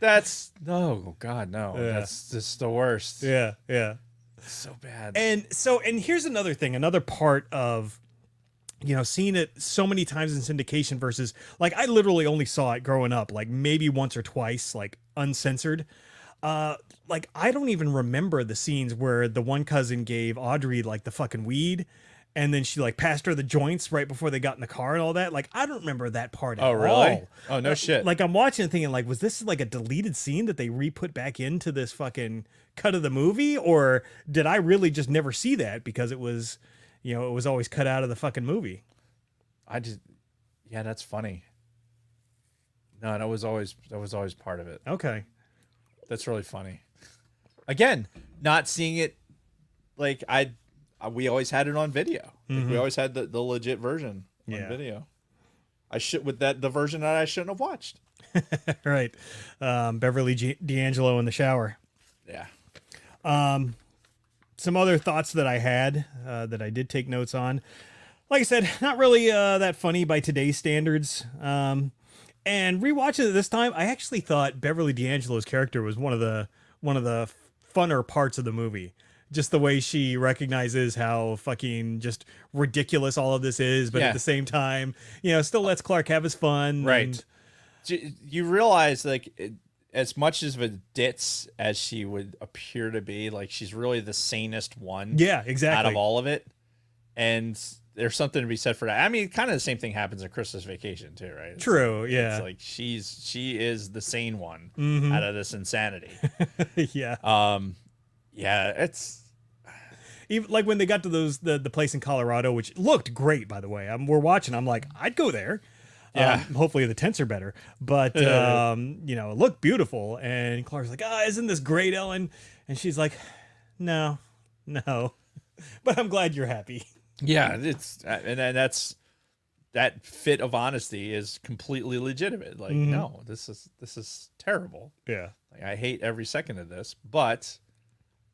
S2: That's no, God, no.
S1: Yeah.
S2: That's just the worst.
S1: Yeah.
S2: So bad.
S1: And here's another thing, another part of, seeing it so many times in syndication versus, like, I literally only saw it growing up, like maybe once or twice, like uncensored. Like, I don't even remember the scenes where the one cousin gave Audrey like the fucking weed, and then she like passed her the joints right before they got in the car and all that. Like, I don't remember that part at all.
S2: Oh, really? Oh, no shit.
S1: Like, I'm watching and thinking, like, was this like a deleted scene that they re-put back into this fucking cut of the movie, or did I really just never see that because it was, it was always cut out of the fucking movie?
S2: Yeah, that's funny. No, that was always part of it.
S1: Okay.
S2: That's really funny. Again, not seeing it, like we always had it on video. Like, we always had the legit version on video. The version that I shouldn't have watched.
S1: Right. Beverly D'Angelo in the shower.
S2: Yeah.
S1: Some other thoughts that I had that I did take notes on. Like I said, not really that funny by today's standards. And rewatching it this time, I actually thought Beverly D'Angelo's character was one of the funner parts of the movie. Just the way she recognizes how fucking just ridiculous all of this is, but at the same time, still lets Clark have his fun.
S2: Right. You realize, like, as much as of a ditz as she would appear to be, like, she's really the sanest one.
S1: Yeah, exactly.
S2: Out of all of it. And there's something to be said for that. I mean, kind of the same thing happens in Christmas Vacation too, right?
S1: True. Yeah.
S2: It's like she is the sane one out of this insanity.
S1: Yeah.
S2: Yeah. It's
S1: even like when they got to the place in Colorado, which looked great, by the way. We're watching. I'm like, I'd go there.
S2: Yeah.
S1: Hopefully the tents are better, but it looked beautiful. And Clark's like, isn't this great, Ellen? And she's like, no, but I'm glad you're happy.
S2: Yeah, and that's that fit of honesty is completely legitimate. Like, no, this is terrible.
S1: Yeah,
S2: like, I hate every second of this, but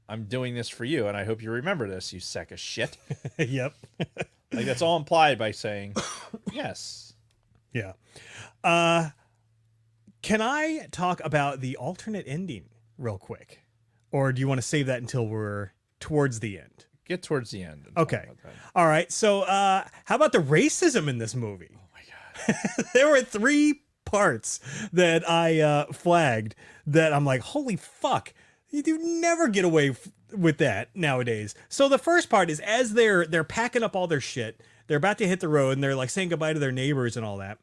S2: I'm doing this for you, and I hope you remember this, you sack of shit.
S1: Yep.
S2: Like, that's all implied by saying yes.
S1: Yeah. Can I talk about the alternate ending real quick, or do you want to save that until we're towards the end?
S2: Get towards the end.
S1: Okay. All right. So how about the racism in this movie?
S2: Oh my God.
S1: There were 3 parts that I flagged that I'm like, holy fuck. You do never get away with that nowadays. So the first part is as they're packing up all their shit, they're about to hit the road and they're like saying goodbye to their neighbors and all that.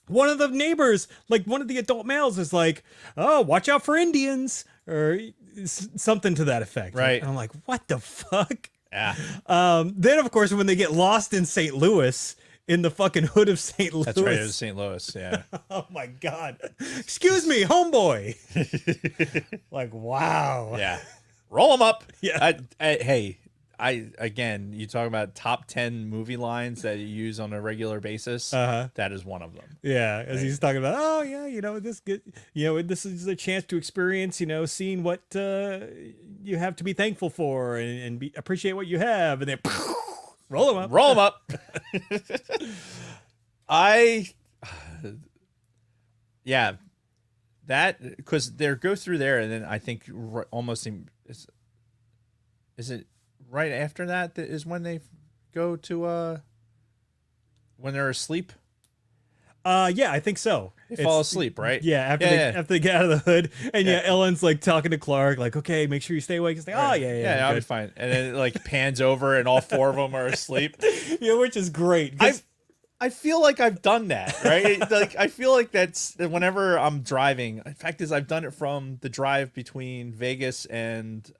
S1: One of the neighbors, like one of the adult males, is like, oh, watch out for Indians, or something to that effect.
S2: Right.
S1: And I'm like, what the fuck?
S2: Yeah.
S1: Then, of course, when they get lost in St. Louis, in the fucking hood of St. Louis.
S2: That's right. It was St. Louis. Yeah.
S1: Oh, my God. Excuse me, homeboy. Like, wow.
S2: Yeah. Roll them up.
S1: Yeah.
S2: Hey, again, you talk about top 10 movie lines that you use on a regular basis. That is one of them.
S1: Yeah, as he's talking about, oh yeah, this is a chance to experience, seeing what you have to be thankful for and appreciate what you have, and then roll them up.
S2: Roll them up. Yeah, that because they go through there, and then I think almost is it right after that is when they go to when they're asleep.
S1: Yeah, I think so.
S2: They fall asleep, right?
S1: Yeah, after they get out of the hood, and Ellen's like talking to Clark, like, okay, make sure you stay awake. He's like, oh yeah,
S2: I'll be fine. And then it like pans over, and all 4 of them are asleep.
S1: Yeah, which is great.
S2: I feel like I've done that, right? Like, I feel like that's whenever I'm driving. In fact, I've done it from the drive between Vegas and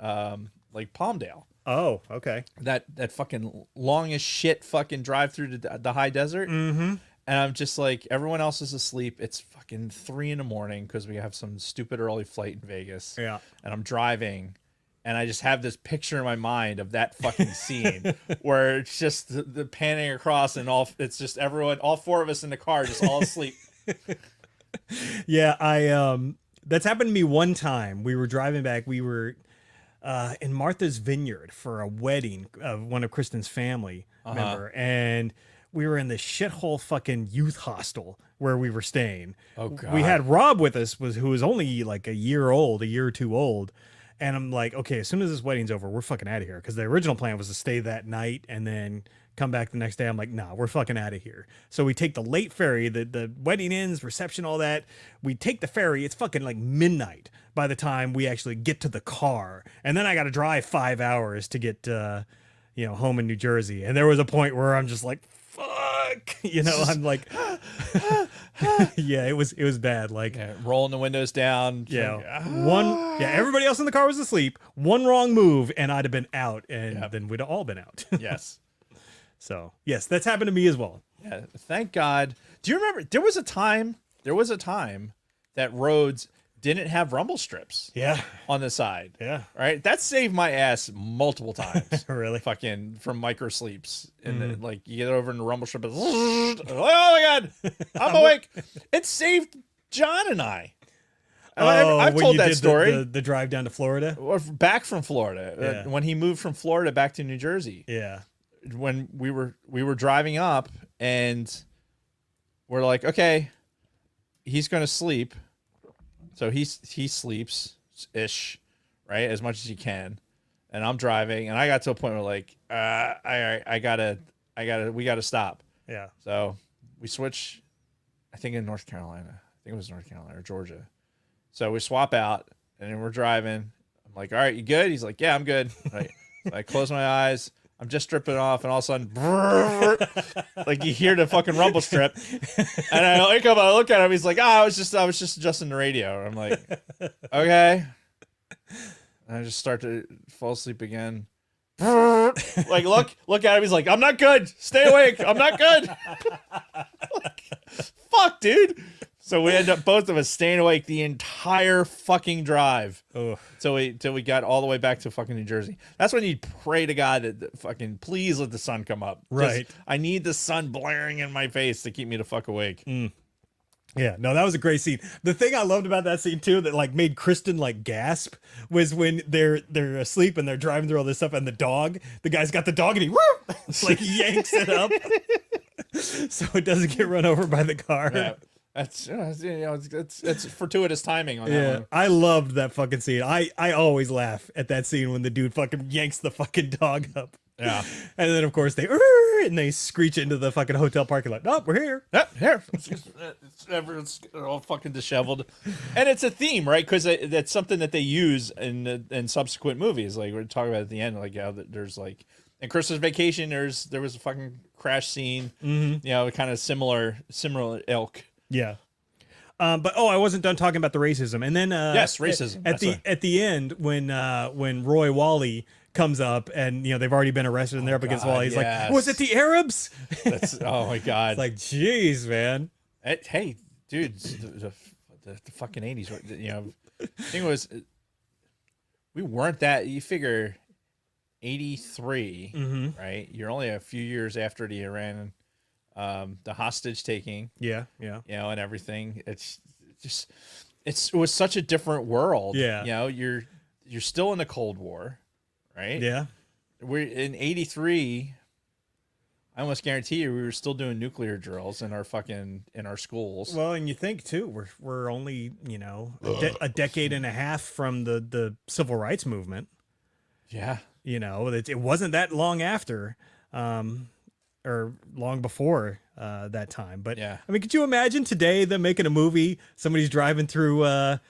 S2: like Palmdale.
S1: Oh, okay.
S2: That fucking long as shit fucking drive through the high desert. Mm-hmm. And I'm just like, everyone else is asleep. It's fucking 3 a.m. because we have some stupid early flight in Vegas.
S1: Yeah.
S2: And I'm driving, and I just have this picture in my mind of that fucking scene where it's just the panning across, and it's just everyone, all 4 of us in the car, just all asleep.
S1: Yeah, that's happened to me one time. We were driving back. We were in Martha's Vineyard for a wedding of one of Kristen's family member, and we were in the shithole fucking youth hostel where we were staying.
S2: Oh God.
S1: We had Rob with us, who was only like a year or 2 old, And I'm like, okay, as soon as this wedding's over, we're fucking out of here. Because the original plan was to stay that night and then come back the next day. I'm like, nah, we're fucking out of here. So we take the late ferry, the wedding ends, reception, all that. We take the ferry. It's fucking like midnight by the time we actually get to the car. And then I got to drive 5 hours to get, home in New Jersey. And there was a point where I'm just like, fuck, I'm like, yeah, it was bad. Like,
S2: rolling the windows down.
S1: Everybody else in the car was asleep. One wrong move and I'd have been out, and then we'd have all been out.
S2: Yes.
S1: So yes, that's happened to me as well.
S2: Yeah. Thank God. Do you remember there was a time that roads didn't have rumble strips on the side.
S1: Yeah.
S2: Right. That saved my ass multiple times.
S1: Really?
S2: Fucking from micro sleeps. And then, like, you get over in the rumble strip. Oh my God. I'm awake. It saved John and I. I've
S1: when
S2: told
S1: you
S2: that
S1: did
S2: story.
S1: The drive down to Florida.
S2: Or back from Florida. When he moved from Florida back to New Jersey.
S1: Yeah.
S2: When we were driving up and we're like, okay, he's going to sleep. So he sleeps ish, right, as much as he can, and I'm driving, and I got to a point where like, we gotta stop.
S1: Yeah.
S2: So we switch. I think in North Carolina. I think it was North Carolina or Georgia. So we swap out, and then we're driving. I'm like, all right, you good? He's like, yeah, I'm good. Right. So I close my eyes. I'm just stripping off, and all of a sudden, brrr, like you hear the fucking rumble strip, and I wake up, I look at him. He's like, I was just adjusting the radio. I'm like, okay. And I just start to fall asleep again. Brrr. Like look at him. He's like, I'm not good. Stay awake. I'm not good. Like, fuck, dude. So we end up both of us staying awake the entire fucking drive. Till we got all the way back to fucking New Jersey. That's when you pray to God that fucking please let the sun come up.
S1: Right.
S2: I need the sun blaring in my face to keep me the fuck awake.
S1: Yeah, no, that was a great scene. The thing I loved about that scene too, that like made Kristen like gasp, was when they're asleep and they're driving through all this stuff, and the guy's got the dog, and he like yanks it up so it doesn't get run over by the car.
S2: Yeah. That's it's fortuitous timing on that one.
S1: I loved that fucking scene. I always laugh at that scene when the dude fucking yanks the fucking dog up.
S2: Yeah.
S1: And then of course they screech into the fucking hotel parking lot. Nope, we're here.
S2: Yep, here. It's all fucking disheveled. And it's a theme, right? Because that's something that they use in subsequent movies. Like we're talking about at the end, like how there's like in Christmas Vacation, there was a fucking crash scene. Kind of similar ilk.
S1: Yeah. But I wasn't done talking about the racism. And then
S2: yes, racism.
S1: At the end when Roy Wally comes up and they've already been arrested and they're up against Wally, he's like, was it the Arabs?
S2: That's oh my God.
S1: It's like, jeez, man.
S2: Hey, dude, the fucking 80s. The thing was, we weren't that. You figure 83, right? You're only a few years after the Iran. The hostage taking, and everything. It's just, it was such a different world. Yeah, you're still in the Cold War, right? Yeah, we're in 83. I almost guarantee you, we were still doing nuclear drills in our schools.
S1: Well, and you think too, we're only a decade and a half from the civil rights movement. Yeah, it wasn't that long after. Or long before that time. But I mean, could you imagine today them making a movie, somebody's driving through an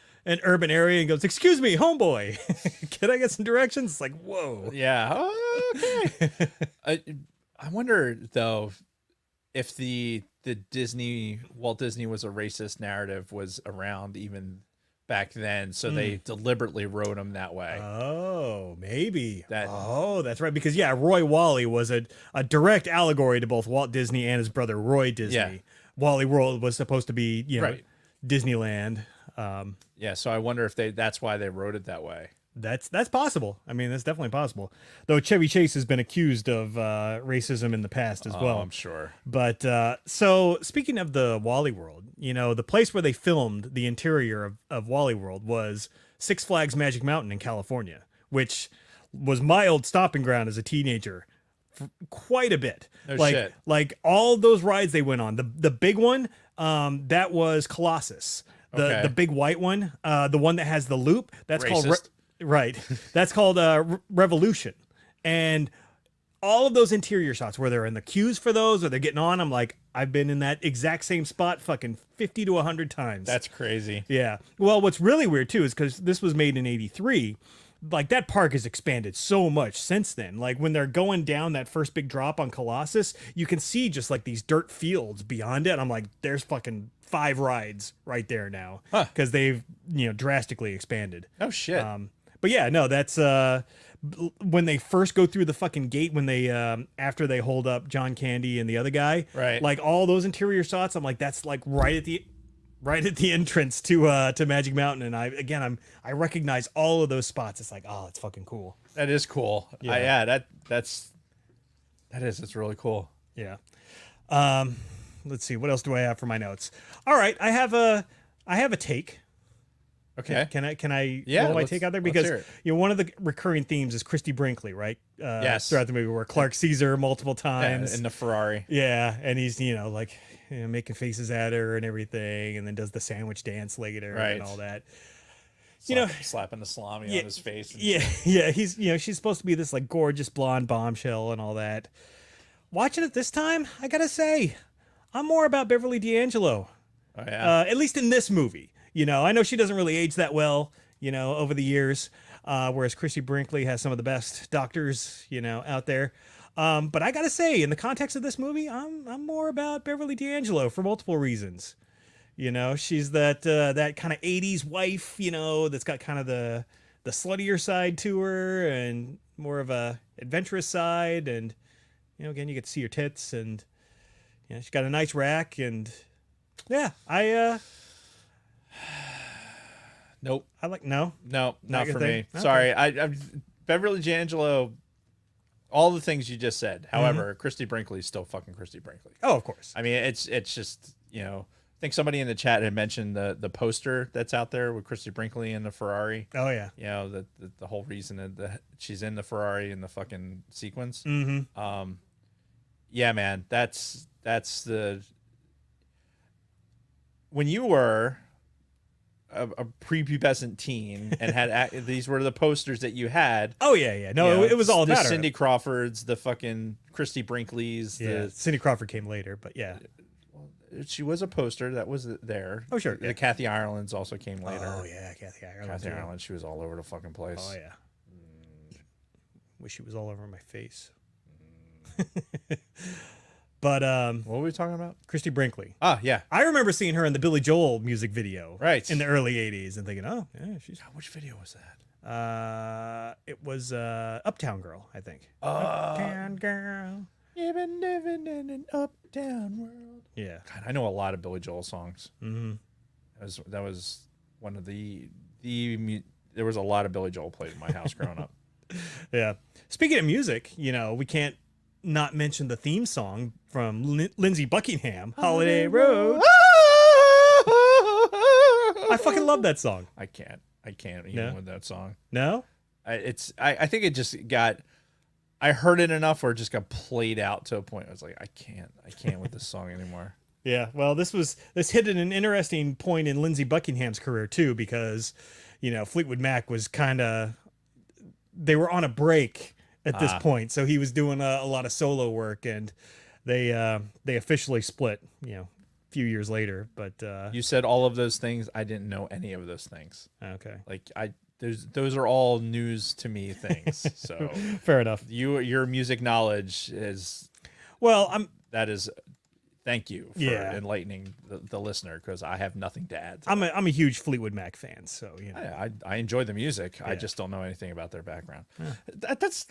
S1: urban area and goes, excuse me, homeboy, can I get some directions? It's like, whoa.
S2: Yeah. Oh, okay. I wonder though, if the Walt Disney was a racist narrative was around even back then, so they deliberately wrote him that way.
S1: Oh, maybe. That's right. Because Roy Wally was a direct allegory to both Walt Disney and his brother Roy Disney. Yeah. Wally World was supposed to be, Disneyland.
S2: So I wonder if that's why they wrote it that way.
S1: That's possible. I mean, that's definitely possible. Though Chevy Chase has been accused of racism in the past as well.
S2: I'm sure.
S1: But so speaking of the Wally World, the place where they filmed the interior of Wally World was Six Flags Magic Mountain in California, which was my old stopping ground as a teenager for quite a bit. Like all those rides they went on. The big one, that was Colossus. The big white one, the one that has the loop, that's
S2: Racist.
S1: Right. That's called Revolution. And all of those interior shots where they're in the queues for those or they're getting on, I'm like, I've been in that exact same spot fucking 50 to 100 times.
S2: That's crazy.
S1: Yeah. Well, what's really weird too is because this was made in 83, like that park has expanded so much since then. Like when they're going down that first big drop on Colossus, you can see just like these dirt fields beyond it. I'm like, there's fucking 5 rides right there now because they've, drastically expanded.
S2: Oh shit.
S1: But yeah, no, that's when they first go through the fucking gate when they after they hold up John Candy and the other guy,
S2: right?
S1: Like all those interior shots, I'm like, that's like right at the entrance to Magic Mountain, and I recognize all of those spots. It's like, oh, it's fucking cool.
S2: That is cool.
S1: Yeah,
S2: that's it's really cool.
S1: Yeah. Let's see, what else do I have for my notes? All right, I have a take.
S2: Okay.
S1: Can I
S2: yeah,
S1: roll my take out there? Because one of the recurring themes is Christy Brinkley, right?
S2: Yes.
S1: Throughout the movie, where Clark sees her multiple times
S2: in the Ferrari.
S1: Yeah, and he's making faces at her and everything, and then does the sandwich dance later and all that.
S2: Slapping the salami on his face. And
S1: yeah. He's she's supposed to be this like gorgeous blonde bombshell and all that. Watching it this time, I gotta say, I'm more about Beverly D'Angelo.
S2: Oh yeah.
S1: At least in this movie. I know she doesn't really age that well, over the years, whereas Christy Brinkley has some of the best doctors, out there. But I gotta say, in the context of this movie, I'm more about Beverly D'Angelo for multiple reasons. She's that kind of 80s wife, that's got kind of the sluttier side to her and more of a adventurous side. And, again, you get to see her tits and, she's got a nice rack. And, yeah,
S2: Nope.
S1: No,
S2: not for me.
S1: Okay.
S2: Sorry. I Beverly D'Angelo, all the things you just said. However, Christy Brinkley is still fucking Christy Brinkley.
S1: Oh, of course.
S2: I mean, it's just, I think somebody in the chat had mentioned the poster that's out there with Christy Brinkley in the Ferrari.
S1: Oh yeah.
S2: The whole reason that she's in the Ferrari in the fucking sequence.
S1: Mm-hmm.
S2: Yeah, man, that's the when you were a prepubescent teen and had these were the posters that you had.
S1: Oh yeah. No, it was all
S2: the
S1: about her.
S2: Cindy Crawfords, the fucking Christy Brinkley's.
S1: Yeah, Cindy Crawford came later, but yeah.
S2: She was a poster that was there.
S1: Oh sure.
S2: The Kathy Ireland's also came later.
S1: Oh yeah, Kathy Ireland.
S2: Kathy Ireland, she was all over the fucking place.
S1: Oh yeah. Wish she was all over my face. But
S2: what were we talking about?
S1: Christy Brinkley.
S2: Ah, yeah.
S1: I remember seeing her in the Billy Joel music video,
S2: right,
S1: in the early '80s, and thinking, oh yeah, she's.
S2: God, which video was that?
S1: It was Uptown Girl, I think. Uptown Girl.
S2: You've been living in an uptown world.
S1: Yeah.
S2: God, I know a lot of Billy Joel songs.
S1: Mm-hmm.
S2: That was one of the there was a lot of Billy Joel played in my house growing up.
S1: Yeah. Speaking of music, we can't not mention the theme song from Lindsey Buckingham, Holiday Road. I fucking love that song.
S2: I can't even with that song.
S1: No?
S2: I think it just got, I heard it enough where it just got played out to a point. I was like, I can't with this song anymore.
S1: Yeah. Well, this hit at an interesting point in Lindsey Buckingham's career too, because, Fleetwood Mac was they were on a break at this point. So he was doing a lot of solo work, and they officially split, a few years later. But
S2: you said all of those things. I didn't know any of those things.
S1: Okay.
S2: Like those are all news to me things. So
S1: fair enough.
S2: Your music knowledge is that is. Thank you for enlightening the listener, because I have nothing to add.
S1: I'm a huge Fleetwood Mac fan, so
S2: I enjoy the music. Yeah. I just don't know anything about their background. Yeah. That's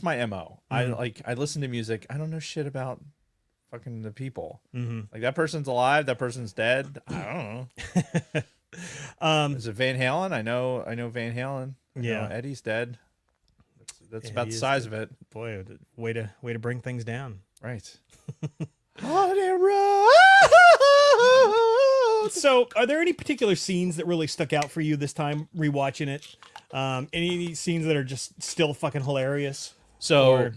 S2: my MO. Mm-hmm. I listen to music. I don't know shit about fucking the people. Mm-hmm. Like, that person's alive, that person's dead. I don't know. Is it Van Halen? I know Van Halen. I know Eddie's dead. That's about the size of it.
S1: Boy, way to bring things down.
S2: Right.
S1: So, are there any particular scenes that really stuck out for you this time rewatching it? Any scenes that are just still fucking hilarious?
S2: So,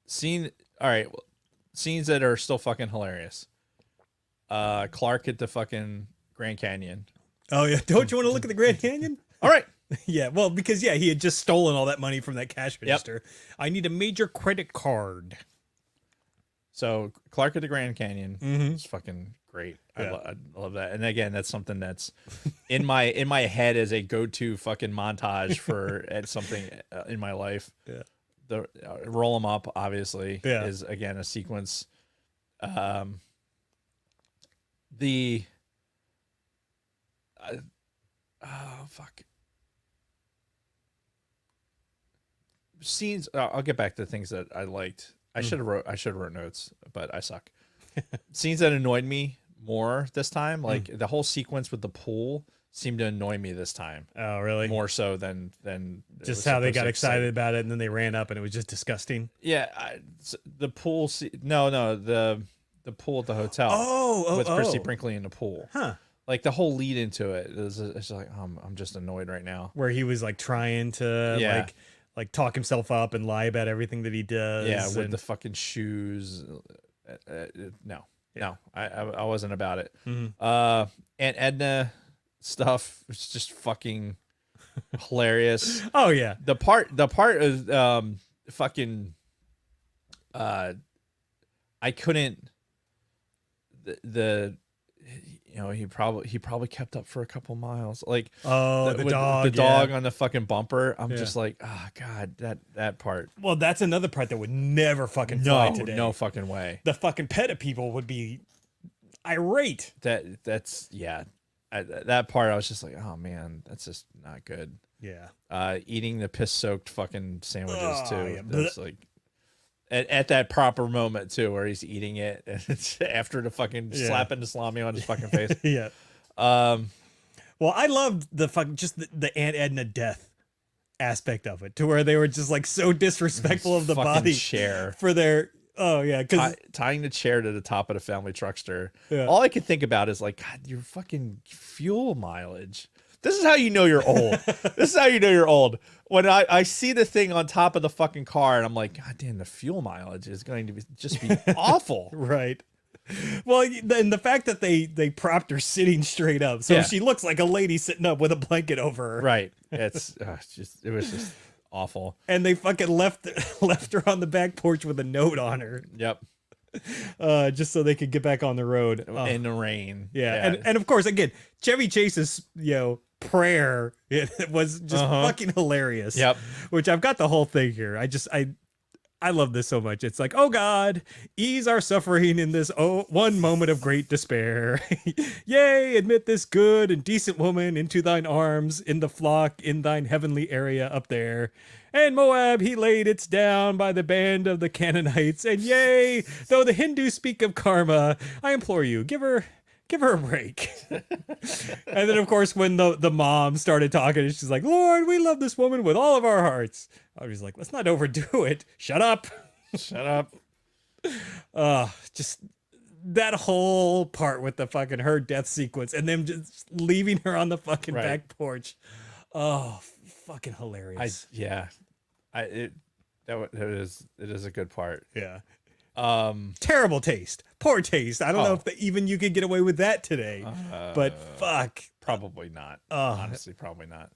S2: scenes that are still fucking hilarious. Clark at the fucking Grand Canyon.
S1: Oh yeah, don't you want to look at the Grand Canyon?
S2: All right.
S1: Yeah, well, because he had just stolen all that money from that cash register. I need a major credit card.
S2: So Clark at the Grand Canyon
S1: Mm-hmm.
S2: is fucking great.
S1: Yeah.
S2: I love that. And again, that's something that's in my head as a go-to fucking montage for at something in my life.
S1: Yeah.
S2: The roll them up obviously
S1: Yeah.
S2: is again a sequence. Fuck. Scenes. I'll get back to things that I liked. I should have wrote notes, but I suck. Scenes that annoyed me more this time, like the whole sequence with the pool, seemed to annoy me this time.
S1: Oh, really?
S2: More so than it
S1: Just
S2: was
S1: how they
S2: supposed
S1: got
S2: to
S1: excited
S2: excite.
S1: about it, and then they ran up, and it was just disgusting.
S2: Yeah, the pool. No, the pool at the hotel. With Christy Brinkley in the pool.
S1: Huh.
S2: Like the whole lead into it is it's like I'm just annoyed right now.
S1: Where he was like trying to like talk himself up and lie about everything that he does.
S2: Yeah, with
S1: and-
S2: the fucking shoes. No, I wasn't about it.
S1: Mhm.
S2: And Edna stuff was just fucking hilarious.
S1: Oh yeah.
S2: The part is fucking. I couldn't. The he probably kept up for a couple miles. Like
S1: Oh, the
S2: with
S1: dog.
S2: the dog on the fucking bumper. I'm
S1: Yeah.
S2: just like, oh god, that part.
S1: Well, that's another part that would never fucking fly today.
S2: No fucking way.
S1: The fucking PETA people would be irate.
S2: That's yeah. That part I was just like, oh man, that's just not good.
S1: Yeah.
S2: Eating the piss soaked fucking sandwiches
S1: Oh,
S2: too.
S1: yeah.
S2: That's like at that proper moment too, where he's eating it and it's after the fucking slapping the salami on his fucking face.
S1: Yeah. Well, I loved just the Aunt Edna death aspect of it, to where they were just like so disrespectful of the
S2: fucking
S1: body
S2: chair.
S1: for their. Oh yeah, because
S2: Tying the chair to the top of the family truckster.
S1: Yeah.
S2: All I could think about is like, God, your fucking fuel mileage. This is how you know you're old. This is how you know you're old. When I see the thing on top of the fucking car and I'm like, God damn, the fuel mileage is going to just be awful.
S1: right. Well, then the fact that they propped her sitting straight up, so
S2: Yeah.
S1: she looks like a lady sitting up with a blanket over her.
S2: Right. It was just awful.
S1: And they fucking left her on the back porch with a note on her,
S2: Yep.
S1: just so they could get back on the road.
S2: In the rain.
S1: Yeah. And of course, again, Chevy Chase's prayer it was just fucking hilarious.
S2: Yep.
S1: Which I've got the whole thing here. I love this so much. It's like, oh God, ease our suffering in this one moment of great despair. Yea, admit this good and decent woman into thine arms in the flock in thine heavenly area up there. And Moab he laid its down by the band of the Canaanites. And yea, though the Hindus speak of karma, I implore you, give her a break. And then of course when the mom started talking, she's like, Lord, we love this woman with all of our hearts. I was like, let's not overdo it. Shut up.
S2: Shut up.
S1: Just that whole part with the fucking her death sequence and them just leaving her on the fucking back porch. Oh, fucking hilarious.
S2: It is a good part.
S1: Yeah. Terrible taste. Poor taste. I don't know if even you could get away with that today. But fuck.
S2: Probably not. Honestly, probably not.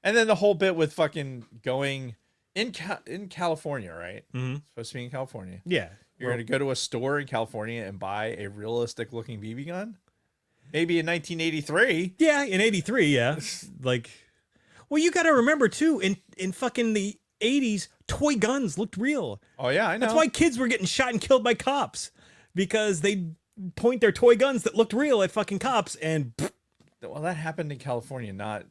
S2: And then the whole bit with fucking going in California, right?
S1: Mm-hmm.
S2: Supposed to be in California.
S1: Yeah.
S2: You're going to go to a store in California and buy a realistic looking BB gun? Maybe in 1983.
S1: Yeah, in 83, yeah. Like, well, you got to remember too, in fucking the 80s, toy guns looked real.
S2: Oh yeah, I know.
S1: That's why kids were getting shot and killed by cops, because they point their toy guns that looked real at fucking cops and
S2: Well, that happened in California, not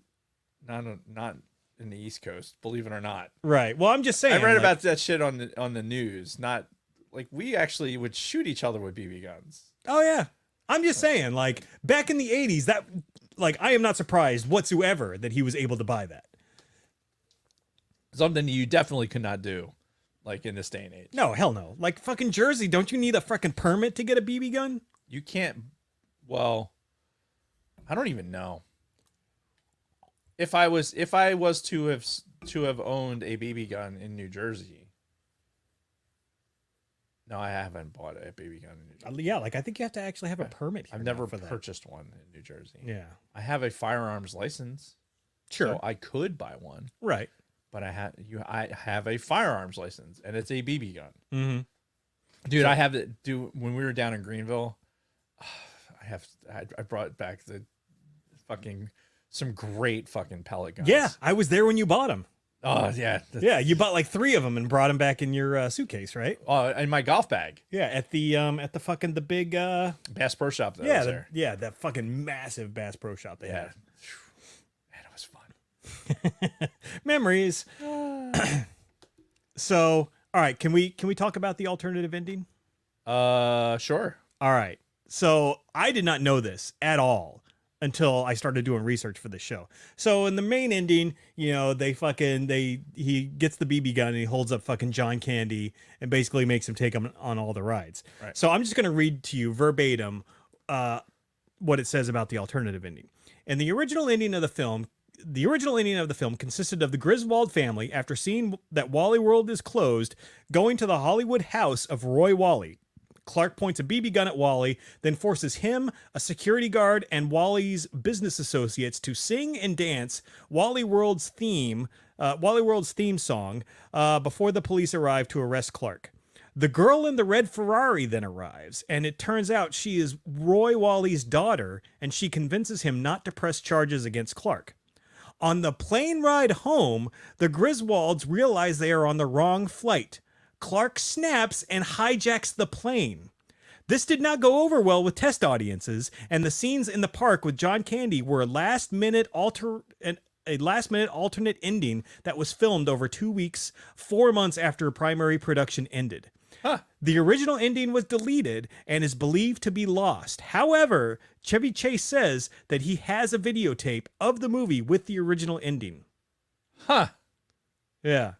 S2: in the East Coast, believe it or not.
S1: right. Well, I'm just saying.
S2: I read
S1: like,
S2: about that shit on the news. Not like we actually would shoot each other with BB guns.
S1: Oh yeah. I'm just saying, like back in the 80s, that like I am not surprised whatsoever that he was able to buy that.
S2: Something you definitely could not do, like in this day and age.
S1: No, hell no. Like fucking Jersey, don't you need a fucking permit to get a BB gun?
S2: You can't. Well, I don't even know. If I was to have owned a BB gun in New Jersey, No, I haven't bought a BB gun in New Jersey.
S1: Yeah, like I think you have to actually have a permit here
S2: I've
S1: now
S2: never
S1: for that.
S2: purchased one in New Jersey.
S1: Yeah.
S2: I have a firearms license.
S1: Sure.
S2: So I could buy one.
S1: Right.
S2: But I have a firearms license and it's a BB gun.
S1: Mm-hmm.
S2: Dude, I have to do when we were down in Greenville. I brought back the fucking some great fucking pellet guns.
S1: Yeah, I was there when you bought them.
S2: Oh yeah.
S1: Yeah, you bought like 3 of them and brought them back in your suitcase, right?
S2: In my golf bag.
S1: Yeah, at the fucking the big
S2: Bass Pro Shop.
S1: that fucking massive Bass Pro Shop they had.
S2: Man, it was fun.
S1: Memories. So, all right, can we talk about the alternative ending?
S2: Sure.
S1: All right. So I did not know this at all until I started doing research for the show. So in the main ending, he gets the BB gun and he holds up fucking John Candy and basically makes him take him on all the rides.
S2: Right.
S1: So I'm just going to read to you verbatim what it says about the alternative ending. In the original ending of the film, consisted of the Griswold family, after seeing that Wally World is closed, going to the Hollywood house of Roy Wally. Clark points a BB gun at Wally, then forces him, a security guard, and Wally's business associates to sing and dance Wally World's theme song before the police arrive to arrest Clark. The girl in the red Ferrari then arrives, and it turns out she is Roy Wally's daughter, and she convinces him not to press charges against Clark. On the plane ride home, the Griswolds realize they are on the wrong flight. Clark snaps and hijacks the plane. This did not go over well with test audiences, and the scenes in the park with John Candy were a last-minute alternate ending that was filmed over 2 weeks, 4 months after primary production ended.
S2: Huh.
S1: The original ending was deleted and is believed to be lost. However, Chevy Chase says that he has a videotape of the movie with the original ending.
S2: Huh.
S1: Yeah.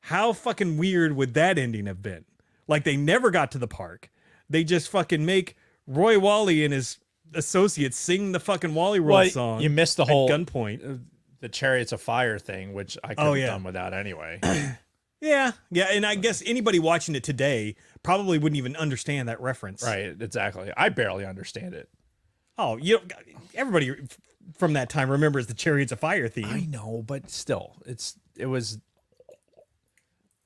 S1: How fucking weird would that ending have been? Like, they never got to the park. They just fucking make Roy Wally and his associates sing the fucking Wally World song.
S2: You missed the whole
S1: gunpoint.
S2: The Chariots of Fire thing, which I could have done without anyway.
S1: Yeah, and I guess anybody watching it today probably wouldn't even understand that reference.
S2: Right, exactly. I barely understand it.
S1: Oh, everybody from that time remembers the Chariots of Fire theme.
S2: I know, but still, it was.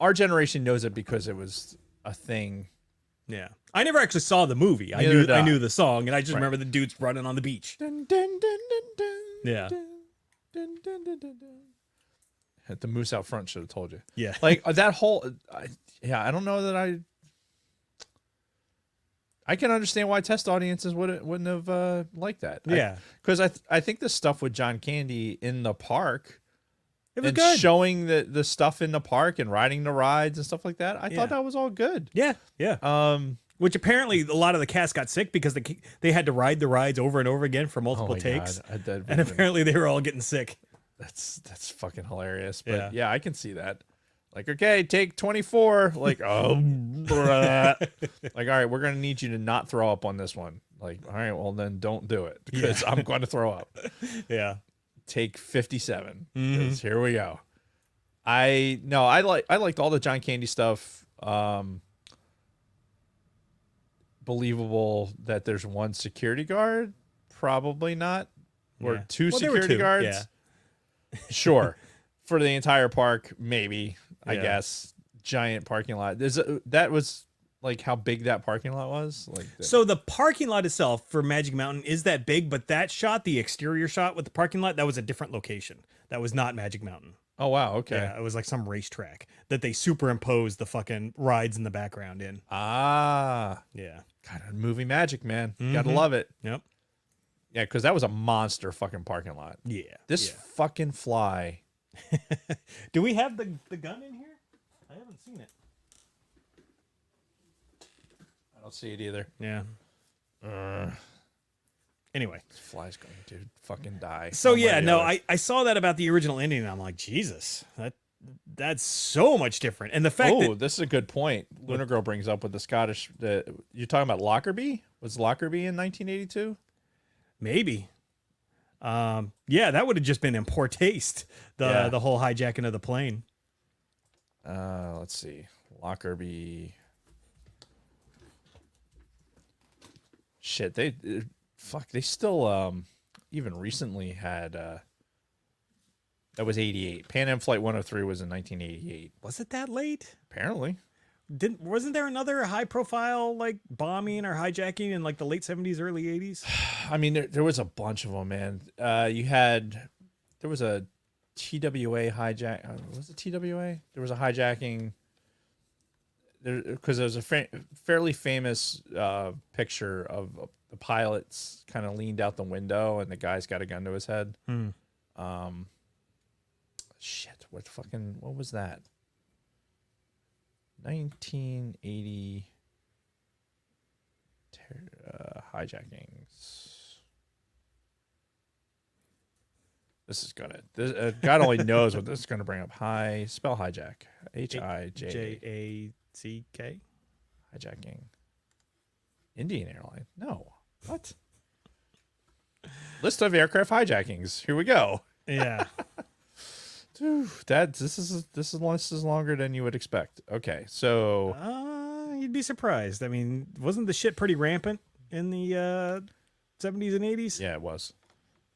S2: Our generation knows it because it was a thing.
S1: Yeah, I never actually saw the movie. I knew the song, and I just remember the dudes running on the beach.
S2: Dun, dun, dun, dun, dun,
S1: Yeah.
S2: Dun, dun, dun, dun, dun, dun. The moose out front should have told you.
S1: Yeah,
S2: like that whole. I don't know that I can understand why test audiences wouldn't have liked that.
S1: Yeah,
S2: because I think the stuff with John Candy in the park.
S1: It was
S2: and
S1: good.
S2: Showing the stuff in the park and riding the rides and stuff like that. I thought that was all good.
S1: Yeah. Which apparently a lot of the cast got sick because they had to ride the rides over and over again for multiple takes.
S2: God.
S1: And apparently they were all getting sick.
S2: That's fucking hilarious. But yeah, I can see that. Like, okay, take 24. Like, oh, bruh. Like, all right, we're going to need you to not throw up on this one. Like, all right, well, then don't do it because I'm going to throw up.
S1: Yeah.
S2: Take 57. Here we go. I liked all the John Candy stuff. Believable that there's one security guard, probably not, or two security guards.
S1: Yeah.
S2: Sure, for the entire park, maybe. I
S1: Yeah.
S2: guess giant parking lot. That was like how big that parking lot was. Like,
S1: So the parking lot itself for Magic Mountain is that big, but that shot, the exterior shot with the parking lot, that was a different location. That was not Magic Mountain.
S2: oh wow, okay.
S1: Yeah, it was like some racetrack that they superimposed the fucking rides in the background in.
S2: Ah,
S1: Yeah.
S2: God, movie magic, man. Gotta love it.
S1: Yep.
S2: Yeah, because that was a monster fucking parking lot.
S1: Yeah.
S2: This fucking fly.
S1: Do we have the gun in here? I haven't seen it.
S2: I don't see it either.
S1: Yeah. Anyway.
S2: This fly's going to fucking die.
S1: So
S2: one way or the
S1: no,
S2: other.
S1: I saw that about the original ending and I'm like, Jesus, that's so much different. And the fact that
S2: this is a good point. Lunar Girl brings up with the Scottish. You're talking about Lockerbie? Was Lockerbie in 1982?
S1: maybe, yeah, that would have just been in poor taste. The whole hijacking of the plane.
S2: Let's see. Lockerbie. shit, they still even recently had that was 88. Pan Am Flight 103 was in 1988.
S1: Was it that late?
S2: Apparently.
S1: Wasn't there another high profile like bombing or hijacking in like the late 70s, early 80s?
S2: I mean, there was a bunch of them, man. There was a TWA hijack. Was it TWA? There was a hijacking. Because there was a fairly famous picture of the pilots kind of leaned out the window and the guy's got a gun to his head. Shit, what was that? 1980 hijackings. This is gonna. God only knows what this is gonna bring up. Spell hijack.
S1: HIJACK.
S2: Hijacking. Indian airline. No. What? List of aircraft hijackings. Here we go.
S1: Yeah.
S2: Dude, this is longer than you would expect. Okay, so
S1: You'd be surprised. I mean, wasn't the shit pretty rampant in the 70s and 80s?
S2: yeah, it was.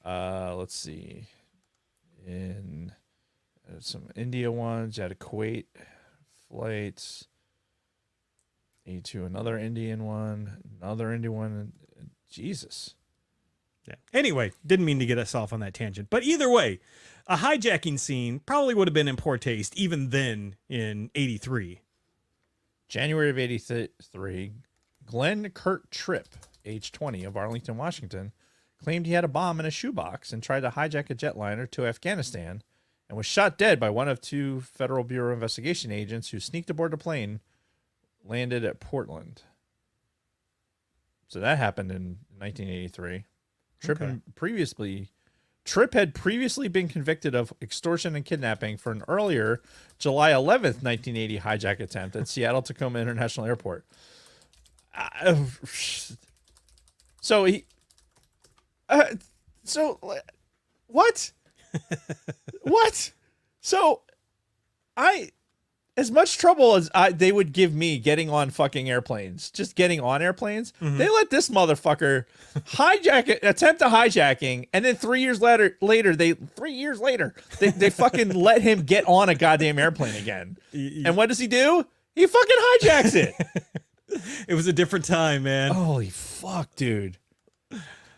S2: Let's see. In some India ones, you had a Kuwait flights. 82, another Indian one, Jesus.
S1: Yeah. Anyway, didn't mean to get us off on that tangent. But either way, a hijacking scene probably would have been in poor taste even then in 83.
S2: January of 83, Glenn Kurt Tripp, age 20, of Arlington, Washington, claimed he had a bomb in a shoebox and tried to hijack a jetliner to Afghanistan and was shot dead by one of two Federal Bureau of Investigation agents who sneaked aboard the plane, landed at Portland. So that happened in 1983. Tripp had previously been convicted of extortion and kidnapping for an earlier July 11th, 1980 hijack attempt at Seattle Tacoma International Airport. What? What? So as much trouble as they would give me getting on fucking airplanes, just getting on airplanes, they let this motherfucker attempt a hijacking, and then 3 years later, they fucking let him get on a goddamn airplane again. And what does he do? He fucking hijacks it.
S1: It was a different time, man.
S2: Holy fuck, dude.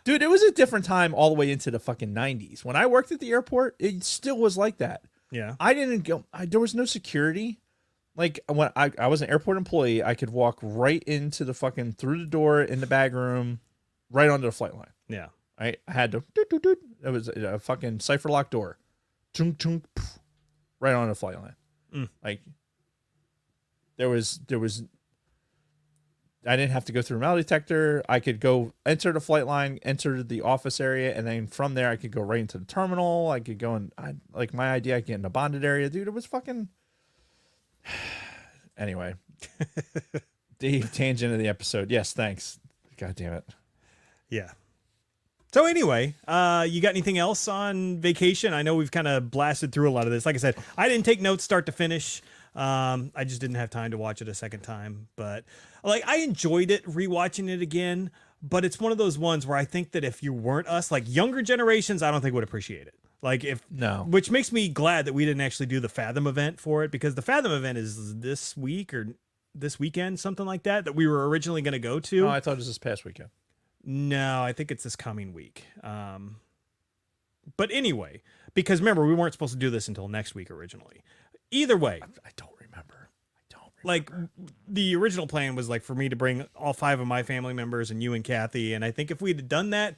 S2: Dude, it was a different time all the way into the fucking 90s. When I worked at the airport, it still was like that.
S1: Yeah.
S2: There was no security. Like when I was an airport employee, I could walk right into the fucking through the door in the bag room, right onto the flight line.
S1: Yeah.
S2: I had to. It was a fucking cipher lock door, chung chung, right onto the flight line. Like there was. I didn't have to go through a metal detector. I could go enter the flight line, enter the office area, and then from there I could go right into the terminal. I could go and my idea, I could get in a bonded area, dude. It was fucking. Anyway, the tangent of the episode. Yes, thanks. God damn it.
S1: Yeah. So anyway, you got anything else on vacation? I know we've kind of blasted through a lot of this. Like I said, I didn't take notes start to finish. I just didn't have time to watch it a second time, but like I enjoyed it rewatching it again, but it's one of those ones where I think that if you weren't us, like younger generations, I don't think would appreciate it. Like which makes me glad that we didn't actually do the Fathom event for it, because the Fathom event is this week or this weekend, something like that we were originally going to go to.
S2: Oh, I thought it was this past weekend.
S1: No, I think it's this coming week. But anyway, because remember, we weren't supposed to do this until next week originally. Either way,
S2: I don't remember.
S1: Like the original plan was like for me to bring all 5 of my family members and you and Kathy. And I think if we'd have done that,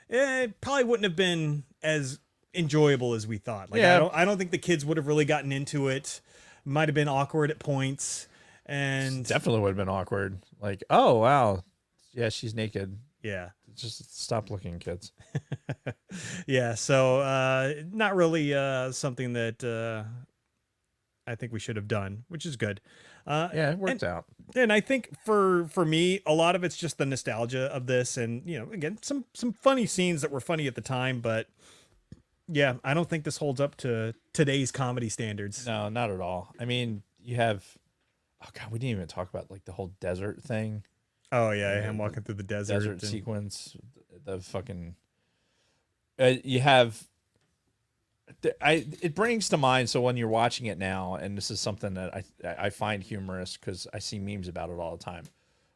S1: it probably wouldn't have been as enjoyable as we thought. Like,
S2: yeah.
S1: I don't think the kids would have really gotten into it. Might have been awkward at points. And
S2: definitely would have been awkward. Like, oh, wow. Yeah, she's naked.
S1: Yeah.
S2: Just stop looking, kids.
S1: Yeah. So not really something that I think we should have done, which is good.
S2: Yeah, it worked out.
S1: And I think for me, a lot of it's just the nostalgia of this, and again, some funny scenes that were funny at the time, but yeah, I don't think this holds up to today's comedy standards.
S2: No, not at all. I mean, you have, oh god, we didn't even talk about like the whole desert thing.
S1: Oh yeah, him walking through the desert.
S2: Desert sequence, the fucking you have. It brings to mind. So when you're watching it now, and this is something that I find humorous because I see memes about it all the time.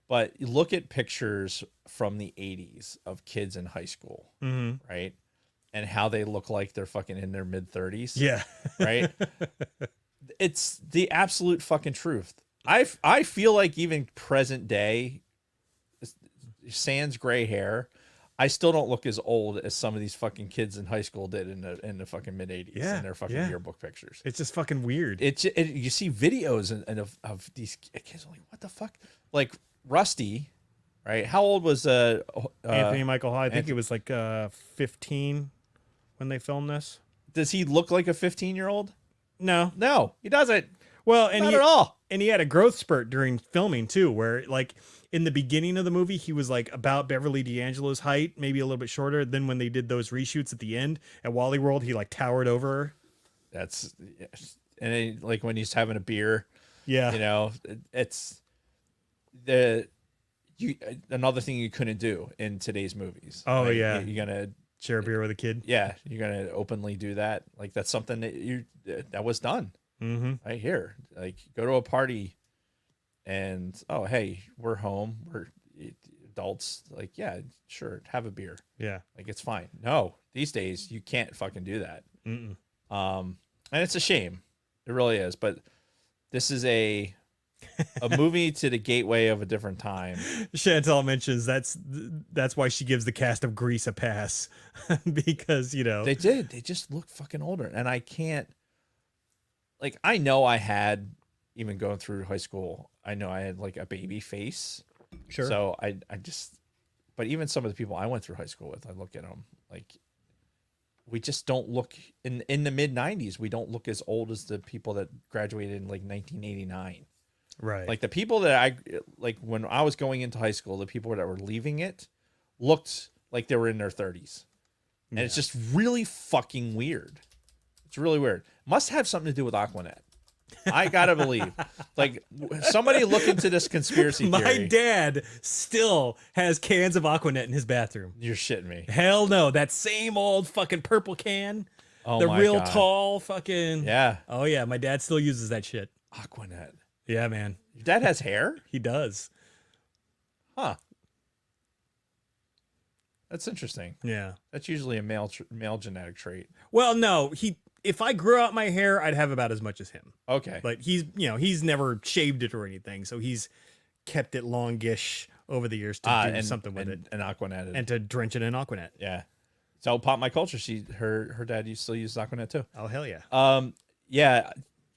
S2: But you look at pictures from the 80s of kids in high school, right? And how they look like they're fucking in their mid 30s.
S1: Yeah.
S2: Right? It's the absolute fucking truth. I feel like even present day, sans gray hair, I still don't look as old as some of these fucking kids in high school did in the fucking mid 80s in their fucking yearbook pictures.
S1: It's just fucking weird.
S2: You see videos and of these kids like, what the fuck? Like Rusty, right? How old was
S1: Anthony Michael Hall? I think it was like 15 when they filmed this.
S2: Does he look like a 15-year-old?
S1: No,
S2: he doesn't.
S1: Well, and
S2: Not at all.
S1: And he had a growth spurt during filming too, where like in the beginning of the movie, he was like about Beverly D'Angelo's height, maybe a little bit shorter. Then when they did those reshoots at the end at Wally World, he like towered over her.
S2: And then, like when he's having a beer, it's another thing you couldn't do in today's movies.
S1: Oh
S2: right?
S1: yeah,
S2: you're gonna
S1: share a beer with a kid.
S2: Yeah, you're gonna openly do that. Like that's something that was done right here. Like go to a party, and oh hey, we're home, we're adults. Like yeah, sure, have a beer.
S1: Yeah,
S2: like it's fine. No, these days you can't fucking do that. And it's a shame. It really is. But this is a movie to the gateway of a different time.
S1: Chantal mentions that's why she gives the cast of Grease a pass because they
S2: just look fucking older, and I can't. Like I know I had even going through high school, I know I had like a baby face.
S1: Sure.
S2: So I just, but even some of the people I went through high school with, I look at them like. We just don't look in the mid 90s. We don't look as old as the people that graduated in like 1989.
S1: Right.
S2: Like the people that I like when I was going into high school, the people that were leaving it looked like they were in their 30s. And it's just really fucking weird. It's really weird. Must have something to do with Aquanet. I gotta believe. Like somebody look into this conspiracy theory.
S1: My dad still has cans of Aquanet in his bathroom.
S2: You're shitting me.
S1: Hell no. That same old fucking purple can.
S2: Oh
S1: the
S2: my
S1: real
S2: God.
S1: tall fucking.
S2: Yeah.
S1: Oh yeah. My dad still uses that shit.
S2: Aquanet.
S1: Yeah, man.
S2: Your dad has hair?
S1: He does.
S2: Huh. That's interesting.
S1: Yeah.
S2: That's usually a male genetic trait.
S1: Well, no, if I grew out my hair, I'd have about as much as him.
S2: Okay.
S1: But he's never shaved it or anything, so he's kept it longish over the years to do something with it.
S2: And Aquanet.
S1: And to drench it in Aquanet.
S2: Yeah. So Pop My Culture, her dad still uses Aquanet too.
S1: Oh hell yeah.
S2: Yeah,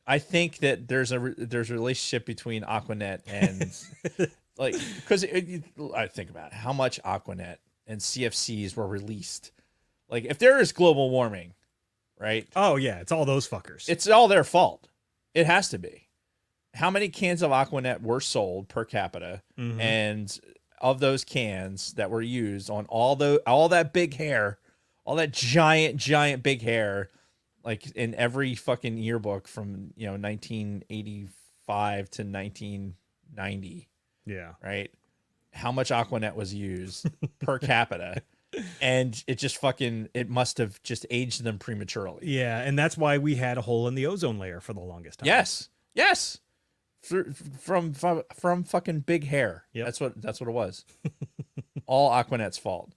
S2: I think that there's a relationship between Aquanet and like because I think about it, how much Aquanet and CFCs were released. Like if there is global warming, right?
S1: Oh yeah, it's all those fuckers.
S2: It's all their fault. It has to be. How many cans of Aquanet were sold per capita, and of those cans that were used on all that big hair, all that giant big hair, like in every fucking yearbook from 1985 to 1990.
S1: Yeah.
S2: Right. How much Aquanet was used per capita. And it must have just aged them prematurely.
S1: Yeah, and that's why we had a hole in the ozone layer for the longest time.
S2: Yes. From fucking big hair.
S1: Yep.
S2: That's what it was. All Aquanet's fault.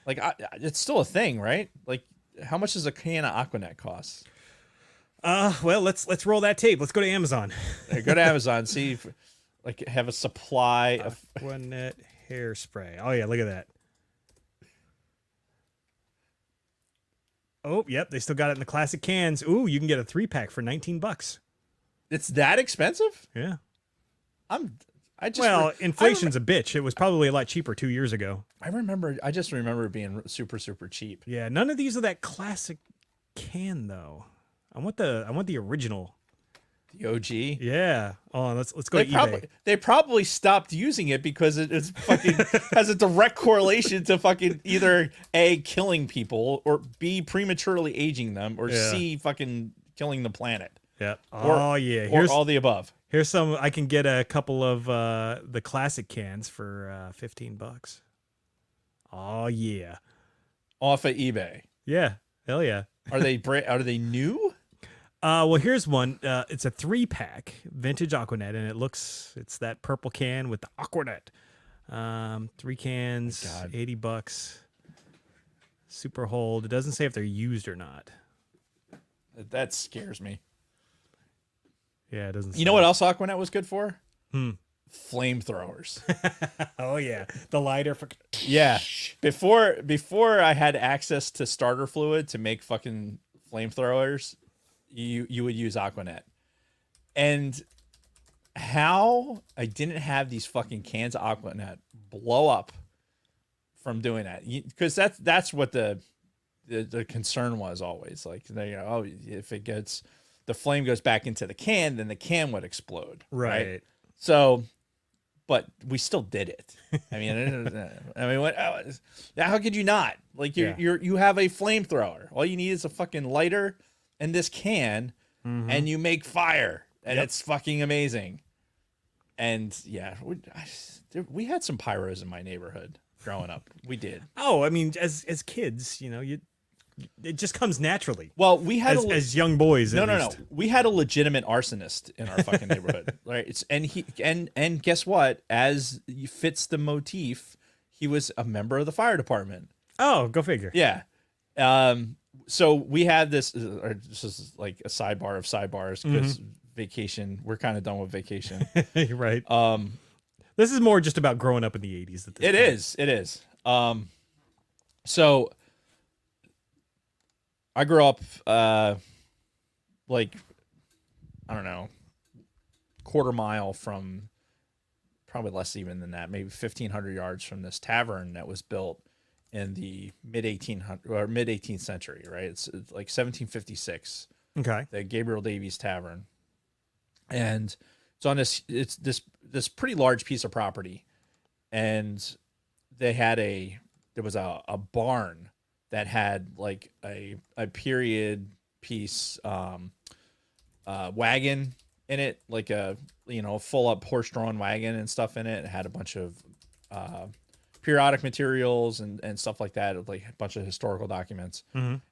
S2: Like it's still a thing, right? Like how much does a can of Aquanet cost?
S1: Well, let's roll that tape. Let's go to Amazon.
S2: Go to Amazon, see if have a supply of
S1: Aquanet hairspray. Oh yeah, look at that. Oh, yep, they still got it in the classic cans. Ooh, you can get a 3-pack for $19.
S2: It's that expensive?
S1: Yeah.
S2: Inflation's
S1: a bitch. It was probably a lot cheaper 2 years ago.
S2: I just remember it being super, super cheap.
S1: Yeah, none of these are that classic can though. I want the original.
S2: The OG.
S1: Yeah. Oh, let's go to eBay.
S2: They probably stopped using it because it's fucking has a direct correlation to fucking either A, killing people, or B, prematurely aging them, or C, fucking killing the planet.
S1: Yeah.
S2: Or,
S1: Oh yeah.
S2: or all the above.
S1: Here's some. I can get a couple of the classic cans for $15. Oh yeah.
S2: Off of eBay.
S1: Yeah. Hell yeah.
S2: Are they new?
S1: Well, here's one. It's a 3-pack vintage Aquanet, and it's that purple can with the Aquanet. 3 cans,
S2: God.
S1: $80. Super hold. It doesn't say if they're used or not.
S2: That scares me.
S1: Yeah, it doesn't.
S2: You know what else Aquanet was good for? Flamethrowers.
S1: Oh yeah, the lighter for.
S2: Yeah. Before I had access to starter fluid to make fucking flamethrowers, you would use Aquanet. And how I didn't have these fucking cans of Aquanet blow up from doing that, because that's what the concern was always. Like, oh, if it gets, the flame goes back into the can, then the can would explode. Right. So, but we still did it. I mean, what? How could you not? Like, you have a flamethrower. All you need is a fucking lighter and this can, and you make fire, and it's fucking amazing. And yeah, we had some pyros in my neighborhood growing up. We did.
S1: Oh, I mean, as kids, it just comes naturally.
S2: Well, we had
S1: as young boys.
S2: No. We had a legitimate arsonist in our fucking neighborhood, right? And guess what? As fits the motif, he was a member of the fire department.
S1: Oh, go figure.
S2: Yeah. So we had this. This is like a sidebar of sidebars because vacation. We're kind of done with vacation.
S1: You're right. This is more just about growing up in the 80s.
S2: It is. So I grew up, like, I don't know, quarter mile from, probably less even than that, maybe 1,500 yards from this tavern that was built in the mid 18th century, right? It's like 1756.
S1: Okay.
S2: The Gabriel Davies Tavern, and it's on this pretty large piece of property, and there was a barn that had like a period piece wagon in it, like a full up horse-drawn wagon and stuff in it. It had a bunch of periodic materials and stuff like that, like a bunch of historical documents.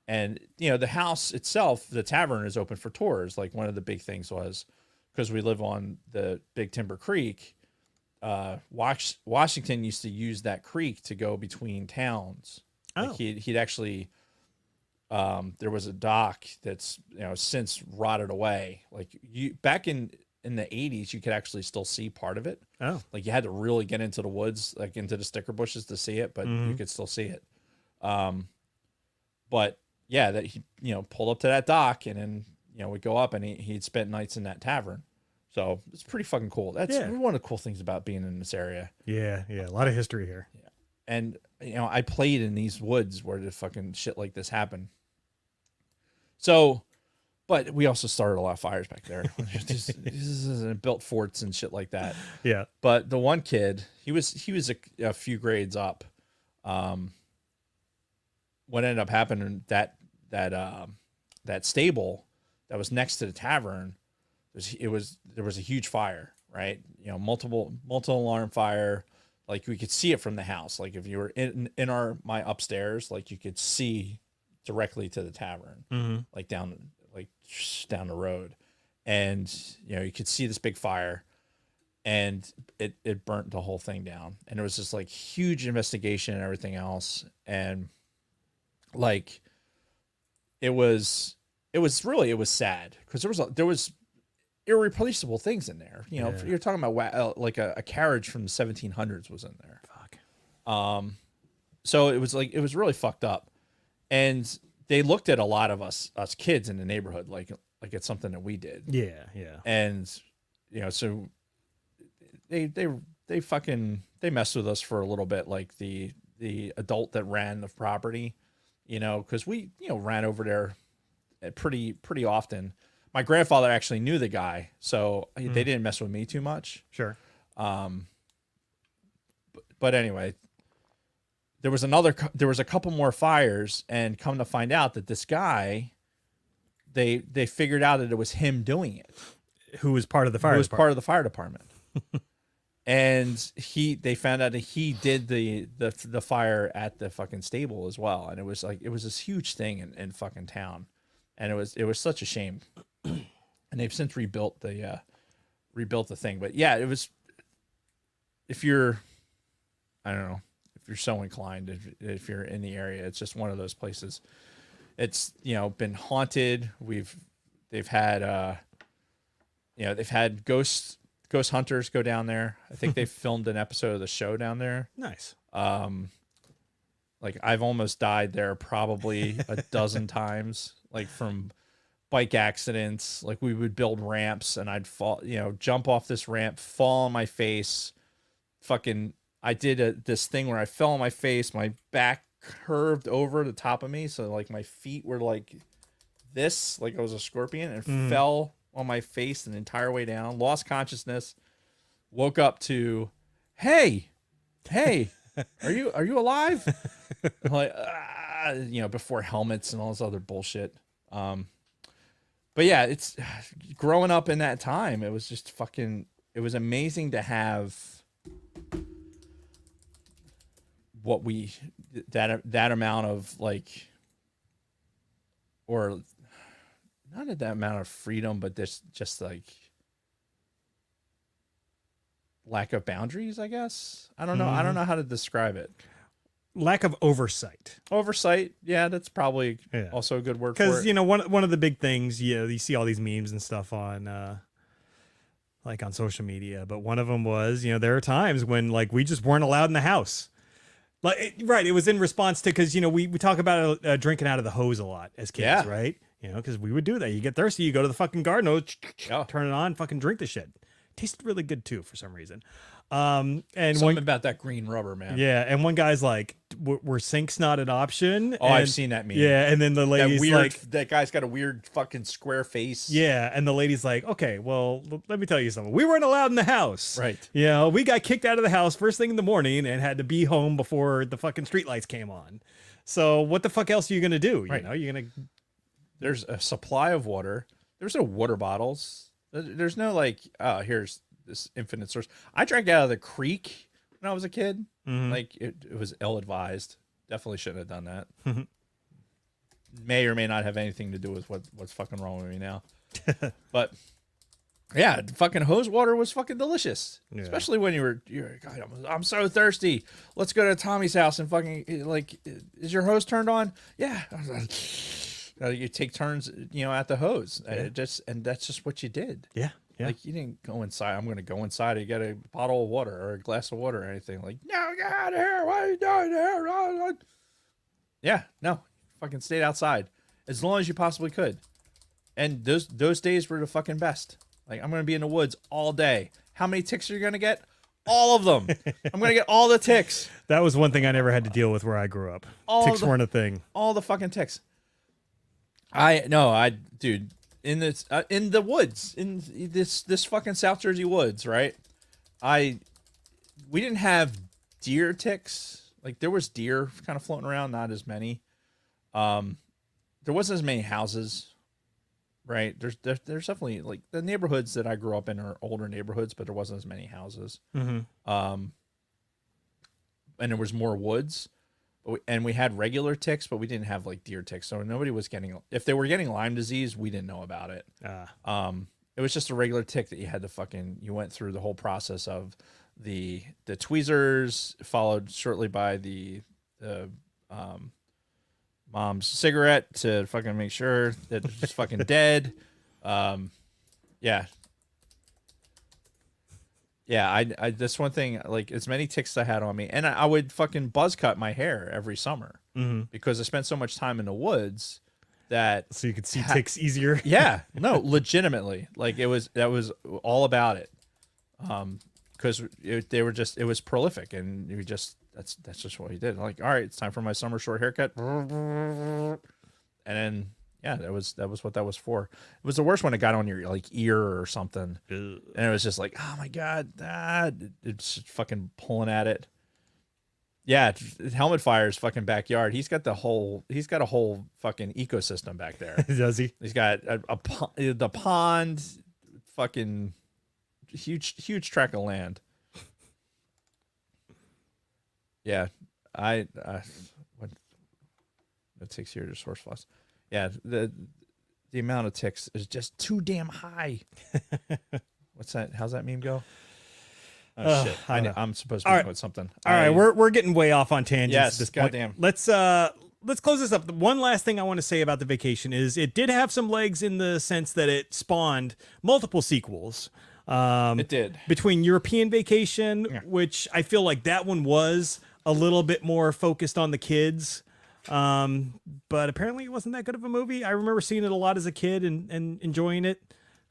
S2: And the house itself, the tavern, is open for tours. Like, one of the big things was, because we live on the Big Timber Creek, Washington used to use that creek to go between towns.
S1: Oh.
S2: Like he'd actually, there was a dock that's since rotted away. Like, back in the 80s, you could actually still see part of it.
S1: Oh.
S2: Like, you had to really get into the woods, like into the sticker bushes to see it, but you could still see it. But yeah, that he pulled up to that dock, and then we'd go up, and he'd spent nights in that tavern. So it's pretty fucking cool. That's one of the cool things about being in this area.
S1: Yeah, a lot of history here.
S2: Yeah. And I played in these woods where the fucking shit like this happened. So, but we also started a lot of fires back there. Just built forts and shit like that.
S1: Yeah.
S2: But the one kid, he was a few grades up. What ended up happening, that stable that was next to the tavern, there was a huge fire, right? Multiple alarm fire. Like, we could see it from the house. Like, if you were in my upstairs, like, you could see directly to the tavern, like down the road, and you could see this big fire, and it burnt the whole thing down. And it was just like huge investigation and everything else, and like it was sad, because there was irreplaceable things in there. You're talking about like a carriage from the 1700s was in there. Fuck. So it was really fucked up, and they looked at a lot of us kids in the neighborhood like it's something that we did.
S1: Yeah.
S2: And so they messed with us for a little bit, like the adult that ran the property, because we ran over there pretty often. My grandfather actually knew the guy, so they didn't mess with me too much.
S1: Sure.
S2: But anyway, there was a couple more fires, and come to find out that this guy they figured out that it was him doing it.
S1: Who was part of the fire
S2: Who was
S1: department.
S2: part of the fire department. And they found out that he did the fire at the fucking stable as well. And it was this huge thing in fucking town. And it was such a shame. And they've since rebuilt the thing. But yeah, it was, if you're, I don't know, if you're so inclined, if you're in the area, it's just one of those places. It's, been haunted. They've had ghost hunters go down there. I think they filmed an episode of the show down there.
S1: Nice.
S2: Like I've almost died there probably a dozen times, like from bike accidents. Like we would build ramps and I'd fall, jump off this ramp, fall on my face. Fucking, I did this thing where I fell on my face, my back curved over the top of me. So like my feet were like this, like I was a scorpion, and fell on my face the entire way down, lost consciousness, woke up to, hey, are you alive? I'm like, before helmets and all this other bullshit. But yeah, it's growing up in that time. It was just fucking, it was amazing to have that amount of like, or not that amount of freedom, but this just like lack of boundaries, I guess. I don't know. I don't know how to describe it.
S1: Lack of oversight.
S2: Oversight. Yeah, that's probably also a good word for it.
S1: Because, one of the big things, you see all these memes and stuff on, like on social media, but one of them was, there are times when like we just weren't allowed in the house. Like, right. It was in response to, because, we talk about drinking out of the hose a lot as kids, right? Because we would do that. You get thirsty, you go to the fucking garden hose, turn it on, fucking drink the shit. Tasted really good too for some reason. And
S2: something about that green rubber, man.
S1: Yeah, and one guy's like, "Were sinks not an option?"
S2: Oh, I've seen that meme.
S1: Yeah, and then the lady's
S2: that guy's got a weird fucking square face.
S1: Yeah, and the lady's like, "Okay, well, let me tell you something. We weren't allowed in the house.
S2: Right.
S1: We got kicked out of the house first thing in the morning and had to be home before the fucking streetlights came on. So what the fuck else are you gonna do?
S2: Right.
S1: You're gonna.
S2: There's a supply of water. There's no water bottles. There's no like, oh, here's this infinite source. I drank out of the creek when I was a kid. Like it was ill-advised. Definitely shouldn't have done that. May or may not have anything to do with what's fucking wrong with me now. But yeah, fucking hose water was fucking delicious. Yeah. Especially when you're God, I'm so thirsty. Let's go to Tommy's house and fucking like, is your hose turned on? Yeah. You take turns, at the hose. Yeah. And that's just what you did.
S1: Yeah. Yeah.
S2: Like you didn't go inside. I'm going to go inside and get a bottle of water or a glass of water or anything. Like, no, get out of here. What are you doing here? Yeah, no, fucking stayed outside as long as you possibly could. And those days were the fucking best. Like, I'm going to be in the woods all day. How many ticks are you going to get? All of them. I'm going to get all the ticks.
S1: That was one thing I never had to deal with where I grew up. Ticks weren't a thing.
S2: All the fucking ticks. Dude. In the woods, in this fucking South Jersey woods, right? We didn't have deer ticks. Like there was deer kind of floating around, not as many. There wasn't as many houses, right? There's definitely like the neighborhoods that I grew up in are older neighborhoods, but there wasn't as many houses. And there was more woods. And we had regular ticks, but we didn't have like deer ticks. So nobody was getting, if they were getting Lyme disease, we didn't know about it. It was just a regular tick that you had to you went through the whole process of the tweezers, followed shortly by the mom's cigarette to fucking make sure that it's just fucking dead. Yeah. Yeah, I that's one thing, like as many ticks I had on me, and I would fucking buzz cut my hair every summer because I spent so much time in the woods that
S1: so you could see ticks easier.
S2: Yeah, no, legitimately, like that was all about it, because it was prolific, and that's just what he did. Like, all right, it's time for my summer short haircut, and then. Yeah, that was what that was for. It was the worst when it got on your like ear or something, and it was just like, oh my god, it's fucking pulling at it. Yeah, Helmet Fire's fucking backyard. He's got a whole fucking ecosystem back there.
S1: Does he?
S2: He's got the pond, fucking huge tract of land. Yeah, what it takes here to source floss. Yeah, the amount of ticks is just too damn high. What's that? How's that meme go? Oh shit! I'm supposed to be with something.
S1: All right, we're getting way off on tangents
S2: Yes,
S1: at this point.
S2: goddamn.
S1: Let's close this up. The one last thing I want to say about The Vacation is it did have some legs in the sense that it spawned multiple sequels.
S2: It did.
S1: Between European Vacation, which I feel like that one was a little bit more focused on the kids. But apparently it wasn't that good of a movie. I remember seeing it a lot as a kid and enjoying it.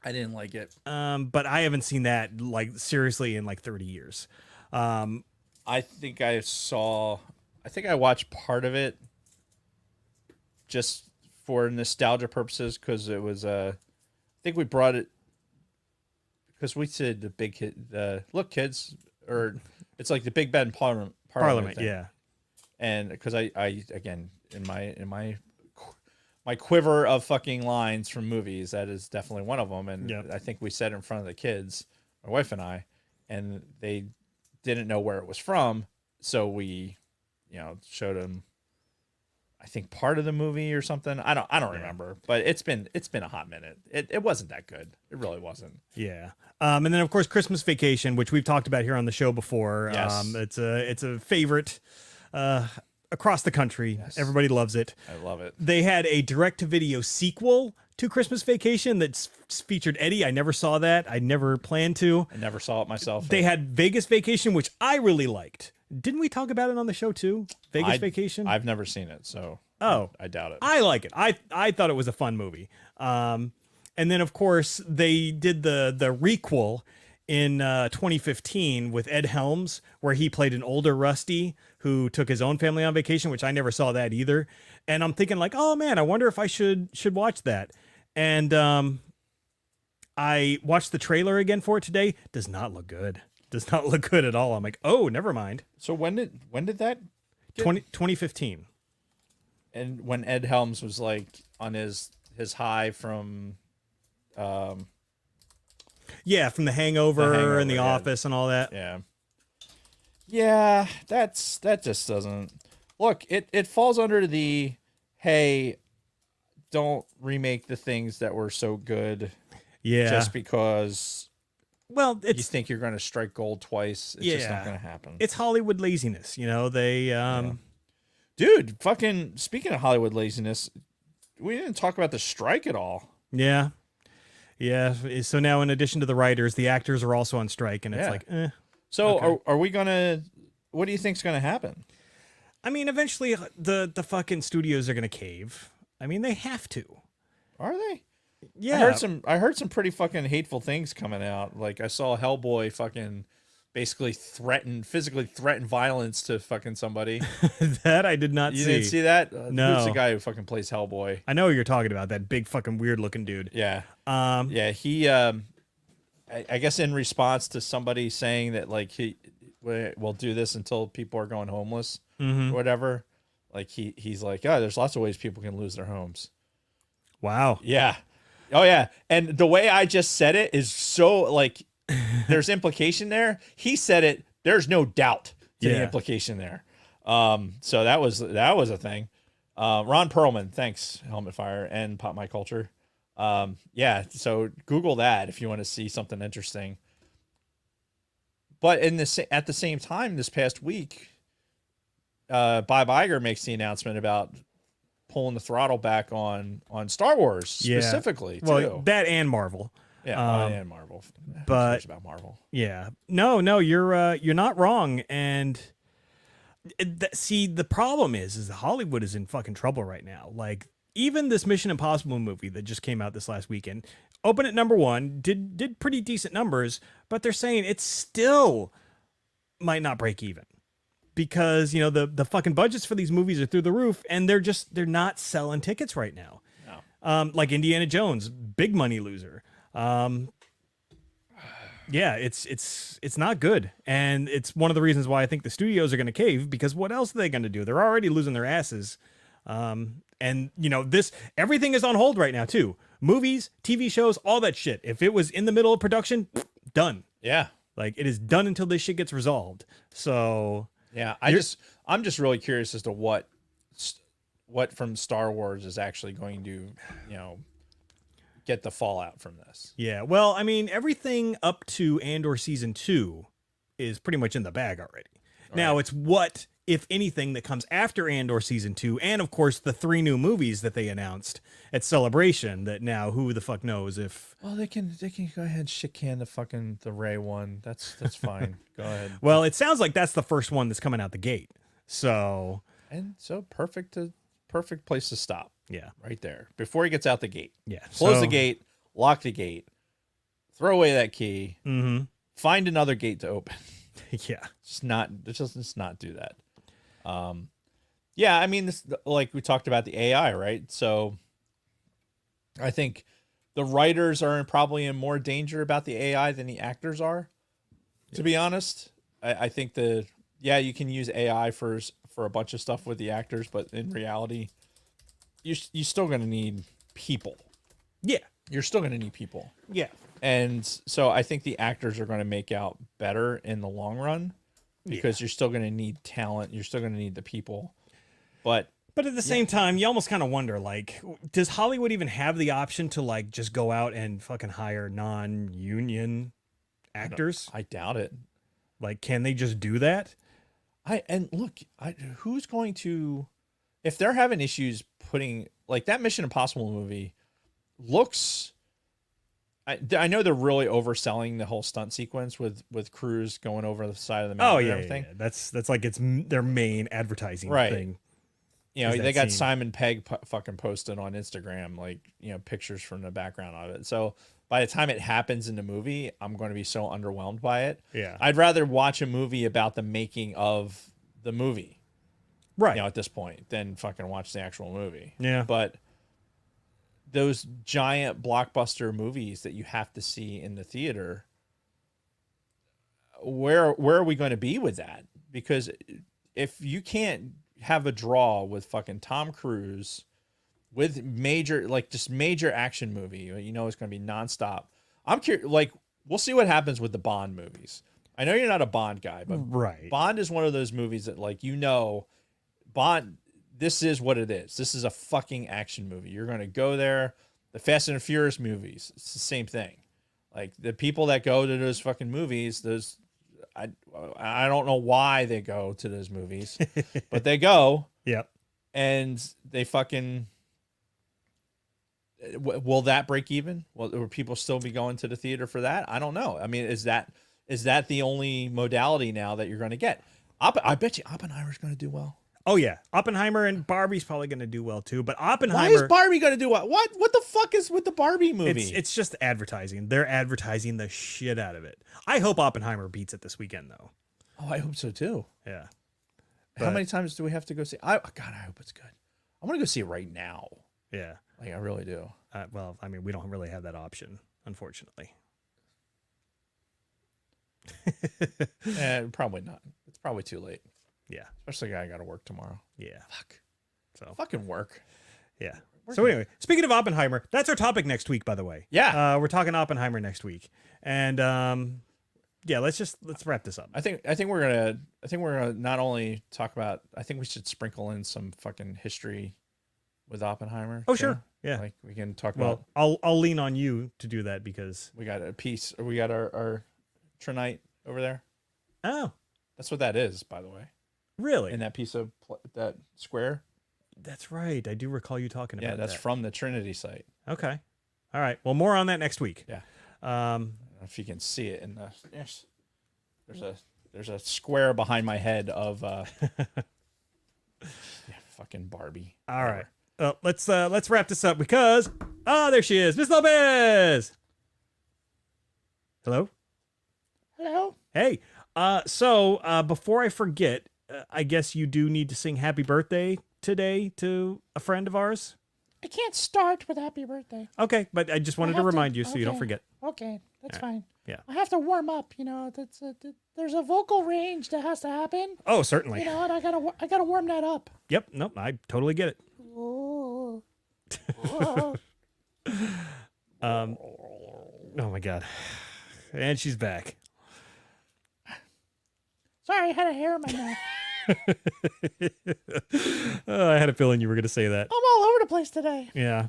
S2: I didn't like it.
S1: But I haven't seen that like seriously in like 30 years.
S2: I think I watched part of it just for nostalgia purposes because it was I think we brought it because we said the big kid look kids or it's like the Big Ben Parliament thing.
S1: Yeah.
S2: And because I again in my quiver of fucking lines from movies, that is definitely one of them. And I think we said it in front of the kids, my wife and I, and they didn't know where it was from. So we, showed them, I think part of the movie or something. I don't remember, but it's been a hot minute. It wasn't that good. It really wasn't.
S1: Yeah. And then of course, Christmas Vacation, which we've talked about here on the show before.
S2: Yes.
S1: It's a favorite, across the country. Yes. Everybody loves it.
S2: I love it.
S1: They had a direct-to-video sequel to Christmas Vacation that featured Eddie. I never saw that. I never planned to.
S2: I never saw it myself.
S1: They had Vegas Vacation, which I really liked. Didn't we talk about it on the show too? Vacation?
S2: I've never seen it, so I doubt it.
S1: I like it. I thought it was a fun movie. And then, of course, they did the requel in 2015 with Ed Helms, where he played an older Rusty who took his own family on vacation, which I never saw that either. And I'm thinking like, oh man, I wonder if I should watch that. And I watched the trailer again for it today. Does not look good. Does not look good at all. I'm like, oh, never mind.
S2: So when did that?
S1: 2015.
S2: And when Ed Helms was like on his high from
S1: yeah, from The Hangover and The Office and all that.
S2: Yeah. Yeah, that just doesn't look. It falls under the hey, don't remake the things that were so good.
S1: Yeah.
S2: Just because
S1: you
S2: think you're going to strike gold twice. It's just not going to happen.
S1: It's Hollywood laziness, they
S2: Dude, fucking speaking of Hollywood laziness, we didn't talk about the strike at all.
S1: Yeah. Yeah. So now, in addition to the writers, the actors are also on strike, and it's like,
S2: So
S1: okay.
S2: are we gonna? What do you think's gonna happen?
S1: I mean, eventually the fucking studios are gonna cave. I mean, they have to.
S2: Are they?
S1: Yeah.
S2: I heard some pretty fucking hateful things coming out. Like I saw Hellboy fucking basically physically threaten violence to fucking somebody.
S1: That I did not see.
S2: You didn't see that?
S1: No.
S2: Who's the guy who fucking plays Hellboy?
S1: I know who you're talking about. That big fucking weird looking dude.
S2: Yeah. Yeah. He. I guess in response to somebody saying that like we'll do this until people are going homeless or whatever. Like he's like, yeah, there's lots of ways people can lose their homes.
S1: Wow.
S2: Yeah. Oh yeah. And the way I just said it is so like there's implication there. He said it. There's no doubt to the implication there. So that was a thing. Ron Perlman, thanks, Helmet Fire and Pop My Culture. Yeah, so Google that if you want to see something interesting. But at the same time, this past week, Bob Iger makes the announcement about pulling the throttle back on Star Wars specifically.
S1: Well,
S2: too.
S1: that and Marvel.
S2: Yeah, and Marvel.
S1: But
S2: who cares about Marvel.
S1: Yeah, no, you're not wrong. And see, the problem is Hollywood is in fucking trouble right now. Like, even this Mission Impossible movie that just came out this last weekend, opened at #1, did pretty decent numbers, but they're saying it still might not break even because the fucking budgets for these movies are through the roof, and they're not selling tickets right now.
S2: No.
S1: Like Indiana Jones, big money loser. Yeah, it's not good, and it's one of the reasons why I think the studios are going to cave, because what else are they going to do? They're already losing their asses, and everything is on hold right now too. Movies, TV shows, all that shit. If it was in the middle of production, done.
S2: Yeah.
S1: Like, it is done until this shit gets resolved. So
S2: yeah, I'm just really curious as to what from Star Wars is actually going to, get the fallout from this.
S1: yeah, well, I mean, everything up to Andor season 2 is pretty much in the bag already. Now it's what, if anything, that comes after Andor season 2, and of course the 3 new movies that they announced at Celebration. That now who the fuck knows if.
S2: Well, they can go ahead and shit can the Rey one. That's fine. Go ahead.
S1: Well, it sounds like that's the first one that's coming out the gate. So
S2: perfect place to stop.
S1: yeah,
S2: Right there before he gets out the gate.
S1: yeah.
S2: Close the gate, lock the gate, throw away that key,
S1: Mm-hmm.
S2: find another gate to open.
S1: Yeah.
S2: Just not do that. Yeah, I mean, this, like we talked about the AI, right? So I think the writers are probably in more danger about the AI than the actors are. To be honest, I think you can use AI for a bunch of stuff with the actors, but in reality, you're still going to need people.
S1: Yeah.
S2: You're still going to need people.
S1: Yeah.
S2: And so I think the actors are going to make out better in the long run, because you're still going to need talent. You're still going to need the people. But
S1: at the same time, you almost kind of wonder, like, does Hollywood even have the option to, like, just go out and fucking hire non-union actors?
S2: I doubt it.
S1: Like, can they just do that?
S2: Who's going to, if they're having issues putting, like, that Mission Impossible movie looks, I know they're really overselling the whole stunt sequence with Cruise going over the side of the mountain and everything.
S1: Yeah. That's like it's their main advertising thing.
S2: They got Simon Pegg fucking posted on Instagram, like, pictures from the background of it. So by the time it happens in the movie, I'm going to be so underwhelmed by it.
S1: Yeah.
S2: I'd rather watch a movie about the making of the movie,
S1: Right.
S2: at this point, than fucking watch the actual movie.
S1: Yeah.
S2: But those giant blockbuster movies that you have to see in the theater, where are we going to be with that? Because if you can't have a draw with fucking Tom Cruise with major action movie, it's going to be nonstop. I'm curious, like, we'll see what happens with the Bond movies. I know you're not a Bond guy, but
S1: right.
S2: Bond is one of those movies that, like, Bond, this is what it is. This is a fucking action movie. You're going to go there. The Fast and Furious movies, it's the same thing. Like, the people that go to those fucking movies, I don't know why they go to those movies, but they go.
S1: Yep.
S2: And they fucking, will that break even? Will people still be going to the theater for that? I don't know. I mean, is that the only modality now that you're going to get? I bet you Oppenheimer's going to do well.
S1: Oh yeah, Oppenheimer and Barbie's probably going to do well too. But Oppenheimer,
S2: why is Barbie going to do well? What the fuck is with the Barbie movie?
S1: It's just advertising. They're advertising the shit out of it. I hope Oppenheimer beats it this weekend though.
S2: Oh, I hope so too.
S1: Yeah.
S2: How many times do we have to go see? I hope it's good. I want to go see it right now.
S1: Yeah.
S2: Like, I really do.
S1: Well, I mean, we don't really have that option, unfortunately.
S2: Probably not. It's probably too late.
S1: Yeah.
S2: Especially I got to work tomorrow.
S1: Yeah.
S2: Fuck.
S1: So
S2: fucking work.
S1: Yeah. So anyway, speaking of Oppenheimer, that's our topic next week, by the way.
S2: Yeah.
S1: We're talking Oppenheimer next week. And yeah, let's wrap this up.
S2: I think we're gonna not only talk about, I think we should sprinkle in some fucking history with Oppenheimer.
S1: Oh, sure. Yeah.
S2: Like, we can talk about,
S1: I'll lean on you to do that because
S2: we got a piece, or we got our Trinite over there.
S1: Oh,
S2: That's what that is, by the way.
S1: really?
S2: In that piece of that square.
S1: That's right. I do recall you talking about that.
S2: Yeah, that's from the Trinity site.
S1: Okay. All right. Well, more on that next week.
S2: Yeah. I don't know if you can see it in the, there's a square behind my head of yeah, fucking Barbie.
S1: All right. Let's wrap this up because there she is, Miss Lopez. Hello.
S2: Hello.
S1: Hey. So before I forget, I guess you do need to sing happy birthday today to a friend of ours.
S3: I can't start with happy birthday.
S1: Okay, but I just wanted to remind you so you don't
S3: okay.
S1: forget.
S3: Okay, that's fine.
S1: Yeah.
S4: I have to warm up. There's a vocal range that has to happen.
S1: Oh, certainly.
S4: And I gotta warm that up.
S1: Yep. Nope. I totally get it.
S4: Oh.
S1: Oh my God. And she's back.
S4: Sorry, I had a hair in my mouth.
S1: I had a feeling you were going to say that.
S4: I'm all over the place today.
S1: Yeah.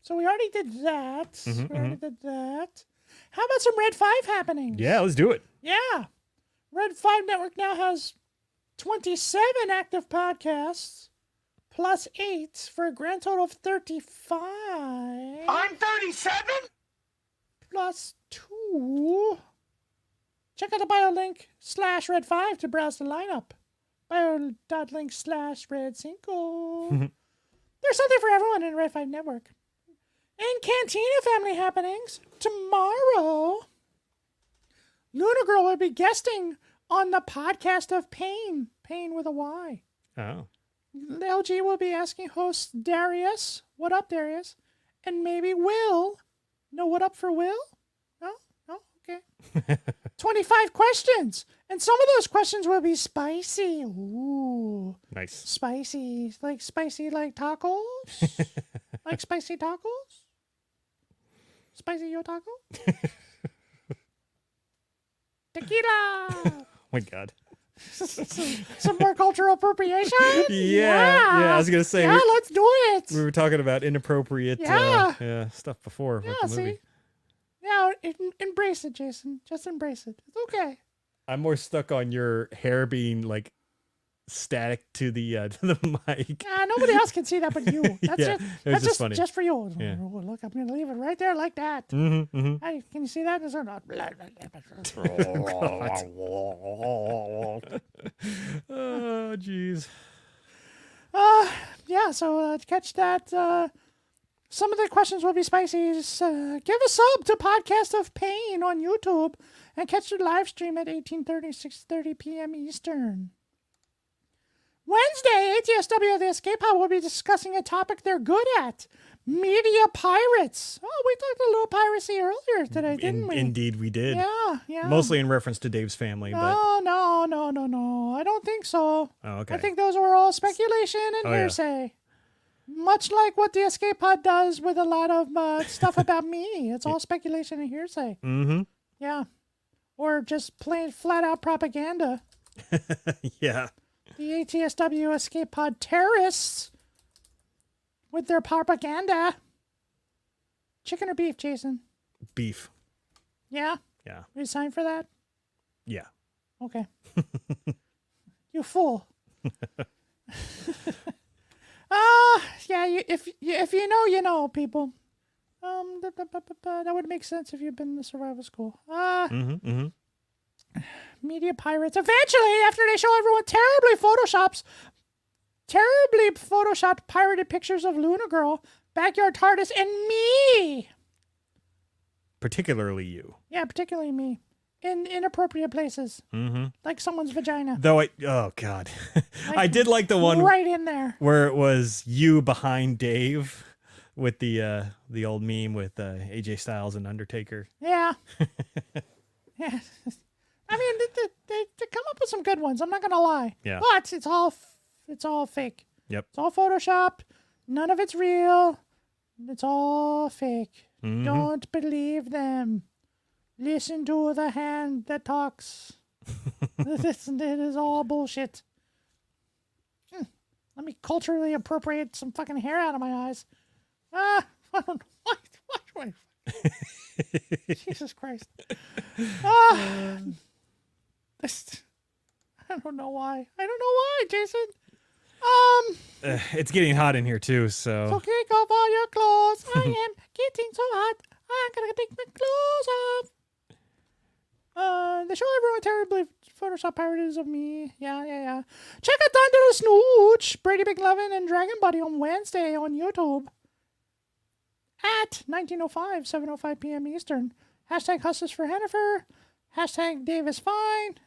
S4: So we already did that. How about some Red 5 happenings?
S1: Yeah, let's do it.
S4: Yeah. Red 5 Network now has 27 active podcasts plus 8 for a grand total of 35.
S3: I'm 37.
S4: Plus 2. Check out the bio link /Red5 to browse the lineup. Bio.link /Red5. There's something for everyone in Red 5 Network. And Cantina family happenings. Tomorrow, Luna Girl will be guesting on the podcast of Pain. Pain with a Y.
S1: Oh.
S4: LG will be asking host Darius, what up, Darius? And maybe Will. No, what up for Will? No, okay. 25 questions. And some of those questions will be spicy. Ooh.
S1: Nice.
S4: Spicy like tacos? Like spicy tacos? Spicy yo taco? Tequila!
S1: Oh my God.
S4: Some more cultural appropriation?
S1: Yeah. I was going to say.
S4: Yeah, let's do it.
S1: We were talking about inappropriate stuff before with the movie.
S4: See? Yeah, embrace it, Jason. Just embrace it. It's okay.
S1: I'm more stuck on your hair being like static to the mic.
S4: Yeah, nobody else can see that but you. That's
S1: just funny.
S4: Just for you.
S1: Yeah.
S4: Oh, look, I'm going to leave it right there like that. Hey, can you see that? Is it not?
S1: Oh, jeez.
S4: Yeah, so catch that. Some of the questions will be spicy. Give a sub to Podcast of Pain on YouTube and catch the live stream at 18:30, 6:30 p.m. Eastern. Wednesday, ATSW The Escape Pod will be discussing a topic they're good at. Media pirates. Oh, we talked a little piracy earlier today, didn't we?
S1: Indeed, we did.
S4: Yeah.
S1: Mostly in reference to Dave's family, but
S4: No. I don't think so.
S1: oh, okay.
S4: I think those were all speculation and hearsay. Much like what the Escape Pod does with a lot of stuff about me. It's all speculation and hearsay.
S1: Mm-hmm.
S4: Yeah. Or just plain flat out propaganda.
S1: Yeah.
S4: The ATSW Escape Pod terrorists with their propaganda. Chicken or beef, Jason?
S1: Beef.
S4: Yeah?
S1: Yeah.
S4: You sign for that?
S1: Yeah.
S4: Okay. You fool. Yeah, if you know, you know, people. That would make sense if you've been in the survival school. Media pirates. Eventually, after they show everyone terribly photoshopped pirated pictures of Luna Girl, Backyard TARDIS, and me.
S1: Particularly you.
S4: Yeah, particularly me. In inappropriate places.
S1: Mm-hmm.
S4: Like someone's vagina.
S1: Though oh God. I did like the one
S4: right in there
S1: where it was you behind Dave with the old meme with AJ Styles and Undertaker.
S4: Yeah. Yeah. I mean, they come up with some good ones. I'm not gonna lie.
S1: Yeah.
S4: But it's all fake.
S1: Yep.
S4: It's all photoshopped. None of it's real. It's all fake.
S1: Mm-hmm.
S4: Don't believe them. Listen to the hand that talks. It is all bullshit. Let me culturally appropriate some fucking hair out of my eyes. I don't know. Why? Jesus Christ. I don't know why. Jason.
S1: It's getting hot in here too, so.
S4: So kick off all your clothes. I am getting so hot. I'm gonna take my clothes off. They show everyone terribly Photoshop parodies of me. Yeah. Check out Thunder the Snooch, Brady McLovin, and Dragon Buddy on Wednesday on YouTube at 19:05, 7:05 p.m. Eastern. Hashtag Hustlers for Hennifer. Hashtag Dave is fine.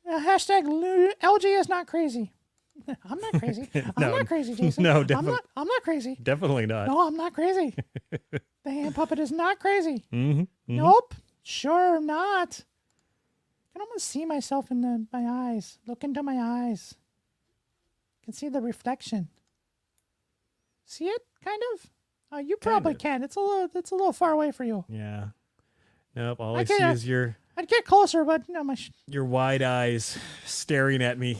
S4: Hashtag LG is not crazy. I'm not crazy. I'm
S1: No.
S4: not crazy, Jason.
S1: No,
S4: I'm
S1: definitely.
S4: not crazy.
S1: Definitely not.
S4: No, I'm not crazy. The hand puppet is not crazy.
S1: Mm-hmm.
S4: Nope. Sure not. I can almost see myself in my eyes. Look into my eyes. I can see the reflection. See it? Kind of? Oh, you probably
S1: of.
S4: can. It's a little far away for you.
S1: Yeah. Nope. All I
S4: Okay,
S1: see is
S4: I'd get closer, but my
S1: your wide eyes staring at me.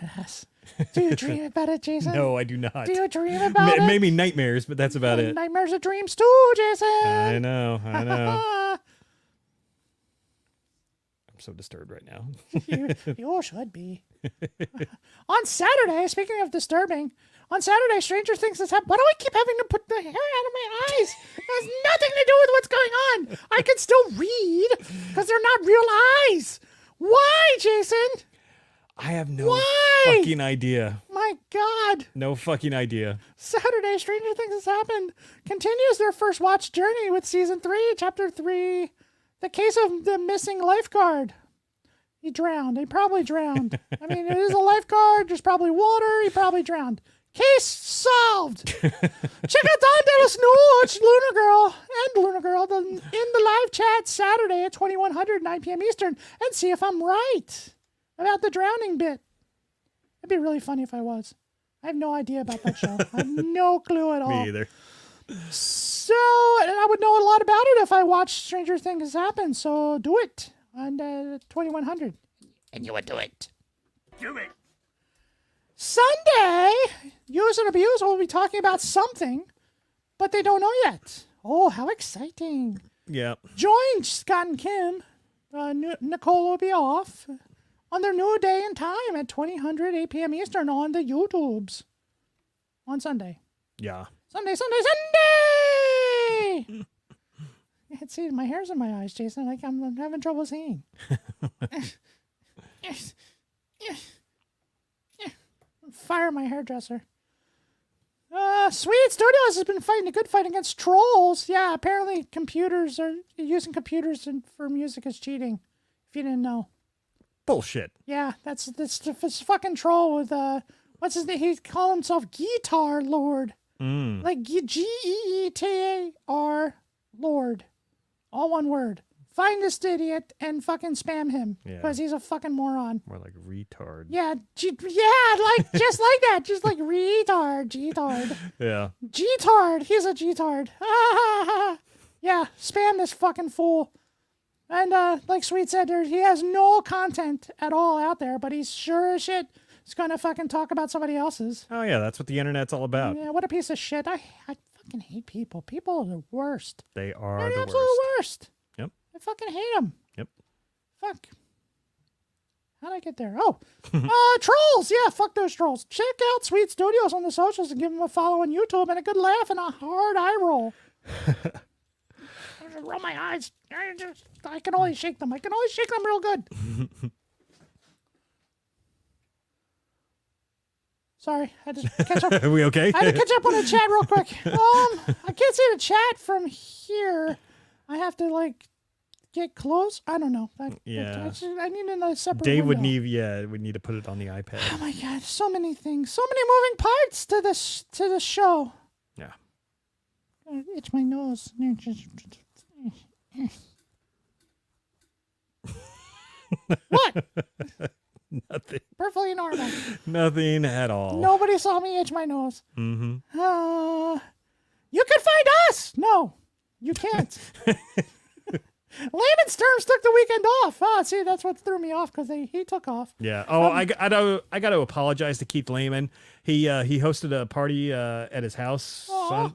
S4: yes. Do you dream about it, Jason?
S1: No, I do not.
S4: Do you dream about it?
S1: Maybe nightmares, but that's about it.
S4: Nightmares are dreams too, Jason.
S1: I know. I'm so disturbed right now.
S4: You should be. On Saturday, speaking of disturbing, on Saturday, Stranger Things has happened. Why do I keep having to put the hair out of my eyes? It has nothing to do with what's going on. I can still read because they're not real eyes. Why, Jason?
S1: I have no
S4: Why?
S1: fucking idea.
S4: My God.
S1: No fucking idea.
S4: Saturday, Stranger Things has happened. Continues their first watch journey with season 3, chapter 3. The case of the missing lifeguard. He drowned. He probably drowned. I mean, it is a lifeguard. There's probably water. He probably drowned. Case solved. Check out Don Dallas Nuge, Lunar Girl, and Lunar Girl in the live chat Saturday at 2100, 9 p.m. Eastern, and see if I'm right about the drowning bit. It'd be really funny if I was. I have no idea about that show. I have no clue at all.
S1: Me either.
S4: So, and I would know a lot about it if I watched Stranger Things happen. So do it on 2100. And you would do it.
S3: Do it.
S4: Sunday, Use and Abuse will be talking about something, but they don't know yet. Oh, how exciting.
S1: Yeah.
S4: Join Scott and Kim. Nicole will be off on their new day and time at 2000, 8 p.m. Eastern on the YouTubes on Sunday.
S1: Yeah.
S4: Sunday! You can see my hair's in my eyes, Jason. Like I'm having trouble seeing. Fire my hairdresser. Sweet Studios has been fighting a good fight against trolls. Yeah, apparently computers are using computers for music is cheating. If you didn't know.
S1: Bullshit.
S4: Yeah, that's this fucking troll with what's his name? He called himself Guitar Lord. Like Geetar Lord. All one word. Find this idiot and fucking spam him.
S1: Yeah.
S4: Because he's a fucking moron.
S1: More like retard.
S4: Yeah, like just like that. Just like retard. G-tard.
S1: Yeah.
S4: G-tard. He's a G-tard. Yeah, spam this fucking fool. And like Sweet said, he has no content at all out there, but he's sure as shit is gonna fucking talk about somebody else's.
S1: Oh yeah, that's what the internet's all about.
S4: Yeah, what a piece of shit. I fucking hate people. People are the worst.
S1: They are
S4: They're the
S1: the
S4: absolute
S1: worst.
S4: worst.
S1: Yep.
S4: I fucking hate them.
S1: Yep.
S4: Fuck. How'd I get there? Oh, trolls. Yeah, fuck those trolls. Check out Sweet Studios on the socials and give them a follow on YouTube and a good laugh and a hard eye roll. I just roll my eyes. I can only shake them. I can only shake them real good. Sorry, I had to catch up.
S1: Are we okay?
S4: I had to catch up on the chat real quick. I can't see the chat from here. I have to get close. I don't know.
S1: Yeah.
S4: I need another separate.
S1: Dave would
S4: window.
S1: need to put it on the iPad.
S4: Oh my God! So many things. So many moving parts to this show.
S1: Yeah.
S4: Itch my nose. What?
S1: Nothing.
S4: Perfectly normal.
S1: Nothing at all.
S4: Nobody saw me itch my nose.
S1: Mm-hmm.
S4: You can find us. No, you can't. Layman Sturms took the weekend off. Oh, see, that's what threw me off because he took off.
S1: Yeah. Oh, I got to apologize to Keith Lehman. He hosted a party at his house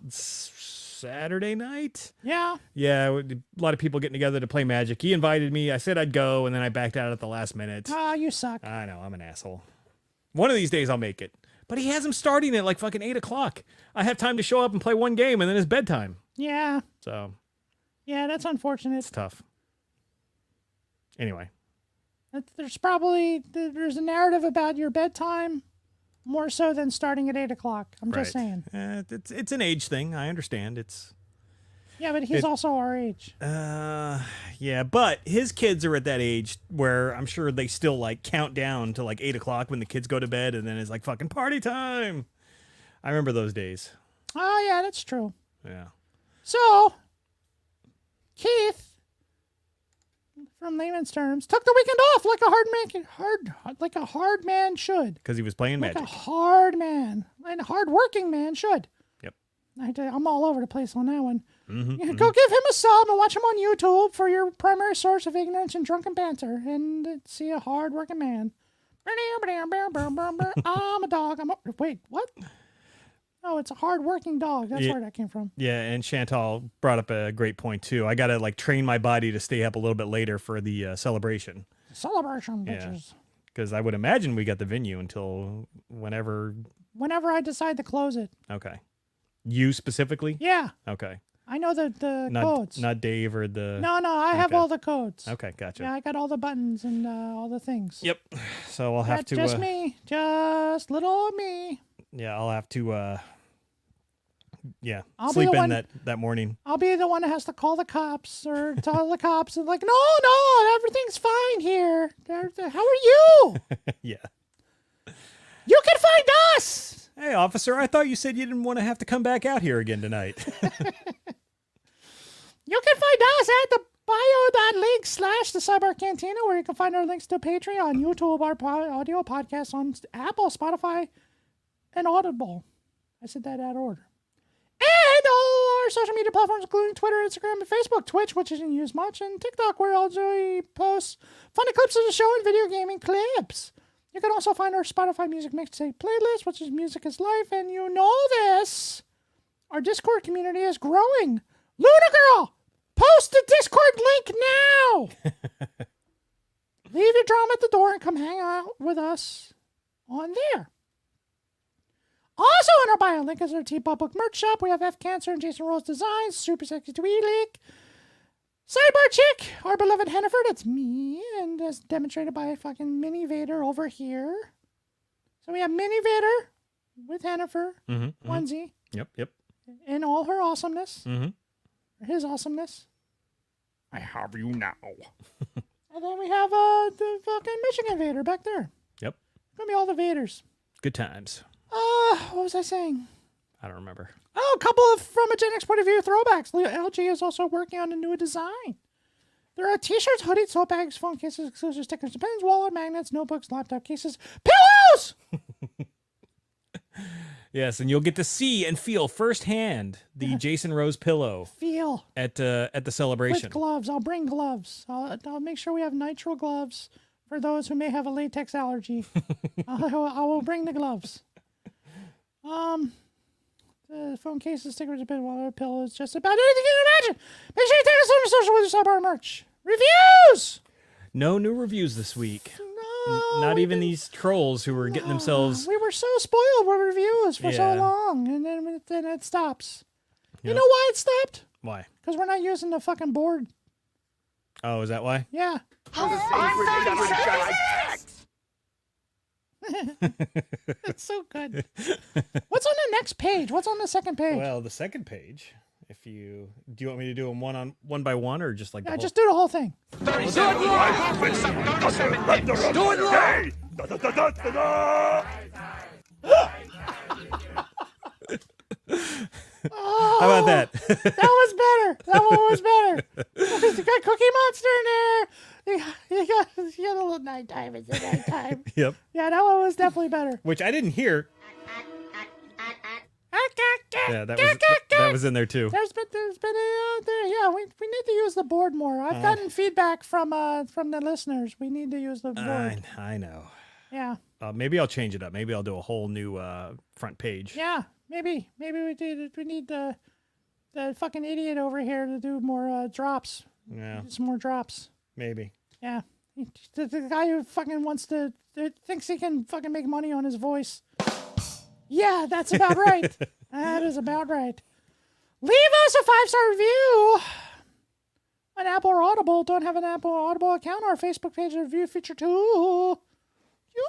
S1: Saturday night.
S4: Yeah.
S1: Yeah, a lot of people getting together to play Magic. He invited me. I said I'd go, and then I backed out at the last minute.
S4: Oh, you suck.
S1: I know, I'm an asshole. One of these days I'll make it. But he has him starting at like fucking 8 o'clock. I have time to show up and play one game, and then it's bedtime.
S4: Yeah.
S1: So
S4: Yeah, that's unfortunate.
S1: it's tough. Anyway.
S4: There's a narrative about your bedtime more so than starting at 8 o'clock. I'm just saying.
S1: It's an age thing. I understand.
S4: Yeah, but he's also our age.
S1: Yeah, but his kids are at that age where I'm sure they still like count down to like 8 o'clock when the kids go to bed, and then it's like fucking party time. I remember those days.
S4: Oh, yeah, that's true.
S1: Yeah.
S4: So, Keith, from layman's terms, took the weekend off like a hard man should.
S1: Because he was playing
S4: Like
S1: Magic.
S4: a hard man, and a hard-working man should.
S1: Yep.
S4: I'm all over the place on that one.
S1: Mm-hmm,
S4: Yeah, go give him a sub and watch him on YouTube for your primary source of ignorance and drunken banter, and see a hard-working man. I'm a dog. Wait, what? Oh, it's a hard-working dog. That's where that came from.
S1: Yeah, and Chantal brought up a great point too. I gotta like train my body to stay up a little bit later for the celebration.
S4: Celebration,
S1: Yeah.
S4: bitches.
S1: Because I would imagine we got the venue until whenever.
S4: Whenever I decide to close it.
S1: Okay. You specifically?
S4: Yeah,
S1: Okay.
S4: I know the codes.
S1: Not Dave or the.
S4: No, I have
S1: Okay.
S4: all the codes.
S1: Okay, gotcha.
S4: Yeah, I got all the buttons and all the things.
S1: Yep. So I'll have
S4: That's
S1: to.
S4: just me. Just little me.
S1: Yeah, I'll have to. Yeah,
S4: I'll be
S1: sleep
S4: the
S1: in
S4: one-
S1: that morning.
S4: I'll be the one that has to call the cops or tell the cops and like, no, everything's fine here. How are you?
S1: Yeah.
S4: You can find us.
S1: Hey, officer, I thought you said you didn't want to have to come back out here again tonight.
S4: You can find us at the bio.link/the Sidebar Cantina, where you can find our links to Patreon, YouTube, our audio podcasts on Apple, Spotify, and Audible. I said that out of order. And all our social media platforms, including Twitter, Instagram, and Facebook, Twitch, which isn't used much, and TikTok, where LJ posts funny clips of the show and video gaming clips. You can also find our Spotify music mixtape playlist, which is Music is Life, and you know this. Our Discord community is growing. Luna Girl, post the Discord link now. Leave your drama at the door and come hang out with us on there. Also in our bio link is our T-Public merch shop. We have F Cancer and Jason Rose Designs, Super Sexy Tweet Leak, Sidebar Chick, our beloved Henniford, that's me, and as demonstrated by fucking Mini Vader over here. So we have Mini Vader with Hennifer, onesie,
S1: Yep.
S4: in all her awesomeness,
S1: Mm-hmm.
S4: or his awesomeness.
S2: I have you now.
S4: And then we have the fucking Michigan Vader back there.
S1: Yep.
S4: Gonna be all the Vaders.
S1: Good times.
S4: What was I saying?
S1: I don't remember.
S4: Oh, a couple of from a Gen X point of view throwbacks. LG is also working on a new design. There are t-shirts, hoodies, tote bags, phone cases, exclusive stickers, pens, wallet, magnets, notebooks, laptop cases, pillows!
S1: Yes, and you'll get to see and feel firsthand the Jason Rose pillow
S4: Feel.
S1: at the celebration.
S4: With gloves. I'll bring gloves. I'll make sure we have nitrile gloves for those who may have a latex allergy. I will bring the gloves. The phone cases, stickers, a pen, wallet, pillows, just about anything you can imagine. Make sure you take us on your social with your Sidebar merch. Reviews!
S1: No new reviews this week.
S4: No.
S1: Not even these trolls who were getting themselves.
S4: We were so spoiled with reviews for so
S1: Yeah.
S4: long, and then it stops. You
S1: Yep.
S4: know why it stopped?
S1: Why?
S4: Because we're not using the fucking board.
S1: Oh, is that why?
S4: Yeah. It's so good. What's on the next page? What's on the second page?
S1: Well, the second page. If you do, you want me to do them one by one, or just like the
S4: Yeah,
S1: whole?
S4: just do the whole thing.
S1: How about that?
S4: That was better. That one was better. You got Cookie Monster in there. You got a little nighttime. It's a nighttime.
S1: Yep.
S4: Yeah, that one was definitely better.
S1: Which I didn't hear. Yeah, that was in there too.
S4: There's been yeah. We need to use the board more. I've gotten feedback from the listeners. We need to use the board.
S1: I know.
S4: Yeah.
S1: Maybe I'll change it up. Maybe I'll do a whole new front page.
S4: Yeah. Maybe we need the fucking idiot over here to do more drops.
S1: Yeah,
S4: Some more drops.
S1: maybe.
S4: Yeah. The guy who fucking thinks he can fucking make money on his voice. Yeah, that's about right. That is about right. Leave us a 5-star review on Apple or Audible. Don't have an Apple or Audible account. Our Facebook page review feature too. You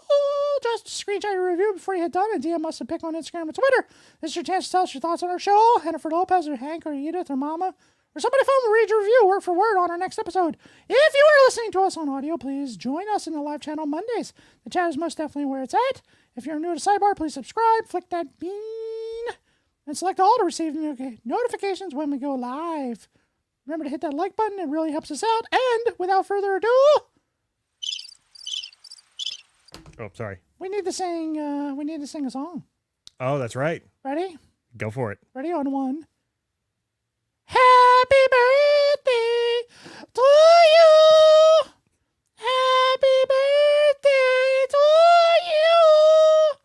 S4: just screenshot your review before you hit done and DM us a pic on Instagram or Twitter. This is your chance to tell us your thoughts on our show. Jennifer Lopez or Hank or Edith or Mama or somebody phone will read your review word for word on our next episode. If you are listening to us on audio, please join us in the live channel Mondays. The chat is most definitely where it's at. If you're new to Sidebar, please subscribe, flick that bean, and select all to receive notifications when we go live. Remember to hit that like button. It really helps us out. And without further ado,
S1: Oh, sorry.
S4: we need to sing a song.
S1: Oh, that's right.
S4: Ready?
S1: Go for it.
S4: Ready on one. Happy birthday to you. Happy birthday to you.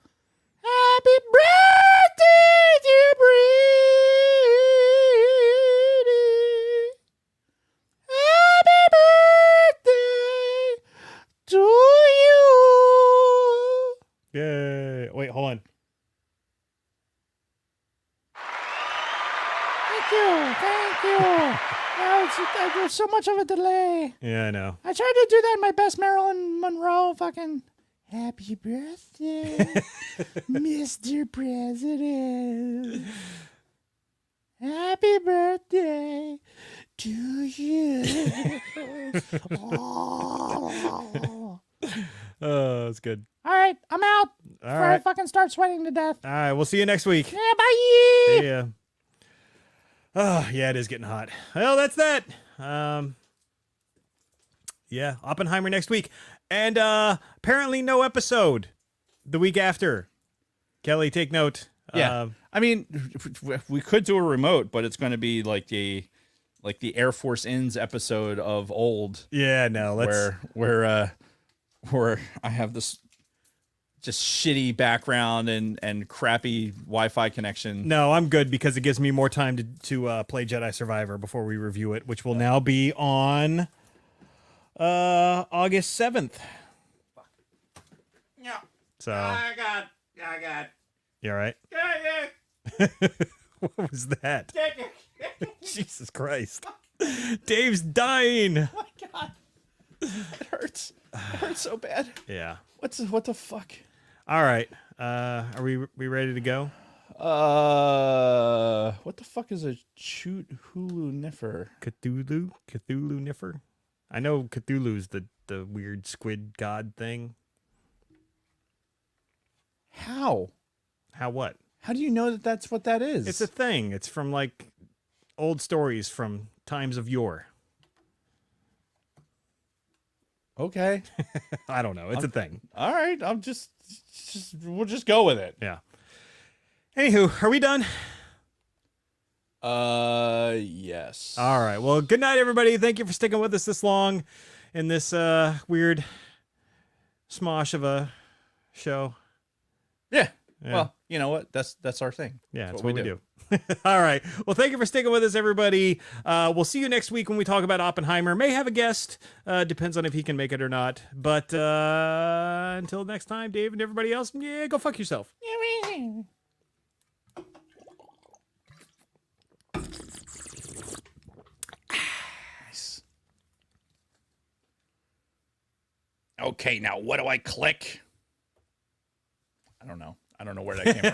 S4: Happy birthday, dear Brady. Happy birthday to you.
S1: Yay. Wait, hold on.
S4: Thank you. There's so much of a delay.
S1: Yeah, I know.
S4: I tried to do that in my best Marilyn Monroe fucking happy birthday, Mr. President. Happy birthday to you. Oh.
S1: Oh, that's good.
S4: All right, I'm out.
S1: All
S4: Before I
S1: right.
S4: fucking start sweating to death.
S1: All right. We'll see you next week.
S4: Yeah, bye.
S1: Yeah. Oh, yeah, it is getting hot. Well, that's that. Yeah, Oppenheimer next week. And apparently no episode the week after. Kelly, take note.
S2: Yeah. I mean, we could do a remote, but it's going to be like the Air Force Inns episode of old,
S1: Yeah, no, let's.
S2: where I have this just shitty background and crappy Wi-Fi connection.
S1: No, I'm good because it gives me more time to play Jedi Survivor before we review it, which will now be on August 7th.
S3: Yeah.
S1: So,
S3: I got.
S1: you all right?
S3: Yeah.
S1: What was that? Jesus Christ. Dave's dying.
S2: Oh my God, it hurts. It hurts so bad.
S1: Yeah.
S2: What the fuck?
S1: All right. Are we ready to go?
S2: What the fuck is a shoot Hulu niffer?
S1: Cthulhu Niffer? I know Cthulhu's the weird squid god thing.
S2: How?
S1: How what?
S2: How do you know that that's what that is?
S1: It's a thing. It's from like old stories from times of yore.
S2: Okay.
S1: I don't know. It's a thing.
S2: All right. I'm just we'll just go with it.
S1: Yeah. Anywho, are we done?
S2: Yes.
S1: All right. Well, good night, everybody. Thank you for sticking with us this long in this weird smosh of a show.
S2: Yeah.
S1: Yeah.
S2: Well, you know what? That's our thing.
S1: Yeah, that's what we do. All right. Well, thank you for sticking with us, everybody. We'll see you next week when we talk about Oppenheimer. May have a guest. Depends on if he can make it or not. But until next time, Dave and everybody else, yeah, go fuck yourself.
S2: Nice. Okay, now what do I click? I don't know. I don't know where that came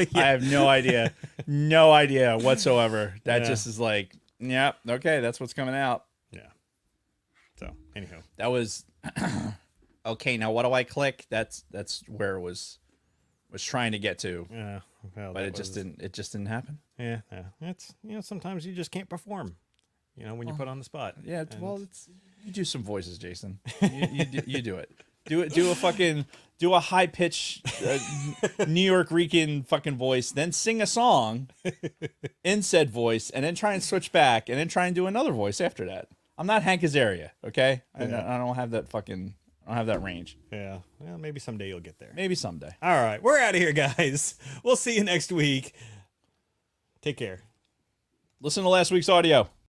S2: from. I have no idea. No idea whatsoever. That just is like, yeah, okay, that's what's coming out.
S1: Yeah. So, anyhow.
S2: That was okay, now what do I click? That's where it was trying to get to.
S1: Yeah. Well,
S2: But it just didn't happen.
S1: Yeah. It's, sometimes you just can't perform, when you're put on the spot.
S2: Yeah,
S1: And-
S2: well, you do some voices, Jason. You do it. Do a high pitch New York Rican fucking voice, then sing a song in said voice, and then try and switch back, and then try and do another voice after that. I'm not Hank Azaria, okay? I don't have that fucking. I don't have that range.
S1: Yeah. Well, maybe someday you'll get there.
S2: Maybe someday.
S1: All right. We're out of here, guys. We'll see you next week. Take care.
S2: Listen to last week's audio.